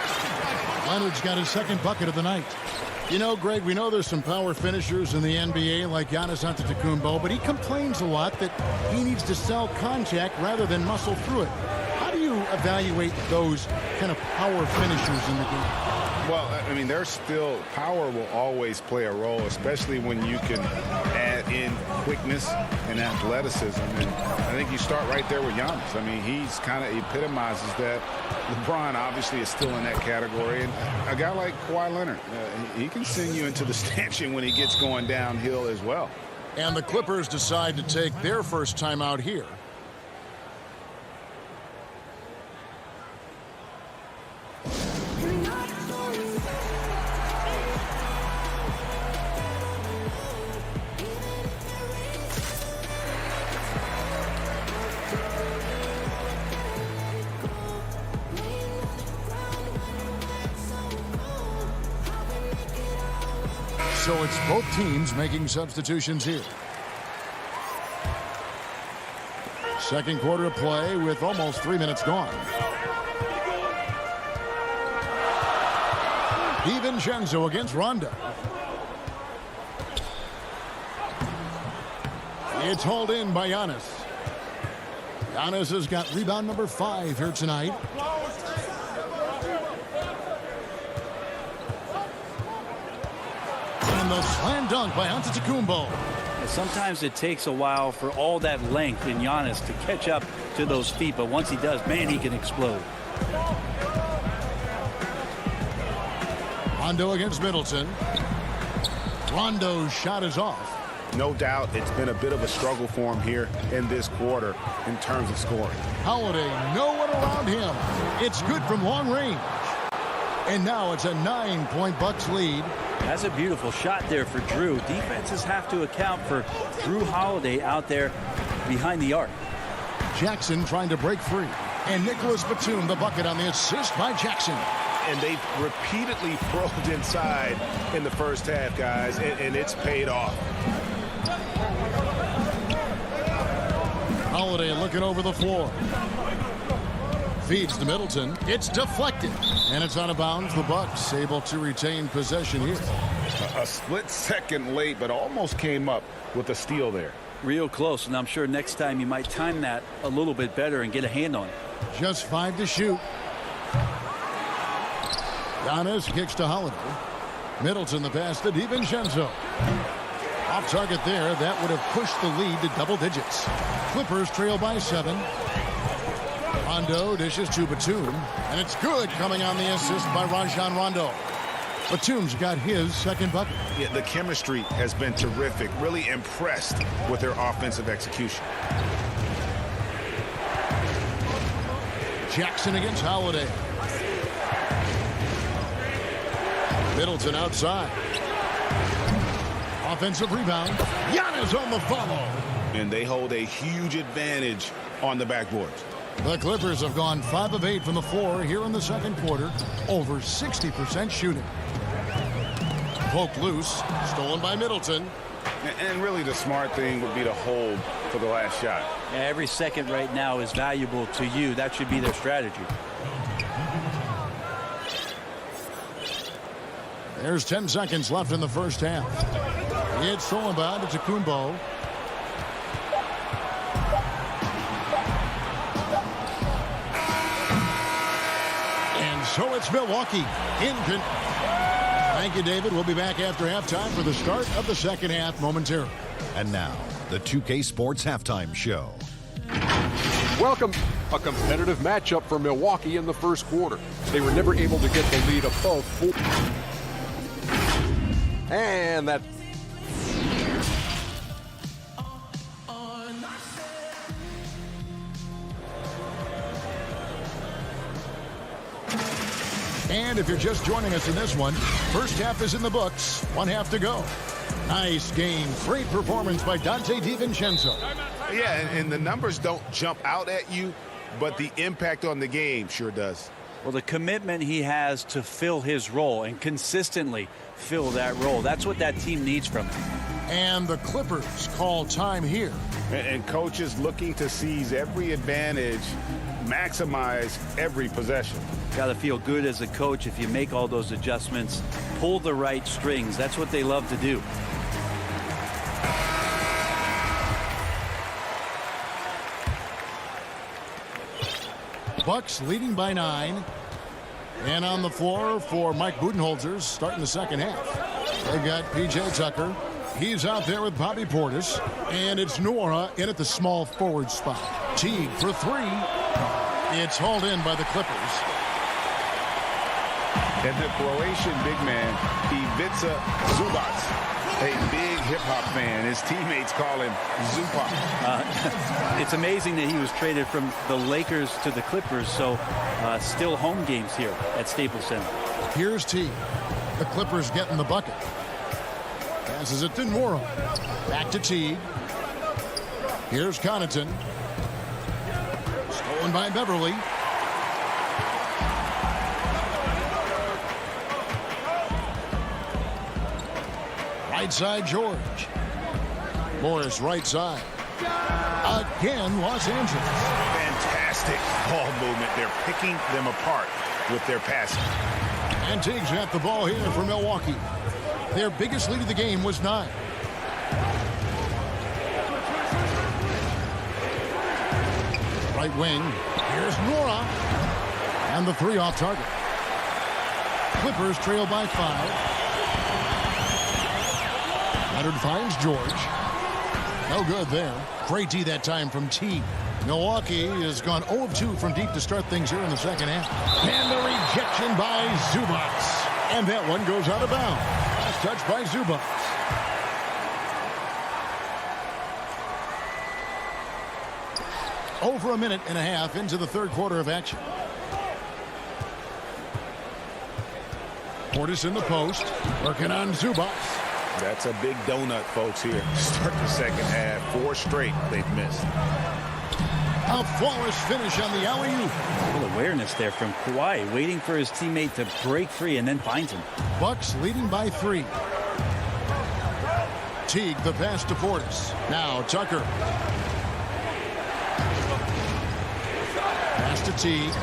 Leonard's got his second bucket of the night. You know, Greg, we know there's some power finishers in the NBA like Giannis Antetokounmpo, but he complains a lot that he needs to sell contact rather than muscle through it. How do you evaluate those kind of power finishers in the game? Well, I mean, there's still power will always play a role, especially when you can add in quickness and athleticism. And I think you start right there with Giannis. I mean, he's kind of epitomizes that. LeBron obviously is still in that category. And a guy like Kawhi Leonard, he can send you into the stanchion when he gets going downhill as well. And the Clippers decide to take their first time out here. So it's both teams making substitutions here. Second quarter of play with almost 3 minutes gone. DiVincenzo against Rondo. It's hauled in by Giannis. Giannis has got rebound number 5 here tonight. And the slam dunk by Antetokounmpo. Sometimes it takes a while for all that length in Giannis to catch up to those feet, but once he does, man, he can explode. Rondo against Middleton. Rondo's shot is off. No doubt it's been a bit of a struggle for him here in this quarter in terms of scoring. Holiday, no one around him. It's good from long range. And now it's a 9-point Bucks lead. That's a beautiful shot there for Drew. Defenses have to account for Drew Holiday out there behind the arc. Jackson trying to break free. And Nicholas Batum the bucket on the assist by Jackson. And they've repeatedly probed inside in the first half, guys, and it's paid off. Holiday looking over the floor. Feeds to Middleton. It's deflected. And it's out of bounds. The Bucks able to retain possession here. A split second late, but almost came up with a steal there. Real close, and I'm sure next time you might time that a little bit better and get a hand on it. Just 5 to shoot. Giannis kicks to Holiday. Middleton the pass to DiVincenzo. Off target there. That would have pushed the lead to double digits. Clippers trail by 7. Rondo dishes to Batum. And it's good coming on the assist by Rajon Rondo. Batum's got his second bucket. Yeah, the chemistry has been terrific. Really impressed with their offensive execution. Jackson against Holiday. Middleton outside. Offensive rebound. Giannis on the follow. And they hold a huge advantage on the backboard. The Clippers have gone 5 of 8 from the floor here in the second quarter. Over 60% shooting. Poked loose. Stolen by Middleton. And really the smart thing would be to hold for the last shot. Yeah, every second right now is valuable to you. That should be their strategy. There's 10 seconds left in the first half. It's stolen by Antetokounmpo. And so it's Milwaukee. Thank you, David. We'll be back after halftime for the start of the second half momentarily. And now, the 2K Sports Halftime Show. Welcome. A competitive matchup for Milwaukee in the first quarter. They were never able to get the lead above 4. And that. And if you're just joining us in this one, first half is in the books. 1 half to go. Nice game. Great performance by Dante DiVincenzo. Yeah, and the numbers don't jump out at you, but the impact on the game sure does. Well, the commitment he has to fill his role and consistently fill that role. That's what that team needs from him. And the Clippers call time here. And coaches looking to seize every advantage, maximize every possession. Got to feel good as a coach if you make all those adjustments, pull the right strings. That's what they love to do. Bucks leading by 9. And on the floor for Mike Budenholzer starting the second half. They've got P.J. Tucker. He's out there with Bobby Portis. And it's Nora in at the small forward spot. Teague for 3. It's hauled in by the Clippers. And the Croatian big man, Ivica Zubac, a big hip-hop fan. His teammates call him Zupac. It's amazing that he was traded from the Lakers to the Clippers, so still home games here at Staples Center. Here's Teague. The Clippers getting the bucket. Passes it to Nora. Back to Teague. Here's Connaughton. Stolen by Beverly. Right side, George. Morris, right side. Again, Los Angeles. Fantastic ball movement. They're picking them apart with their passing. And Teague's got the ball here for Milwaukee. Their biggest lead of the game was 9. Right wing. Here's Nora. And the 3 off target. Clippers trail by 5. Leonard finds George. No good there. Great D that time from Teague. Milwaukee has gone 0 of 2 from deep to start things here in the second half. And the rejection by Zubac. And that one goes out of bounds. Last touch by Zubac. Over a minute and a half into the third quarter of action. Portis in the post. Working on Zubac. That's a big donut, folks, here. Start the second half. 4 straight they've missed. A flawless finish on the alley-oop. Good awareness there from Kawhi, waiting for his teammate to break free and then finds him. Bucks leading by 3. Teague, the pass to Portis. Now Tucker. Pass to Teague.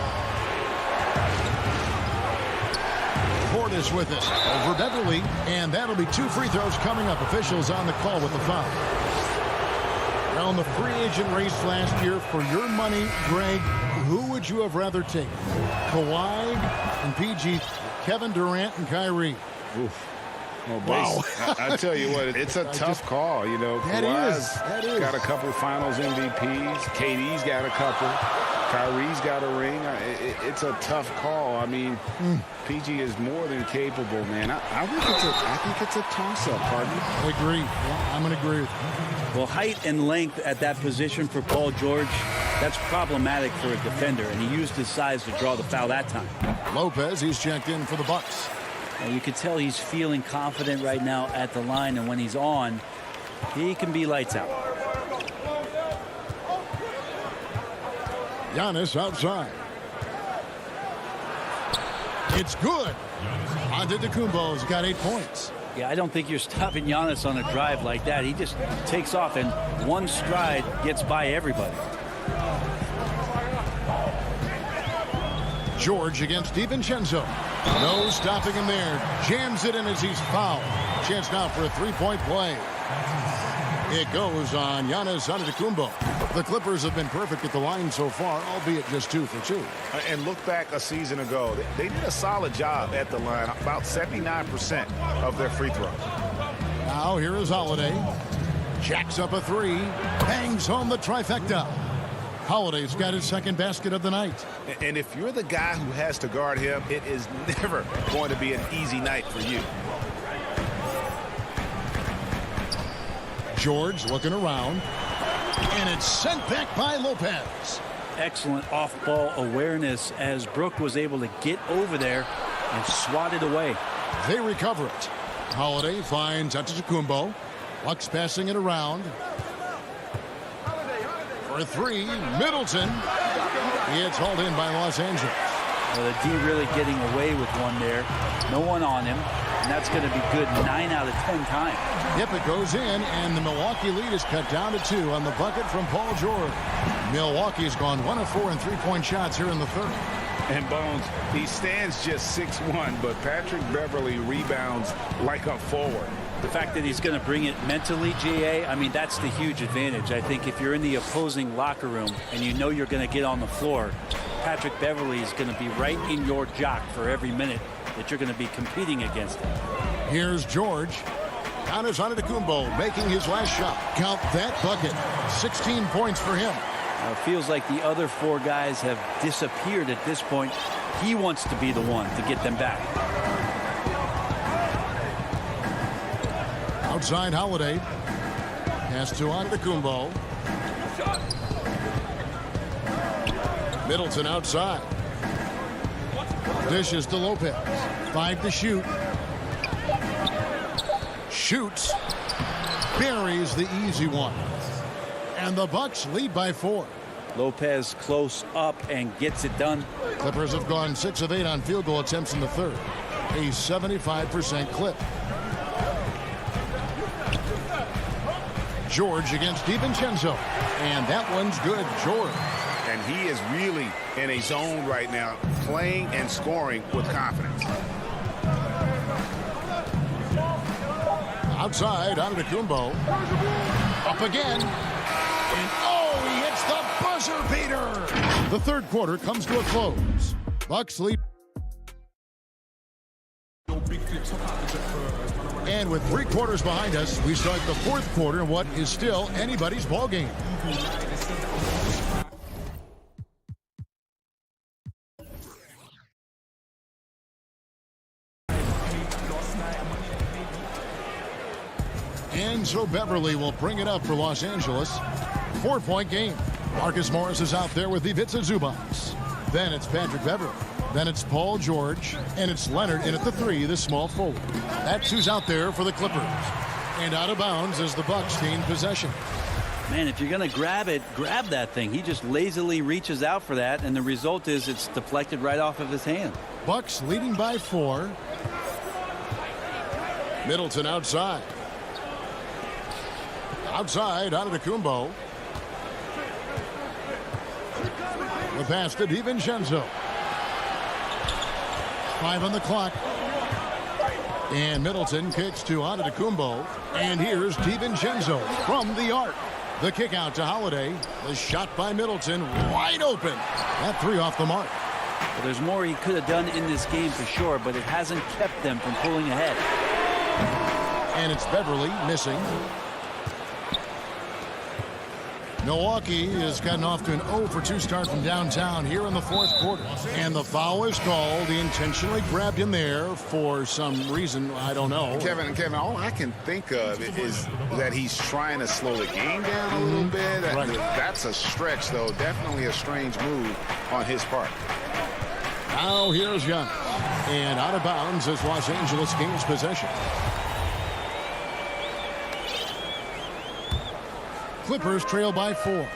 Portis with it over Beverly, and that'll be 2 free throws coming up. Officials on the call with the foul. Now in the free agent race last year, for your money, Greg, who would you have rather taken? Kawhi and PG, Kevin Durant and Kyrie. Oof. Well, wow. I tell you what, it's a tough call. You know, Kawhi's got a couple finals MVPs. KD's got a couple. Kyrie's got a ring. It's a tough call. I mean, PG is more than capable, man. I think it's a toss-up, partner. I agree. Yeah, I'm going to agree with you. Well, height and length at that position for Paul George, that's problematic for a defender, and he used his size to draw the foul that time. Lopez, he's checked in for the Bucks. And you can tell he's feeling confident right now at the line, and when he's on, he can be lights out. Giannis outside. It's good. Antetokounmpo's got 8 points. Yeah, I don't think you're stopping Giannis on a drive like that. He just takes off, and one stride gets by everybody. George against DiVincenzo. No stopping him there. Jams it in as he's fouled. Chance now for a 3-point play. It goes on Giannis Antetokounmpo. The Clippers have been perfect at the line so far, albeit just 2 for 2. And look back a season ago. They did a solid job at the line. About 79% of their free throws. Now here is Holiday. Jacks up a 3. Bangs home the trifecta. Holiday's got his second basket of the night. And if you're the guy who has to guard him, it is never going to be an easy night for you. George looking around. And it's sent back by Lopez. Excellent off-ball awareness as Brook was able to get over there and swat it away. They recover it. Holiday finds Antetokounmpo. Bucks passing it around. For 3, Middleton. It's hauled in by Los Angeles. Well, the D really getting away with one there. No one on him. And that's going to be good 9 out of 10 times. Yep, it goes in, and the Milwaukee lead is cut down to 2 on the bucket from Paul George. Milwaukee's gone 1 of 4 in 3-point shots here in the third. And Bones, he stands just 6'1", but Patrick Beverly rebounds like a forward. The fact that he's going to bring it mentally, GA, I mean, that's the huge advantage. I think if you're in the opposing locker room and you know you're going to get on the floor, Patrick Beverly is going to be right in your jock for every minute that you're going to be competing against him. Here's George. Giannis Antetokounmpo making his last shot. Count that bucket. 16 points for him. It feels like the other 4 guys have disappeared at this point. He wants to be the one to get them back. Outside Holiday. Pass to Antetokounmpo. Middleton outside. Dishes to Lopez. 5 to shoot. Shoots. Buries the easy one. And the Bucks lead by 4. Lopez close up and gets it done. Clippers have gone 6 of 8 on field goal attempts in the third. A 75% clip. George against DiVincenzo. And that one's good. George. And he is really in a zone right now, playing and scoring with confidence. Outside, Antetokounmpo. Up again. And oh, he hits the buzzer beater. The third quarter comes to a close. Bucks lead. And with 3 quarters behind us, we start the fourth quarter in what is still anybody's ball game. And so Beverly will bring it up for Los Angeles. 4-point game. Marcus Morris is out there with Ivica Zubac. Then it's Patrick Beverly. Then it's Paul George. And it's Leonard in at the 3, the small forward. That's who's out there for the Clippers. And out of bounds as the Bucks gain possession. Man, if you're going to grab it, grab that thing. He just lazily reaches out for that, and the result is it's deflected right off of his hand. Bucks leading by 4. Middleton outside. Outside, Antetokounmpo. The pass to DiVincenzo. 5 on the clock. And Middleton kicks to Antetokounmpo. And here's DiVincenzo from the arc. The kick out to Holiday. The shot by Middleton wide open. That 3 off the mark. Well, there's more he could have done in this game for sure, but it hasn't kept them from pulling ahead. And it's Beverly missing. Milwaukee has gotten off to an 0-for-2 start from downtown here in the fourth quarter. And the foul is called. He intentionally grabbed him there for some reason. I don't know. Kevin, all I can think of is that he's trying to slow the game down a little bit. Right. That's a stretch, though. Definitely a strange move on his part. Now here's Giannis. And out of bounds as Los Angeles gains possession. Clippers trail by 4.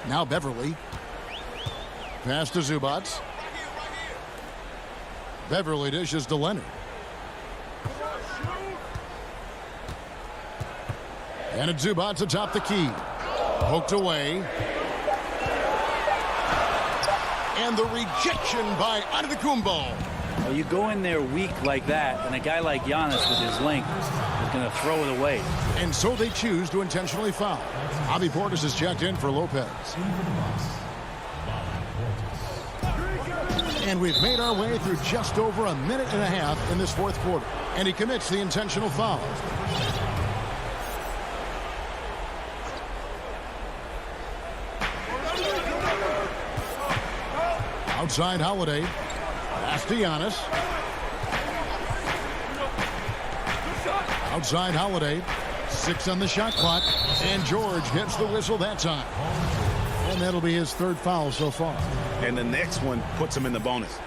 Now Beverly. Pass to Zubac. Beverly dishes to Leonard. And it's Zubac atop the key. Poked away. And the rejection by Antetokounmpo. Well, you go in there weak like that, and a guy like Giannis with his length is going to throw it away. And so they choose to intentionally foul. Javi Portis is checked in for Lopez. And we've made our way through just over a minute and a half in this fourth quarter. And he commits the intentional foul. Outside Holiday. Pass to Giannis. Outside Holiday. 6 on the shot clock. And George gets the whistle that time. And that'll be his 3rd foul so far. And the next one puts him in the bonus.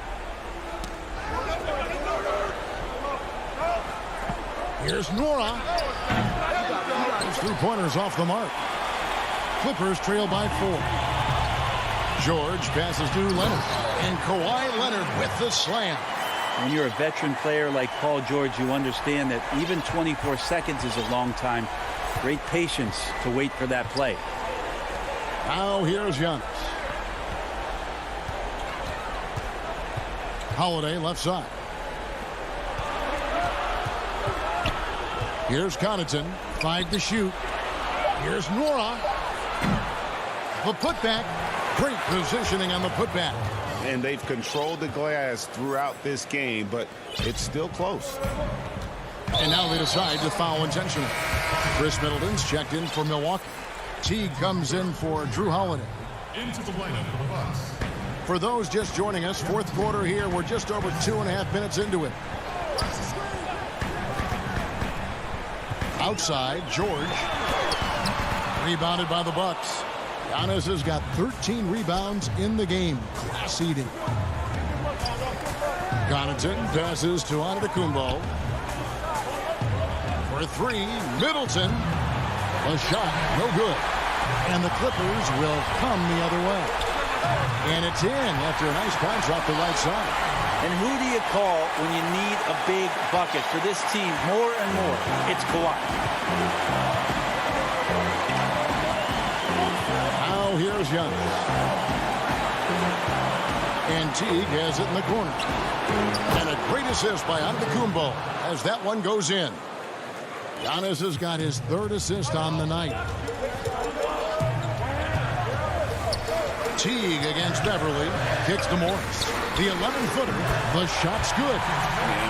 Here's Nora. His 3-pointers off the mark. Clippers trail by 4. George passes to Leonard. And Kawhi Leonard with the slam. When you're a veteran player like Paul George, you understand that even 24 seconds is a long time. Great patience to wait for that play. Now here's Giannis. Holiday left side. Here's Connaughton. 5 to shoot. Here's Nora. The putback. Great positioning on the putback. And they've controlled the glass throughout this game, but it's still close. And now they decide to foul intentionally. Chris Middleton's checked in for Milwaukee. Teague comes in for Drew Holiday. Into the lineup for the Bucks. For those just joining us, fourth quarter here. We're just over 2.5 minutes into it. Outside, George. Rebounded by the Bucks. Giannis has got 13 rebounds in the game. Class eating. Connaughton passes to Antetokounmpo. For 3, Middleton. A shot, no good. And the Clippers will come the other way. And it's in after a nice bounce off the right side. And who do you call when you need a big bucket for this team more and more? It's Kawhi. Now here's Giannis. And Teague has it in the corner. And a great assist by Antetokounmpo as that one goes in. Giannis has got his 3rd assist on the night. Teague against Beverly. Kicks to Morris. The 11-footer. The shot's good.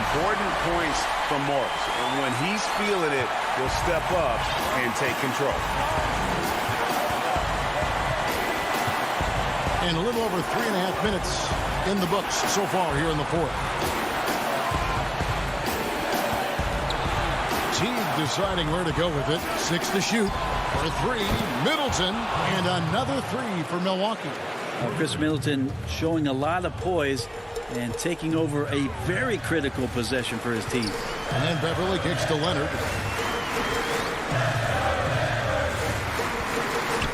Important points from Morris. And when he's feeling it, he'll step up and take control. And a little over 3.5 minutes in the books so far here in the 4th. Teague deciding where to go with it. 6 to shoot. For 3, Middleton, and another 3 for Milwaukee. Chris Middleton showing a lot of poise and taking over a very critical possession for his team. And Beverly kicks to Leonard.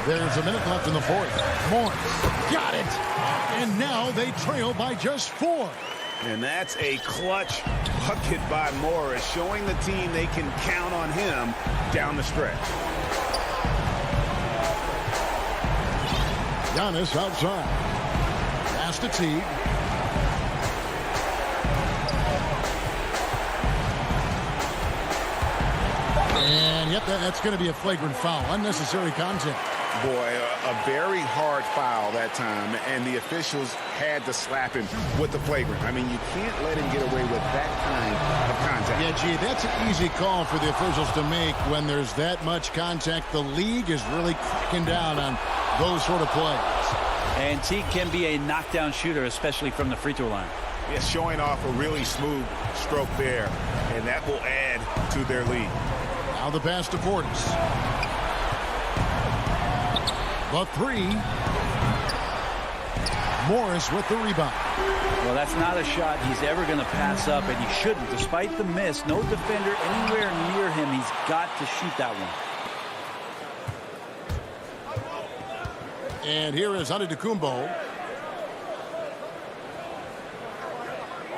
There's a minute left in the 4th. Morris got it. And now they trail by just 4. And that's a clutch bucket by Morris, showing the team they can count on him down the stretch. Giannis outside. Pass to Teague. And yep, that's going to be a flagrant foul. Unnecessary contact. Boy, a very hard foul that time, and the officials had to slap him with the flagrant. I mean, you can't let him get away with that kind of contact. Yeah, gee, that's an easy call for the officials to make when there's that much contact. The league is really cracking down on those sort of plays. And Teague can be a knockdown shooter, especially from the free throw line. Yeah, showing off a really smooth stroke there, and that will add to their lead. Now the pass to Portis. The 3. Morris with the rebound. Well, that's not a shot he's ever going to pass up, and he shouldn't. Despite the miss, no defender anywhere near him. He's got to shoot that one. And here is Antetokounmpo.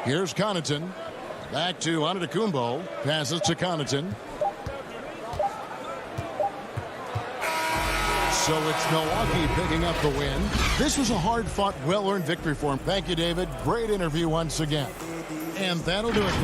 Here's Connaughton. Back to Antetokounmpo. Passes to Connaughton. So it's Milwaukee picking up the win. This was a hard-fought, well-earned victory for him. Thank you, David. Great interview once again. And that'll do it.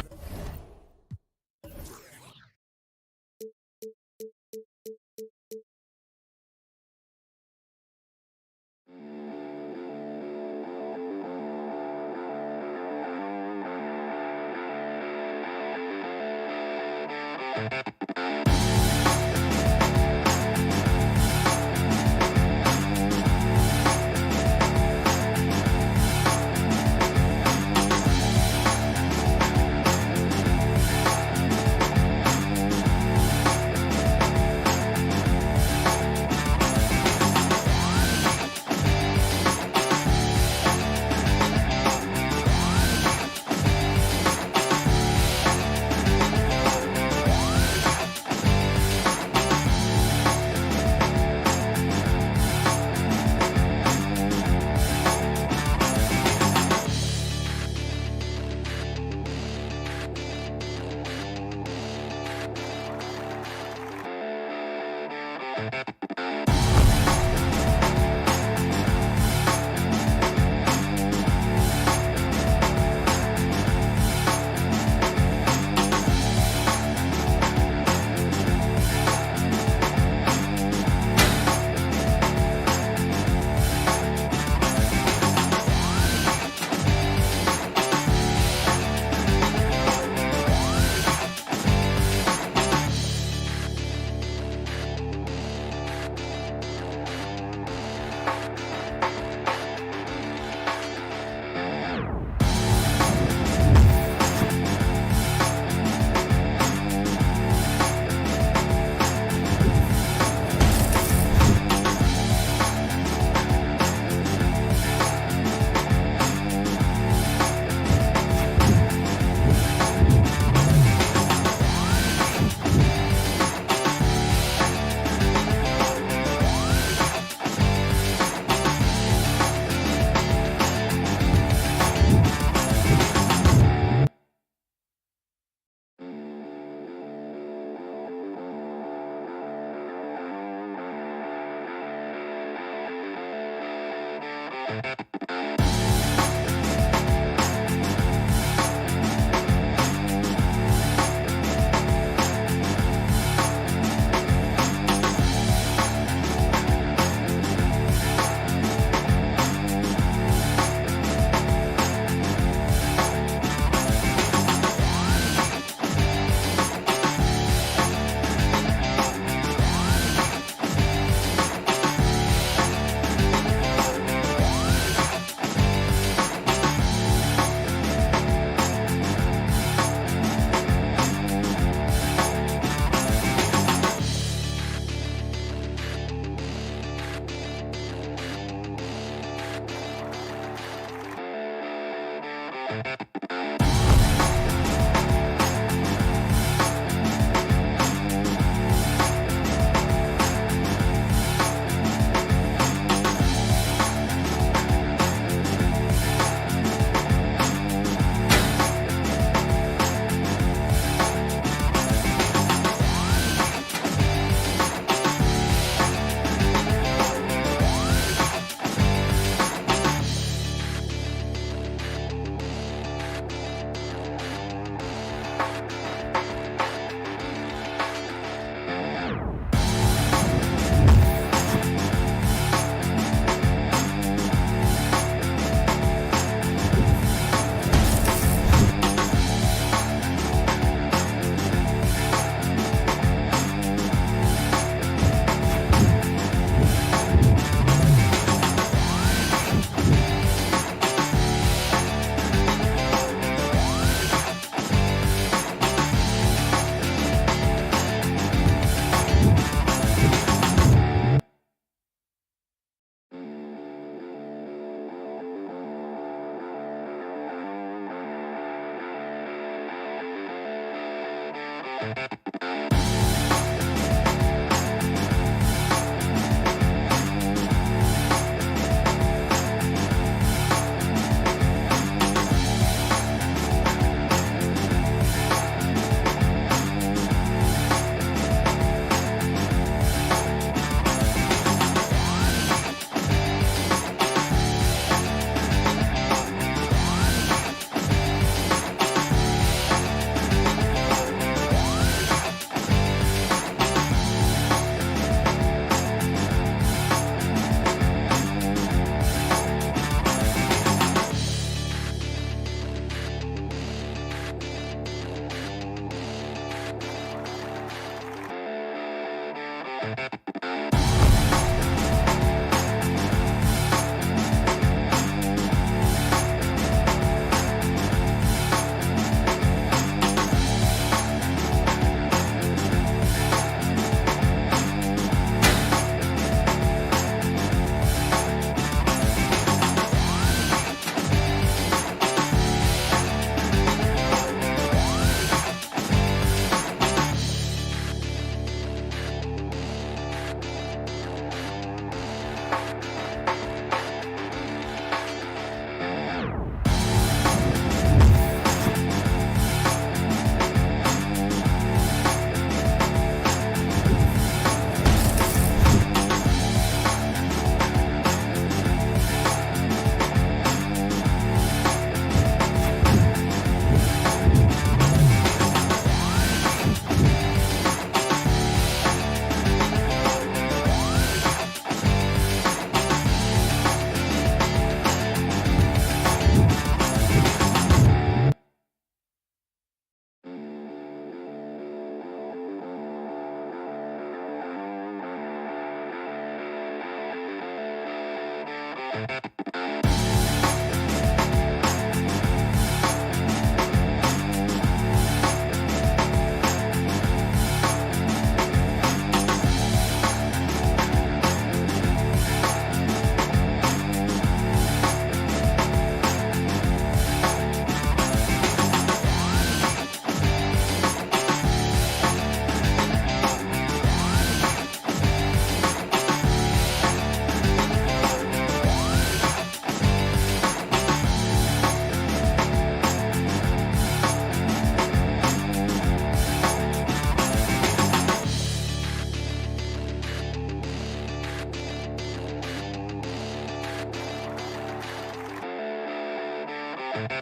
And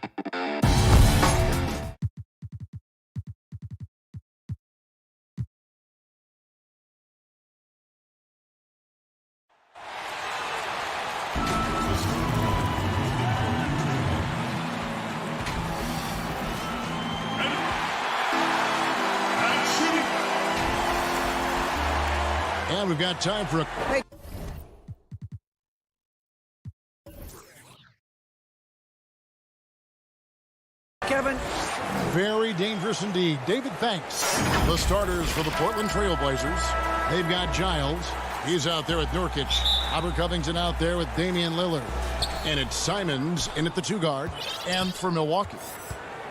we've got time for a... Hey. Kevin. Very dangerous indeed. David, thanks. The starters for the Portland Trail Blazers. They've got Giles. He's out there with Nurkic. Robert Covington out there with Damian Lillard. And it's Simons in at the 2 guard. And for Milwaukee,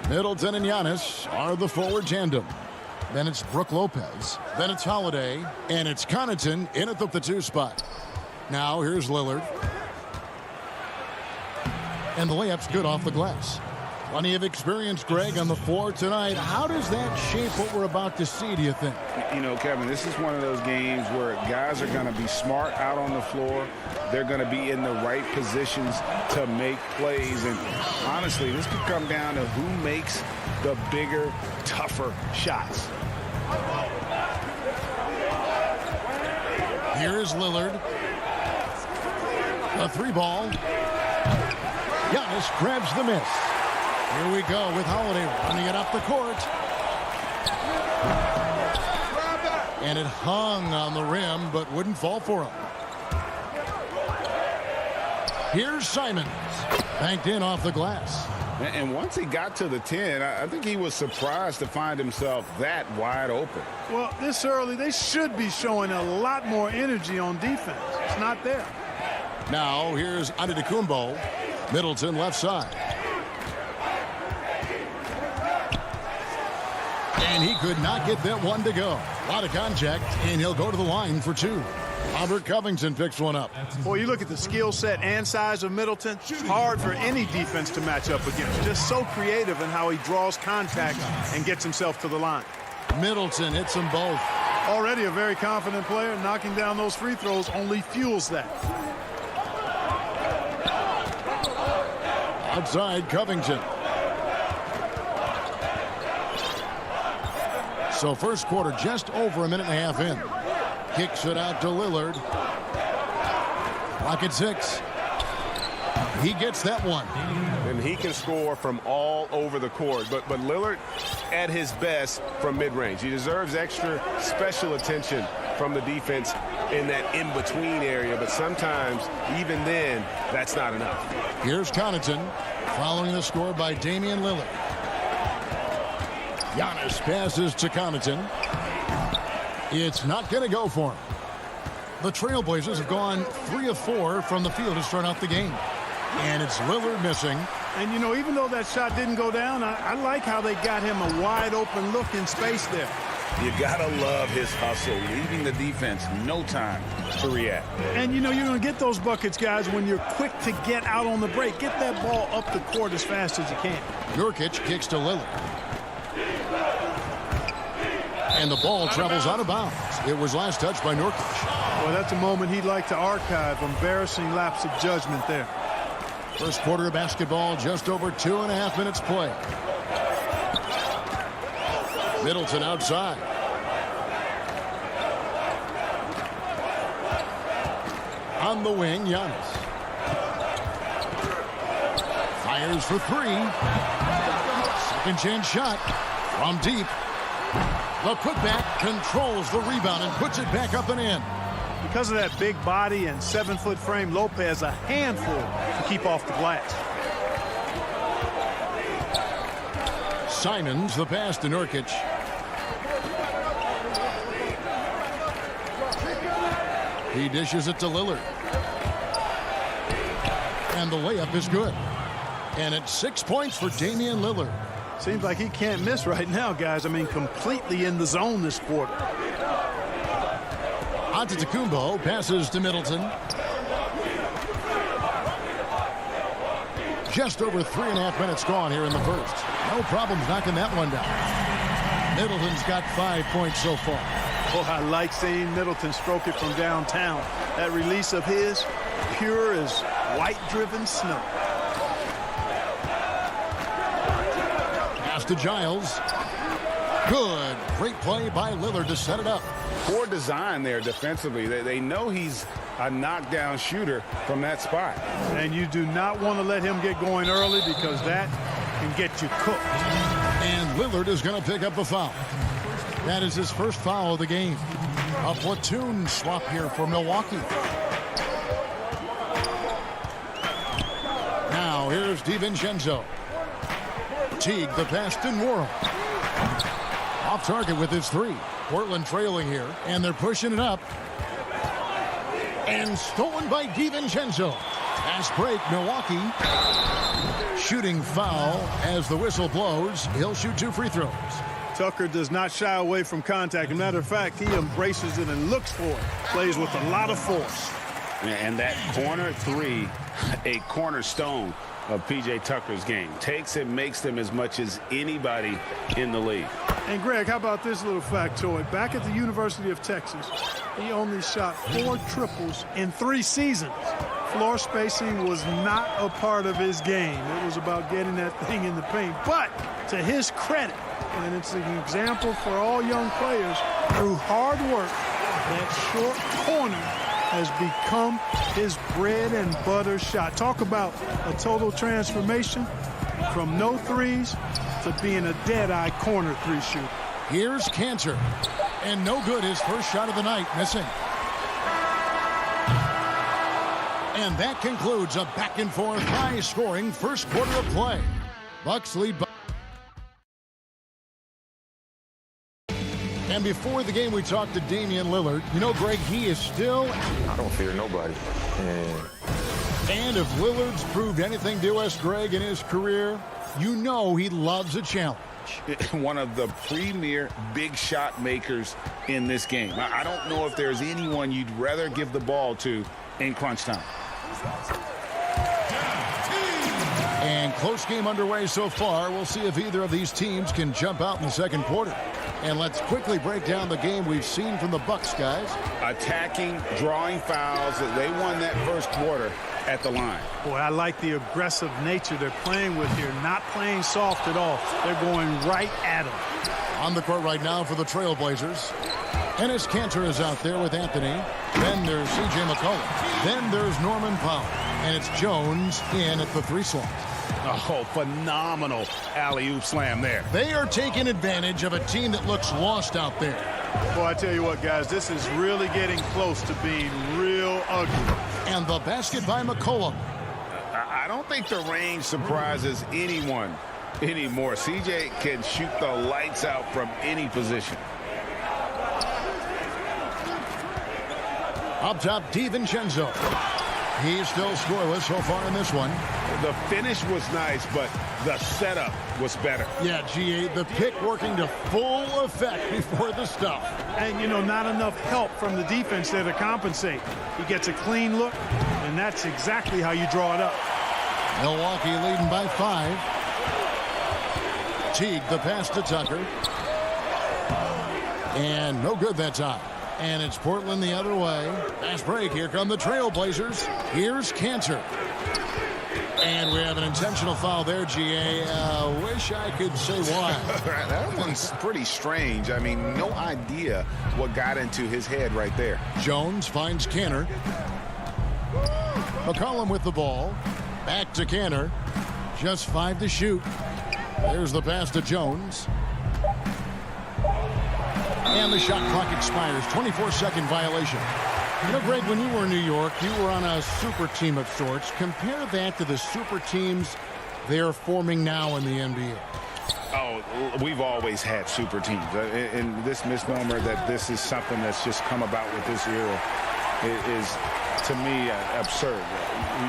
Middleton and Giannis are the forward tandem. Then it's Brook Lopez. Then it's Holiday. And it's Connaughton in at the 2 spot. Now here's Lillard. And the layup's good off the glass. Plenty of experience, Greg, on the floor tonight. How does that shape what we're about to see, do you think? You know, Kevin, this is one of those games where guys are going to be smart out on the floor. They're going to be in the right positions to make plays. And honestly, this could come down to who makes the bigger, tougher shots. Here's Lillard. A 3-ball. Giannis grabs the miss. Here we go with Holiday running it up the court. And it hung on the rim, but wouldn't fall for him. Here's Simons. Banked in off the glass. And once he got to the 10, I think he was surprised to find himself that wide open. Well, this early, they should be showing a lot more energy on defense. It's not there. Now, here's Antetokounmpo. Middleton left side. And he could not get that one to go. A lot of contact, and he'll go to the line for 2. Robert Covington picks one up. Boy, you look at the skill set and size of Middleton. It's hard for any defense to match up against. Just so creative in how he draws contact and gets himself to the line. Middleton hits them both. Already a very confident player. Knocking down those free throws only fuels that. Outside Covington. So first quarter just over a minute and a half in. Kicks it out to Lillard. Clock at 6. He gets that one. And he can score from all over the court. But Lillard at his best from mid-range. He deserves extra special attention from the defense in that in-between area. But sometimes, even then, that's not enough. Here's Connaughton following the score by Damian Lillard. Giannis passes to Connaughton. It's not going to go for him. The Trailblazers have gone 3 of 4 from the field to start off the game. And it's Lillard missing. And, you know, even though that shot didn't go down, I like how they got him a wide open look in space there. You got to love his hustle, leaving the defense no time to react. And, you know, you're going to get those buckets, guys, when you're quick to get out on the break. Get that ball up the court as fast as you can. Nurkic kicks to Lillard. And the ball travels out of bounds. It was last touched by Nurkic. Well, that's a moment he'd like to archive. Embarrassing lapse of judgment there. First quarter of basketball, just over 2.5 minutes play. Middleton outside. On the wing, Giannis. Fires for 3. Second chance shot from deep. The putback controls the rebound and puts it back up and in. Because of that big body and 7-foot frame, Lopez a handful to keep off the glass. Simons, the pass to Nurkic. He dishes it to Lillard. And the layup is good. And it's 6 points for Damian Lillard. Seems like he can't miss right now, guys. I mean, completely in the zone this quarter. Antetokounmpo passes to Middleton. Just over 3.5 minutes gone here in the first. No problems knocking that one down. Middleton's got 5 points so far. Oh, I like seeing Middleton stroke it from downtown. That release of his, pure as white-driven snow. pass to Giles. Good. Great play by Lillard to set it up. Poor design there defensively. They know he's a knockdown shooter from that spot. And you do not want to let him get going early because that can get you cooked. And Lillard is going to pick up the foul. That is his first foul of the game. A platoon swap here for Milwaukee. Now here's DiVincenzo. Teague the pass to Worrell. Off target with his three. Portland trailing here, and they're pushing it up. And stolen by DiVincenzo. Pass break, Milwaukee. Shooting foul as the whistle blows. He'll shoot 2 free throws. Tucker does not shy away from contact. As a matter of fact, he embraces it and looks for it. Plays with a lot of force. And that corner three, a cornerstone of P.J. Tucker's game. Takes and makes them as much as anybody in the league. And, Greg, how about this little factoid? Back at the University of Texas, he only shot 4 triples in 3 seasons. Floor spacing was not a part of his game. It was about getting that thing in the paint. But to his credit, and it's an example for all young players, through hard work, that short corner has become his bread and butter shot. Talk about a total transformation from no threes to being a dead-eye corner 3 shooter. Here's Cantor. And no good, his first shot of the night, missing. And that concludes a back-and-forth, high-scoring first quarter of play. Bucks lead by... And before the game, we talked to Damian Lillard. You know, Greg, he is still... I don't fear nobody. And if Lillard's proved anything to us, Greg, in his career, you know he loves a challenge. One of the premier big shot makers in this game. I don't know if there's anyone you'd rather give the ball to in crunch time. And close game underway so far. We'll see if either of these teams can jump out in the second quarter. And let's quickly break down the game we've seen from the Bucks, guys. Attacking, drawing fouls. They won that first quarter at the line. Boy, I like the aggressive nature they're playing with here. Not playing soft at all. They're going right at them. On the court right now for the Trailblazers. Enes Kanter is out there with Anthony. Then there's C.J. McCollum. Then there's Norman Powell. And it's Jones in at the 3 slot. Oh, phenomenal alley-oop slam there. They are taking advantage of a team that looks lost out there. Boy, I tell you what, guys, this is really getting close to being real ugly. And the basket by McCollum. I don't think the range surprises anyone anymore. CJ can shoot the lights out from any position. Up top, DiVincenzo. He's still scoreless so far in this one. The finish was nice, but the setup was better. Yeah, G8, the pick working to full effect before the stuff. And, you know, not enough help from the defense there to compensate. He gets a clean look, and that's exactly how you draw it up. Milwaukee leading by 5. Teague, the pass to Tucker. And no good that time. And it's Portland the other way. Fast break. Here come the Trailblazers. Here's Kanter. And we have an intentional foul there, GA. Wish I could say why. That one's pretty strange. I mean, no idea what got into his head right there. Jones finds Kanter. McCollum with the ball. Back to Kanter. Just 5 to shoot. There's the pass to Jones. And the shot clock expires. 24-second violation. You know, Greg, when you were in New York, you were on a super team of sorts. Compare that to the super teams they're forming now in the NBA. Oh, we've always had super teams. And this misnomer that this is something that's just come about with this era is, to me, absurd.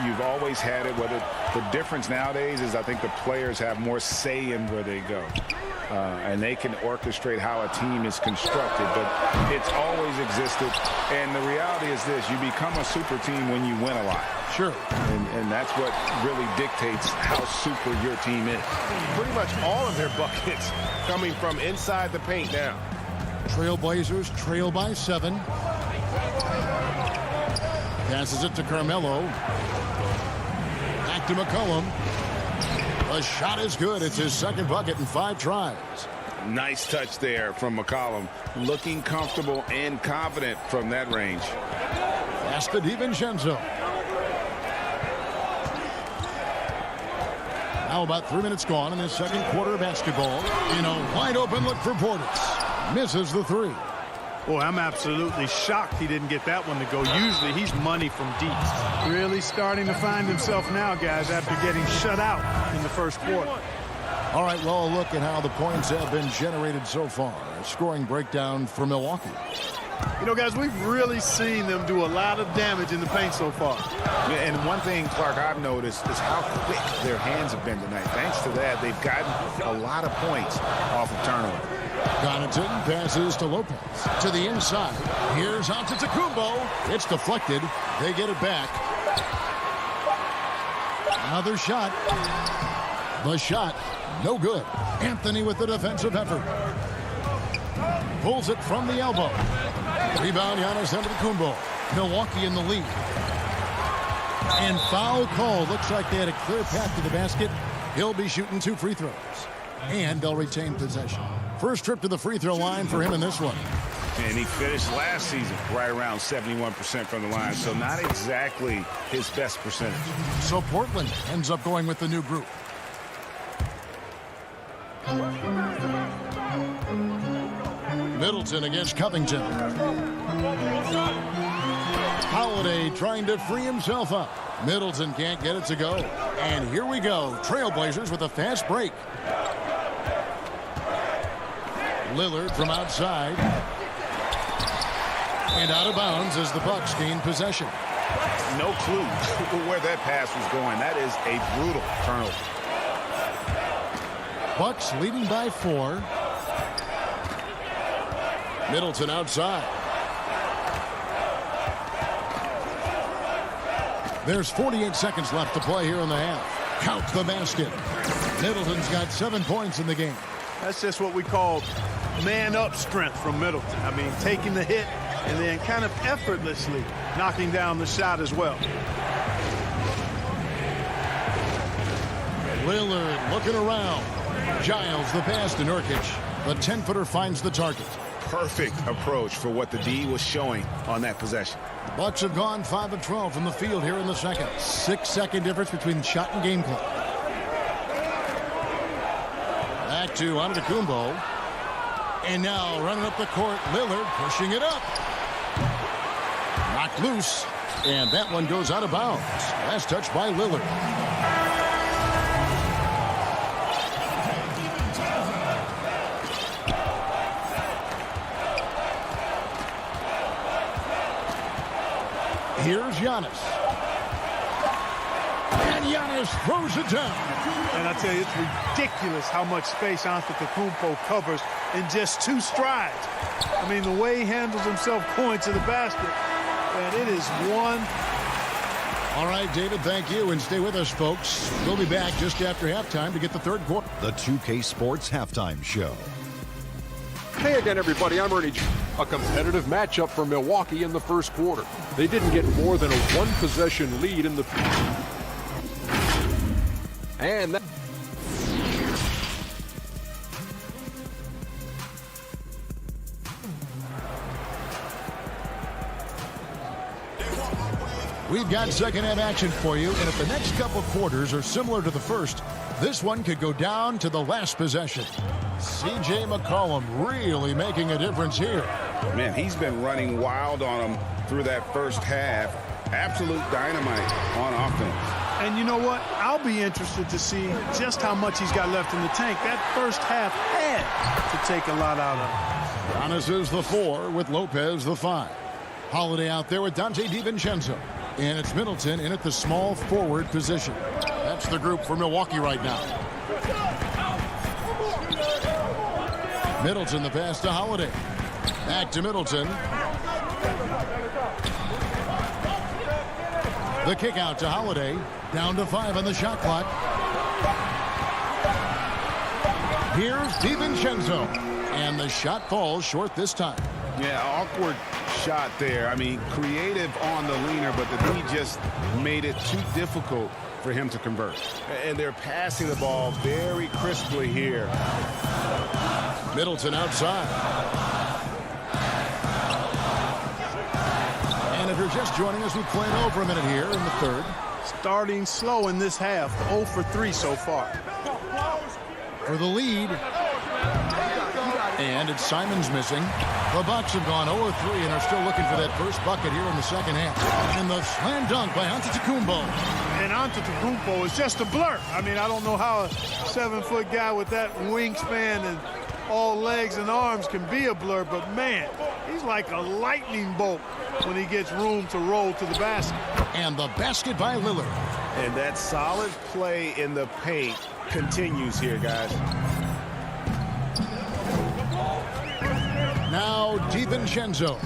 You've always had it. Whether the difference nowadays is I think the players have more say in where they go. And they can orchestrate how a team is constructed, but it's always existed. And the reality is this: you become a super team when you win a lot. Sure. And that's what really dictates how super your team is. Pretty much all of their buckets coming from inside the paint now. Trailblazers trail by 7. Passes it to Carmelo. Back to McCollum. The shot is good. It's his second bucket in 5 tries. Nice touch there from McCollum. Looking comfortable and confident from that range. That's the DiVincenzo. Now about 3 minutes gone in this second quarter of basketball. In a wide open look for Portis. Misses the 3. Boy, I'm absolutely shocked he didn't get that one to go. Usually he's money from deep. Really starting to find himself now, guys, after getting shut out in the first quarter. All right, well, look at how the points have been generated so far. A scoring breakdown for Milwaukee. You know, guys, we've really seen them do a lot of damage in the paint so far. And one thing, Clark, I've noticed is how quick their hands have been tonight. Thanks to that, they've gotten a lot of points off of turnover. Connaughton passes to Lopez. To the inside. Here's Antetokounmpo. It's deflected. They get it back. Another shot. The shot, no good. Anthony with the defensive effort. Pulls it from the elbow. Rebound, Giannis Antetokounmpo. Milwaukee in the lead. And foul call. Looks like they had a clear path to the basket. He'll be shooting 2 free throws. And they'll retain possession. First trip to the free throw line for him in this one. And he finished last season right around 71% from the line, so not exactly his best percentage. So Portland ends up going with the new group. Middleton against Covington. Holiday trying to free himself up. Middleton can't get it to go. And here we go. Trailblazers with a fast break. Lillard from outside. And out of bounds as the Bucks gain possession. No clue where that pass was going. That is a brutal turnover. Bucks leading by 4. Middleton outside. There's 48 seconds left to play here in the half. Count the basket. Middleton's got 7 points in the game. That's just what we call man-up strength from Middleton. I mean, taking the hit and then kind of effortlessly knocking down the shot as well. Lillard looking around. Giles the pass to Nurkic. The 10-footer finds the target. Perfect approach for what the D was showing on that possession. The Bucks have gone 5 of 12 from the field here in the second. 6-second difference between shot and game clock. Back to Antetokounmpo. And now running up the court, Lillard pushing it up. Knocked loose. And that one goes out of bounds. Last touch by Lillard. Here's Giannis. And Giannis throws it down. And I tell you, it's ridiculous how much space Antetokounmpo covers in just 2 strides. I mean, the way he handles himself going to the basket, and it is one. All right, David, thank you. And stay with us, folks. We'll be back just after halftime to get the third quarter. The 2K Sports Halftime Show. Hey again, everybody. I'm Ernie. A competitive matchup for Milwaukee in the first quarter. They didn't get more than a 1-possession lead in the... And that... We've got second half action for you, and if the next couple quarters are similar to the first, this one could go down to the last possession. C.J. McCollum really making a difference here. Man, he's been running wild on him through that first half. Absolute dynamite on offense. And you know what? I'll be interested to see just how much he's got left in the tank. That first half had to take a lot out of him. Giannis is the 4 with Lopez the 5. Holiday out there with Dante DiVincenzo. And it's Middleton in at the small forward position. That's the group for Milwaukee right now. Middleton the pass to Holiday. Back to Middleton. The kick out to Holiday. Down to 5 on the shot clock. Here's DiVincenzo. And the shot falls short this time. Yeah, awkward shot there. I mean, creative on the leaner, but the D just made it too difficult for him to convert. And they're passing the ball very crisply here. Middleton outside. And if you're just joining us, we've played over a minute here in the third. Starting slow in this half, 0 for 3 so far. For the lead. And it's Simons missing. The Bucks have gone 0-3 and are still looking for that first bucket here in the second half. And the slam dunk by Antetokounmpo. And Antetokounmpo is just a blur. I mean, I don't know how a 7-foot guy with that wingspan and all legs and arms can be a blur, but man, he's like a lightning bolt when he gets room to roll to the basket. And the basket by Lillard. And that solid play in the paint continues here, guys. Now DiVincenzo.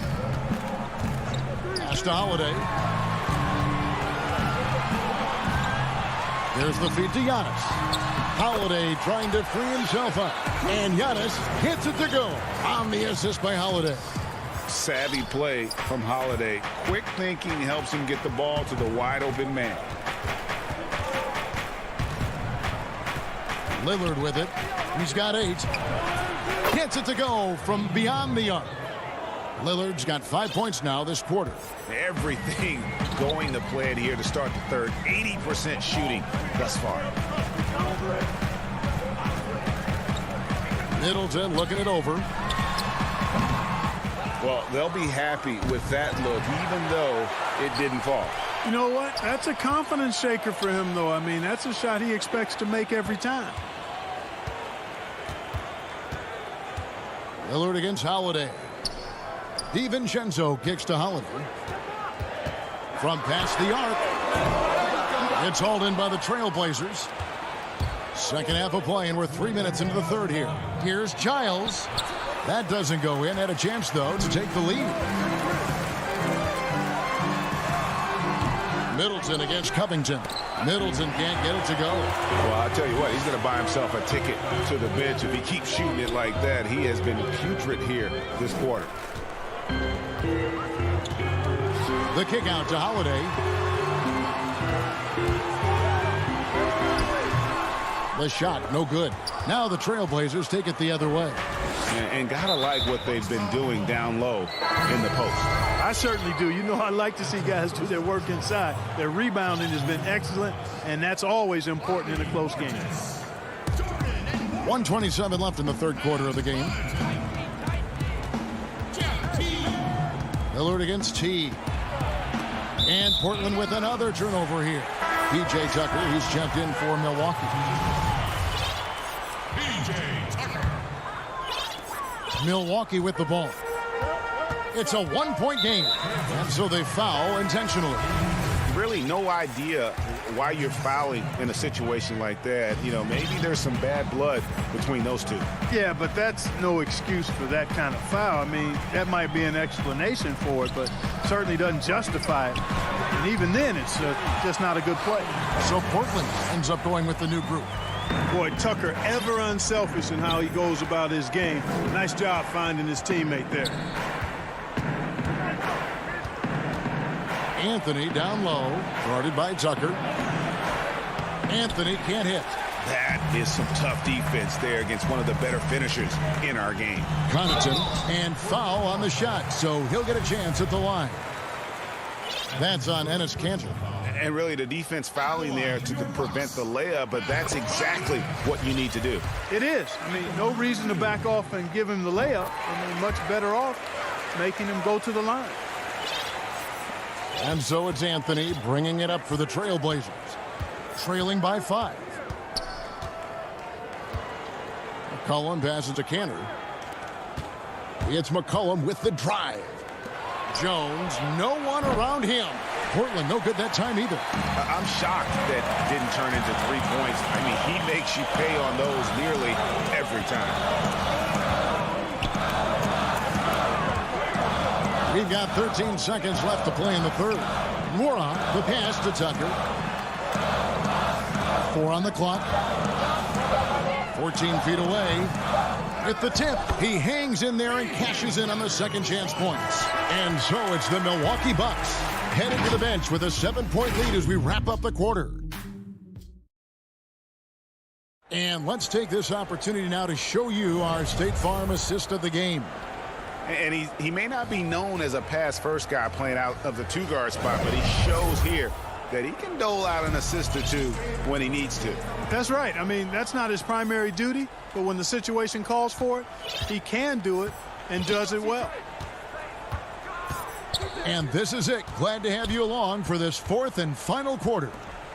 Pass to Holiday. There's the feed to Giannis. Holiday trying to free himself up. And Giannis hits it to go on the assist by Holiday. Savvy play from Holiday. Quick thinking helps him get the ball to the wide open man. Lillard with it. He's got 8. Gets it to go from beyond the arc. Lillard's got 5 points now this quarter. Everything going to plan here to start the third. 80% shooting thus far. Middleton looking it over. Well, they'll be happy with that look, even though it didn't fall. You know what? That's a confidence shaker for him, though. I mean, that's a shot he expects to make every time. Lillard against Holiday. DiVincenzo kicks to Holiday. From past the arc. It's hauled in by the Trailblazers. Second half of play, and we're 3 minutes into the third here. Here's Giles. That doesn't go in. Had a chance, though, to take the lead. Middleton against Covington. Middleton can't get it to go. Well, I tell you what, he's going to buy himself a ticket to the bench. If he keeps shooting it like that, he has been putrid here this quarter. The kick out to Holiday. The shot, no good. Now the Trailblazers take it the other way. And gotta like what they've been doing down low in the post. I certainly do. You know, I like to see guys do their work inside. Their rebounding has been excellent, and that's always important in a close game. 1:27 left in the third quarter of the game. Lillard against T. And Portland with another turnover here. P.J. Tucker, he's jumped in for Milwaukee. P.J. Tucker. Milwaukee with the ball. It's a one-point game, and so they foul intentionally. Really no idea why you're fouling in a situation like that. You know, maybe there's some bad blood between those two. Yeah, but that's no excuse for that kind of foul. I mean, that might be an explanation for it, but certainly doesn't justify it. And even then, it's just not a good play. So Portland ends up going with the new group. Boy, Tucker ever unselfish in how he goes about his game. Nice job finding his teammate there. Anthony down low, guarded by Tucker. Anthony can't hit. That is some tough defense there against one of the better finishers in our game. Connaughton, and foul on the shot, so he'll get a chance at the line. That's on Enes Kanter. And really the defense fouling there to prevent the layup, but that's exactly what you need to do. It is. I mean, no reason to back off and give him the layup. I mean, much better off making him go to the line. And so it's Anthony bringing it up for the Trailblazers, trailing by 5. McCollum passes to Kanter. It's McCollum with the drive. Jones, no one around him. Portland, no good that time either. I'm shocked that didn't turn into 3 points. I mean, he makes you pay on those nearly every time. We've got 13 seconds left to play in the third. Moore, the pass to Tucker. 4 on the clock. 14 feet away. At the tip, he hangs in there and cashes in on the second chance points. And so it's the Milwaukee Bucks heading to the bench with a 7-point lead as we wrap up the quarter. And let's take this opportunity now to show you our State Farm assist of the game. And he may not be known as a pass-first guy playing out of the two-guard spot, but he shows here that he can dole out an assist or two when he needs to. That's right. I mean, that's not his primary duty, but when the situation calls for it, he can do it and does it well. And this is it. Glad to have you along for this fourth and final quarter.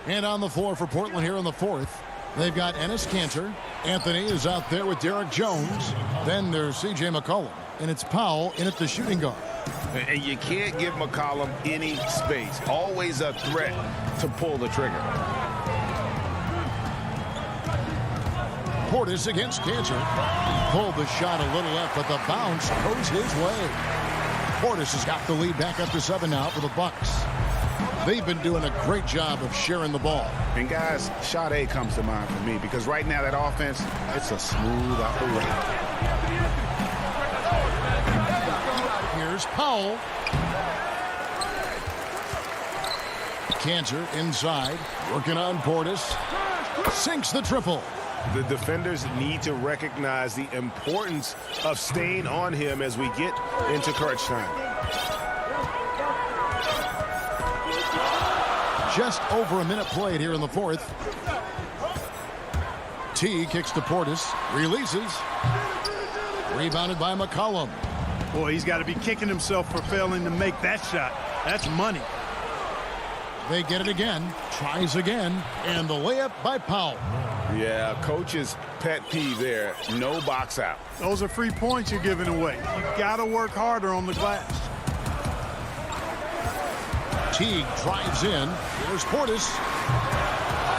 And on the floor for Portland here in the fourth, they've got Enes Kanter. Anthony is out there with Derek Jones. Then there's C.J. McCollum. And it's Powell in at the shooting guard. And you can't give McCollum any space. Always a threat to pull the trigger. Portis against Kanter. Pulled the shot a little left, but the bounce goes his way. Portis has got the lead back up to 7 now for the Bucks. They've been doing a great job of sharing the ball. And guys, shot A comes to mind for me because right now that offense, it's a smooth operation. Here's Powell. Kanter inside, working on Portis. Sinks the triple. The defenders need to recognize the importance of staying on him as we get into crunch time. Just over a minute played here in the fourth. T kicks to Portis, releases. Rebounded by McCollum. Boy, he's got to be kicking himself for failing to make that shot. That's money. They get it again, tries again, and the layup by Powell. Yeah, coach's pet peeve there, no box out. Those are free points you're giving away. You got to work harder on the glass. Teague drives in. Here's Portis.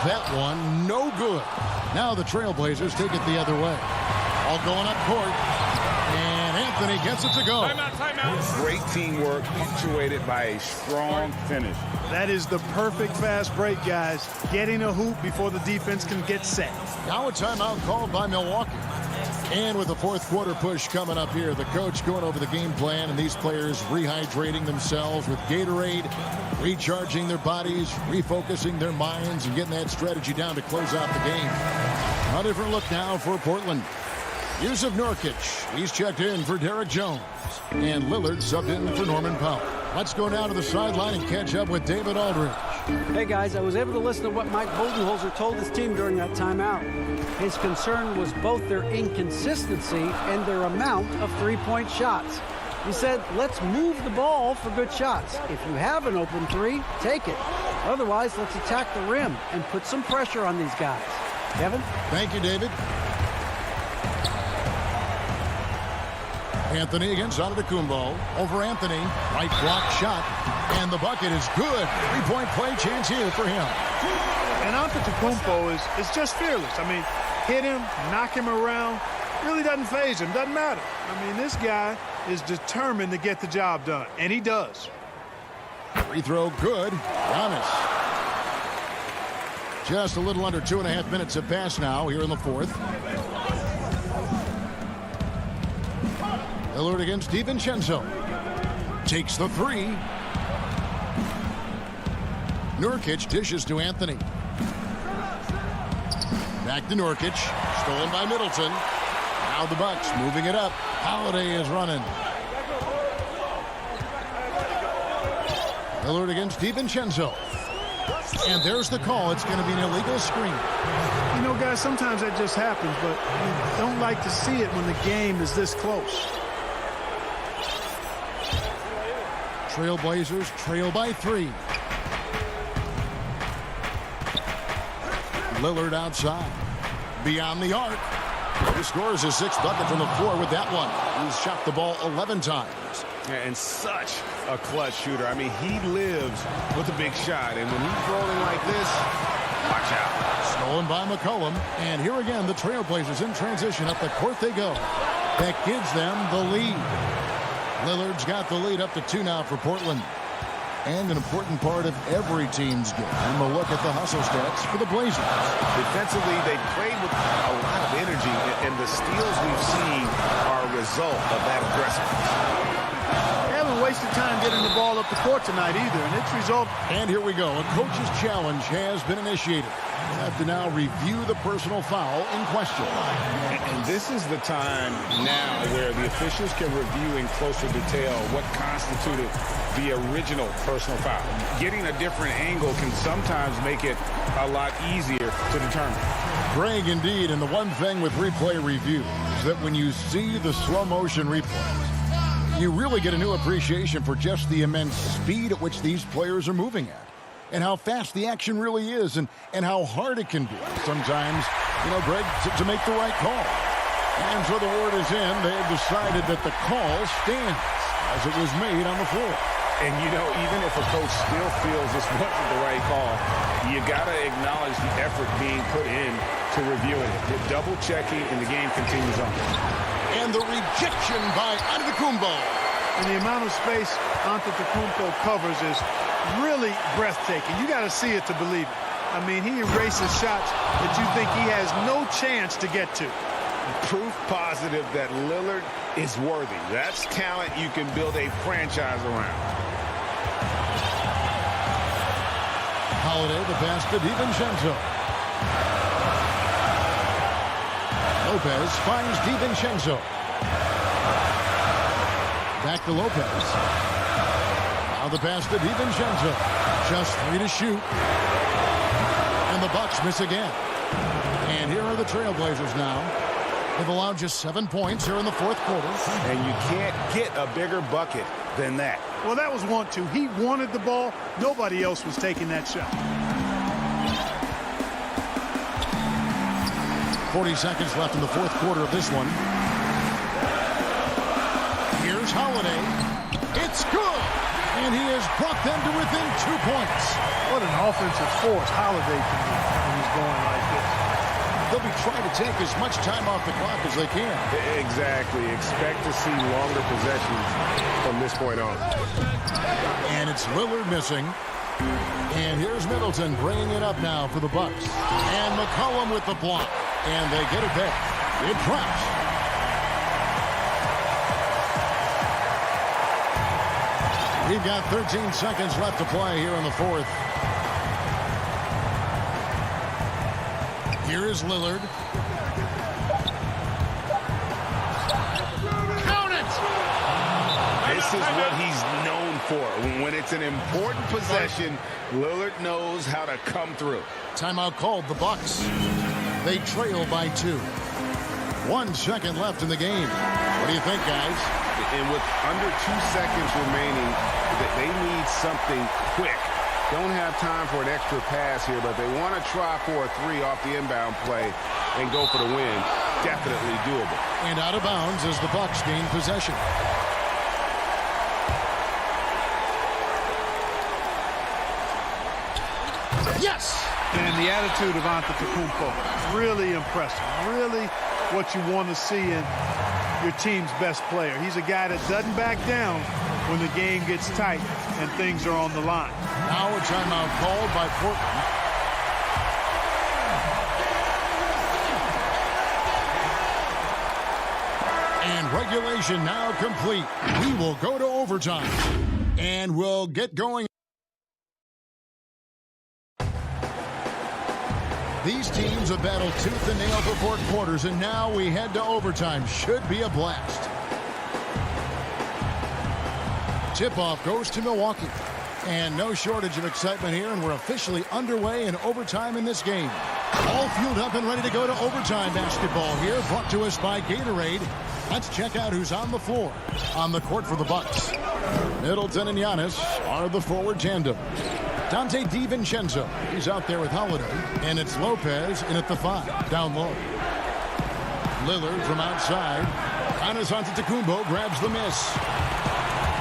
That one, no good. Now the Trailblazers take it the other way. All going up court. And Anthony gets it to go. Timeout. Great teamwork punctuated by a strong finish. That is the perfect fast break, guys. Getting a hoop before the defense can get set. Now a timeout called by Milwaukee. And with the fourth quarter push coming up here, the coach going over the game plan and these players rehydrating themselves with Gatorade, recharging their bodies, refocusing their minds, and getting that strategy down to close out the game. A different look now for Portland. Yusuf Nurkic, he's checked in for Derek Jones. And Lillard subbed in for Norman Powell. Let's go down to the sideline and catch up with David Aldridge. Hey guys, I was able to listen to what Mike Budenholzer told his team during that timeout. His concern was both their inconsistency and their amount of three-point shots. He said, let's move the ball for good shots. If you have an open three, take it. Otherwise, let's attack the rim and put some pressure on these guys. Kevin? Thank you, David. Anthony against Antetokounmpo. Over Anthony. Right block shot. And the bucket is good. Three-point play chance here for him. And Antetokounmpo is just fearless. I mean, hit him, knock him around. Really doesn't faze him. Doesn't matter. I mean, this guy is determined to get the job done. And he does. Free throw good. Giannis. Just a little under 2.5 minutes have passed now here in the fourth. Lillard against DiVincenzo. Takes the three. Nurkic dishes to Anthony. Back to Nurkic. Stolen by Middleton. Now the Bucks moving it up. Holiday is running. Lillard against DiVincenzo. And there's the call. It's going to be an illegal screen. You know, guys, sometimes that just happens, but you don't like to see it when the game is this close. Trailblazers trail by 3. Lillard outside. Beyond the arc. He scores his 6th bucket from the floor with that one. He's shot the ball 11 times. And such a clutch shooter. I mean, he lives with a big shot. And when he's rolling like this, watch out. Stolen by McCollum. And here again, the Trailblazers in transition. Up the court they go. That gives them the lead. Lillard's got the lead up to 2 now for Portland. And an important part of every team's game. And we'll look at the hustle stats for the Blazers. Defensively, they played with a lot of energy, and the steals we've seen are a result of that aggressiveness. They haven't wasted time getting the ball up the court tonight either, and it's result. And here we go. A coach's challenge has been initiated. have to now review the personal foul in question. And this is the time now where the officials can review in closer detail what constituted the original personal foul. Getting a different angle can sometimes make it a lot easier to determine. Greg, indeed, and the one thing with replay review is that when you see the slow motion replays, you really get a new appreciation for just the immense speed at which these players are moving at, and how fast the action really is, and how hard it can be sometimes, Greg, to make the right call. And so the word is in. They have decided that the call stands as it was made on the floor. And, even if a coach still feels this wasn't the right call, you got to acknowledge the effort being put in to reviewing it. The double checking, and the game continues on. And the rejection by Antetokounmpo. And the amount of space Antetokounmpo covers is really breathtaking. You got to see it to believe it. I mean, he erases shots that you think he has no chance to get to. Proof positive that Lillard is worthy. That's talent you can build a franchise around. Holiday, the pass to DiVincenzo. Lopez finds DiVincenzo. Back to Lopez. Now the pass to DiVincenzo. Just 3 to shoot. And the Bucks miss again. And here are the Trailblazers now. They've allowed just 7 points here in the fourth quarter. And you can't get a bigger bucket than that. Well, that was 1-2. He wanted the ball. Nobody else was taking that shot. 40 seconds left in the fourth quarter of this one. Here's Holiday. It's good. And he has brought them to within 2 points. What an offensive force Holiday can be when he's going like this. They'll be trying to take as much time off the clock as they can. Exactly. Expect to see longer possessions from this point on. And it's Lillard missing. And here's Middleton bringing it up now for the Bucks. And McCollum with the block. And they get it back. It drops. We've got 13 seconds left to play here in the fourth. Here is Lillard. Count it! This is what he's known for. When it's an important possession, Lillard knows how to come through. Timeout called, the Bucks. They trail by 2. 1 second left in the game. What do you think, guys? And with under 2 seconds remaining, they need something quick. Don't have time for an extra pass here, but they want to try for a 3 off the inbound play and go for the win. Definitely doable. And out of bounds as the Bucks gain possession. Yes! And the attitude of Antetokounmpo is really impressive. Really what you want to see in your team's best player. He's a guy that doesn't back down when the game gets tight and things are on the line. Now a timeout called by Portland. And regulation now complete. We will go to overtime. And we'll get going. These teams have battled tooth and nail for 4 quarters, and now we head to overtime. Should be a blast. Tip-off goes to Milwaukee. And no shortage of excitement here, and we're officially underway in overtime in this game. All fueled up and ready to go to overtime basketball here, brought to us by Gatorade. Let's check out who's on the floor. On the court for the Bucks, Middleton and Giannis are the forward tandem. Dante DiVincenzo, he's out there with Holiday. And it's Lopez in at the 5, down low. Lillard from outside. Giannis Antetokounmpo grabs the miss.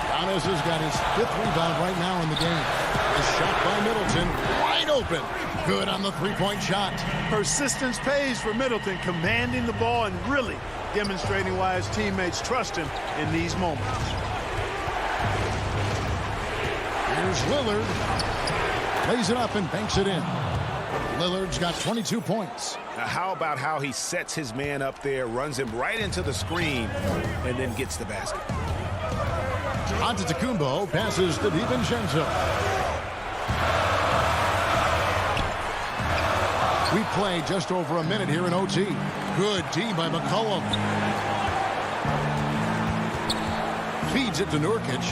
Giannis has got his 5th rebound right now in the game. A shot by Middleton, wide open. Good on the 3-point shot. Persistence pays for Middleton, commanding the ball and really demonstrating why his teammates trust him in these moments. Here's Lillard. Lays it up and banks it in. Lillard's got 22 points. Now, how about how he sets his man up there, runs him right into the screen, and then gets the basket. Antetokounmpo passes to DiVincenzo. We play just over a minute here in OT. Good D by McCollum. Feeds it to Nurkic.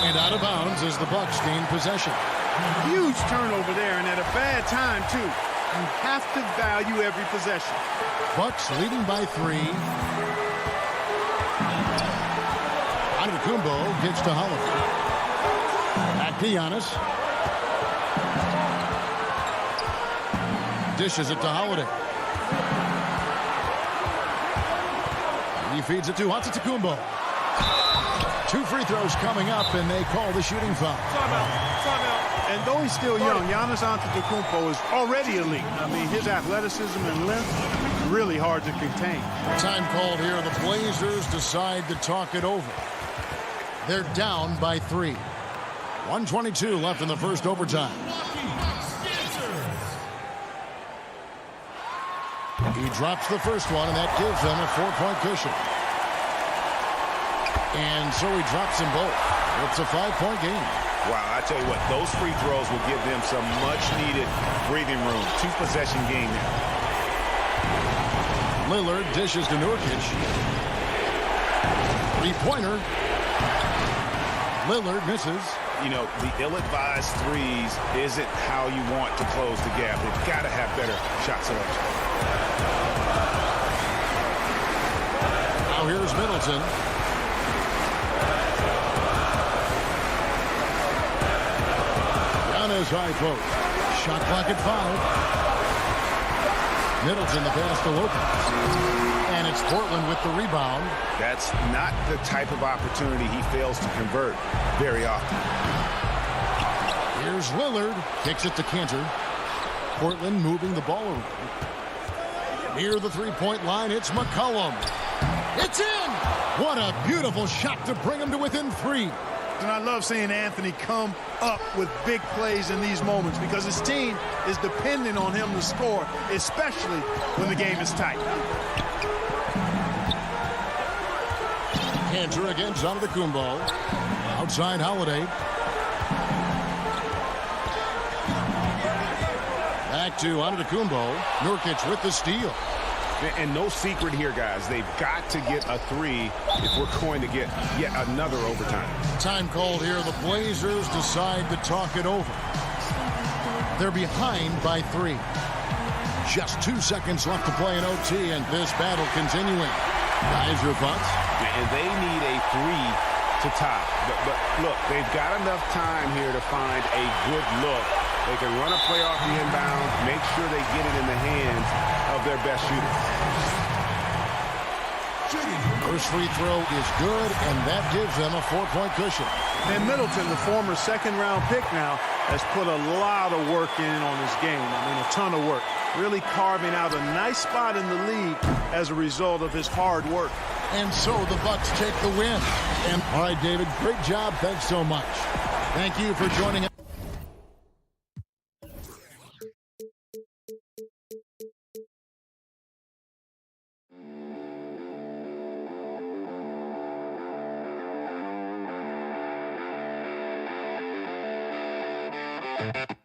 And out of bounds as the Bucks gain possession. Huge turnover there, and at a bad time, too. You have to value every possession. Bucks leading by 3. Antetokounmpo gets to Holiday. Back to Giannis. Dishes it to Holiday. He feeds it to Antetokounmpo. 2 free throws coming up, and they call the shooting foul. Timeout. And though he's still young, Giannis Antetokounmpo is already elite. I mean, his athleticism and length, really hard to contain. Time called here. The Blazers decide to talk it over. They're down by 3. 1:22 left in the first overtime. He drops the first one, and that gives them a 4-point cushion. And so he drops them both. It's a 5-point game. Wow, I tell you what, those free throws will give them some much-needed breathing room. 2-possession game now. Lillard dishes to Nurkic. 3-pointer. Lillard misses. You know, the ill-advised threes isn't how you want to close the gap. They've got to have better shot selection. Now here's Middleton. Down his high post. Shot clock at 5. Middleton the pass to Lopez. And it's Portland with the rebound. That's not the type of opportunity he fails to convert very often. Here's Lillard. Kicks it to Cantor. Portland moving the ball around. Near the three-point line, it's McCollum. It's in! What a beautiful shot to bring him to within 3. And I love seeing Anthony come up with big plays in these moments because his team is depending on him to score, especially when the game is tight. Cantor against Antetokounmpo. Outside Holiday. Back to Antetokounmpo. Nurkic with the steal. And no secret here, guys. They've got to get a 3 if we're going to get yet another overtime. Time called here. The Blazers decide to talk it over. They're behind by 3. Just 2 seconds left to play in OT, and this battle continuing. Guys, your thoughts? And they need a 3 to tie. But look, they've got enough time here to find a good look. They can run a play off the inbound, make sure they get it in the hands of their best shooter. First free throw is good, and that gives them a 4-point cushion. And Middleton, the former second-round pick now, has put a lot of work in on his game. I mean, a ton of work. Really carving out a nice spot in the league as a result of his hard work. And so the Bucks take the win. And all right, David, great job. Thanks so much. Thank you for joining us. Thank you.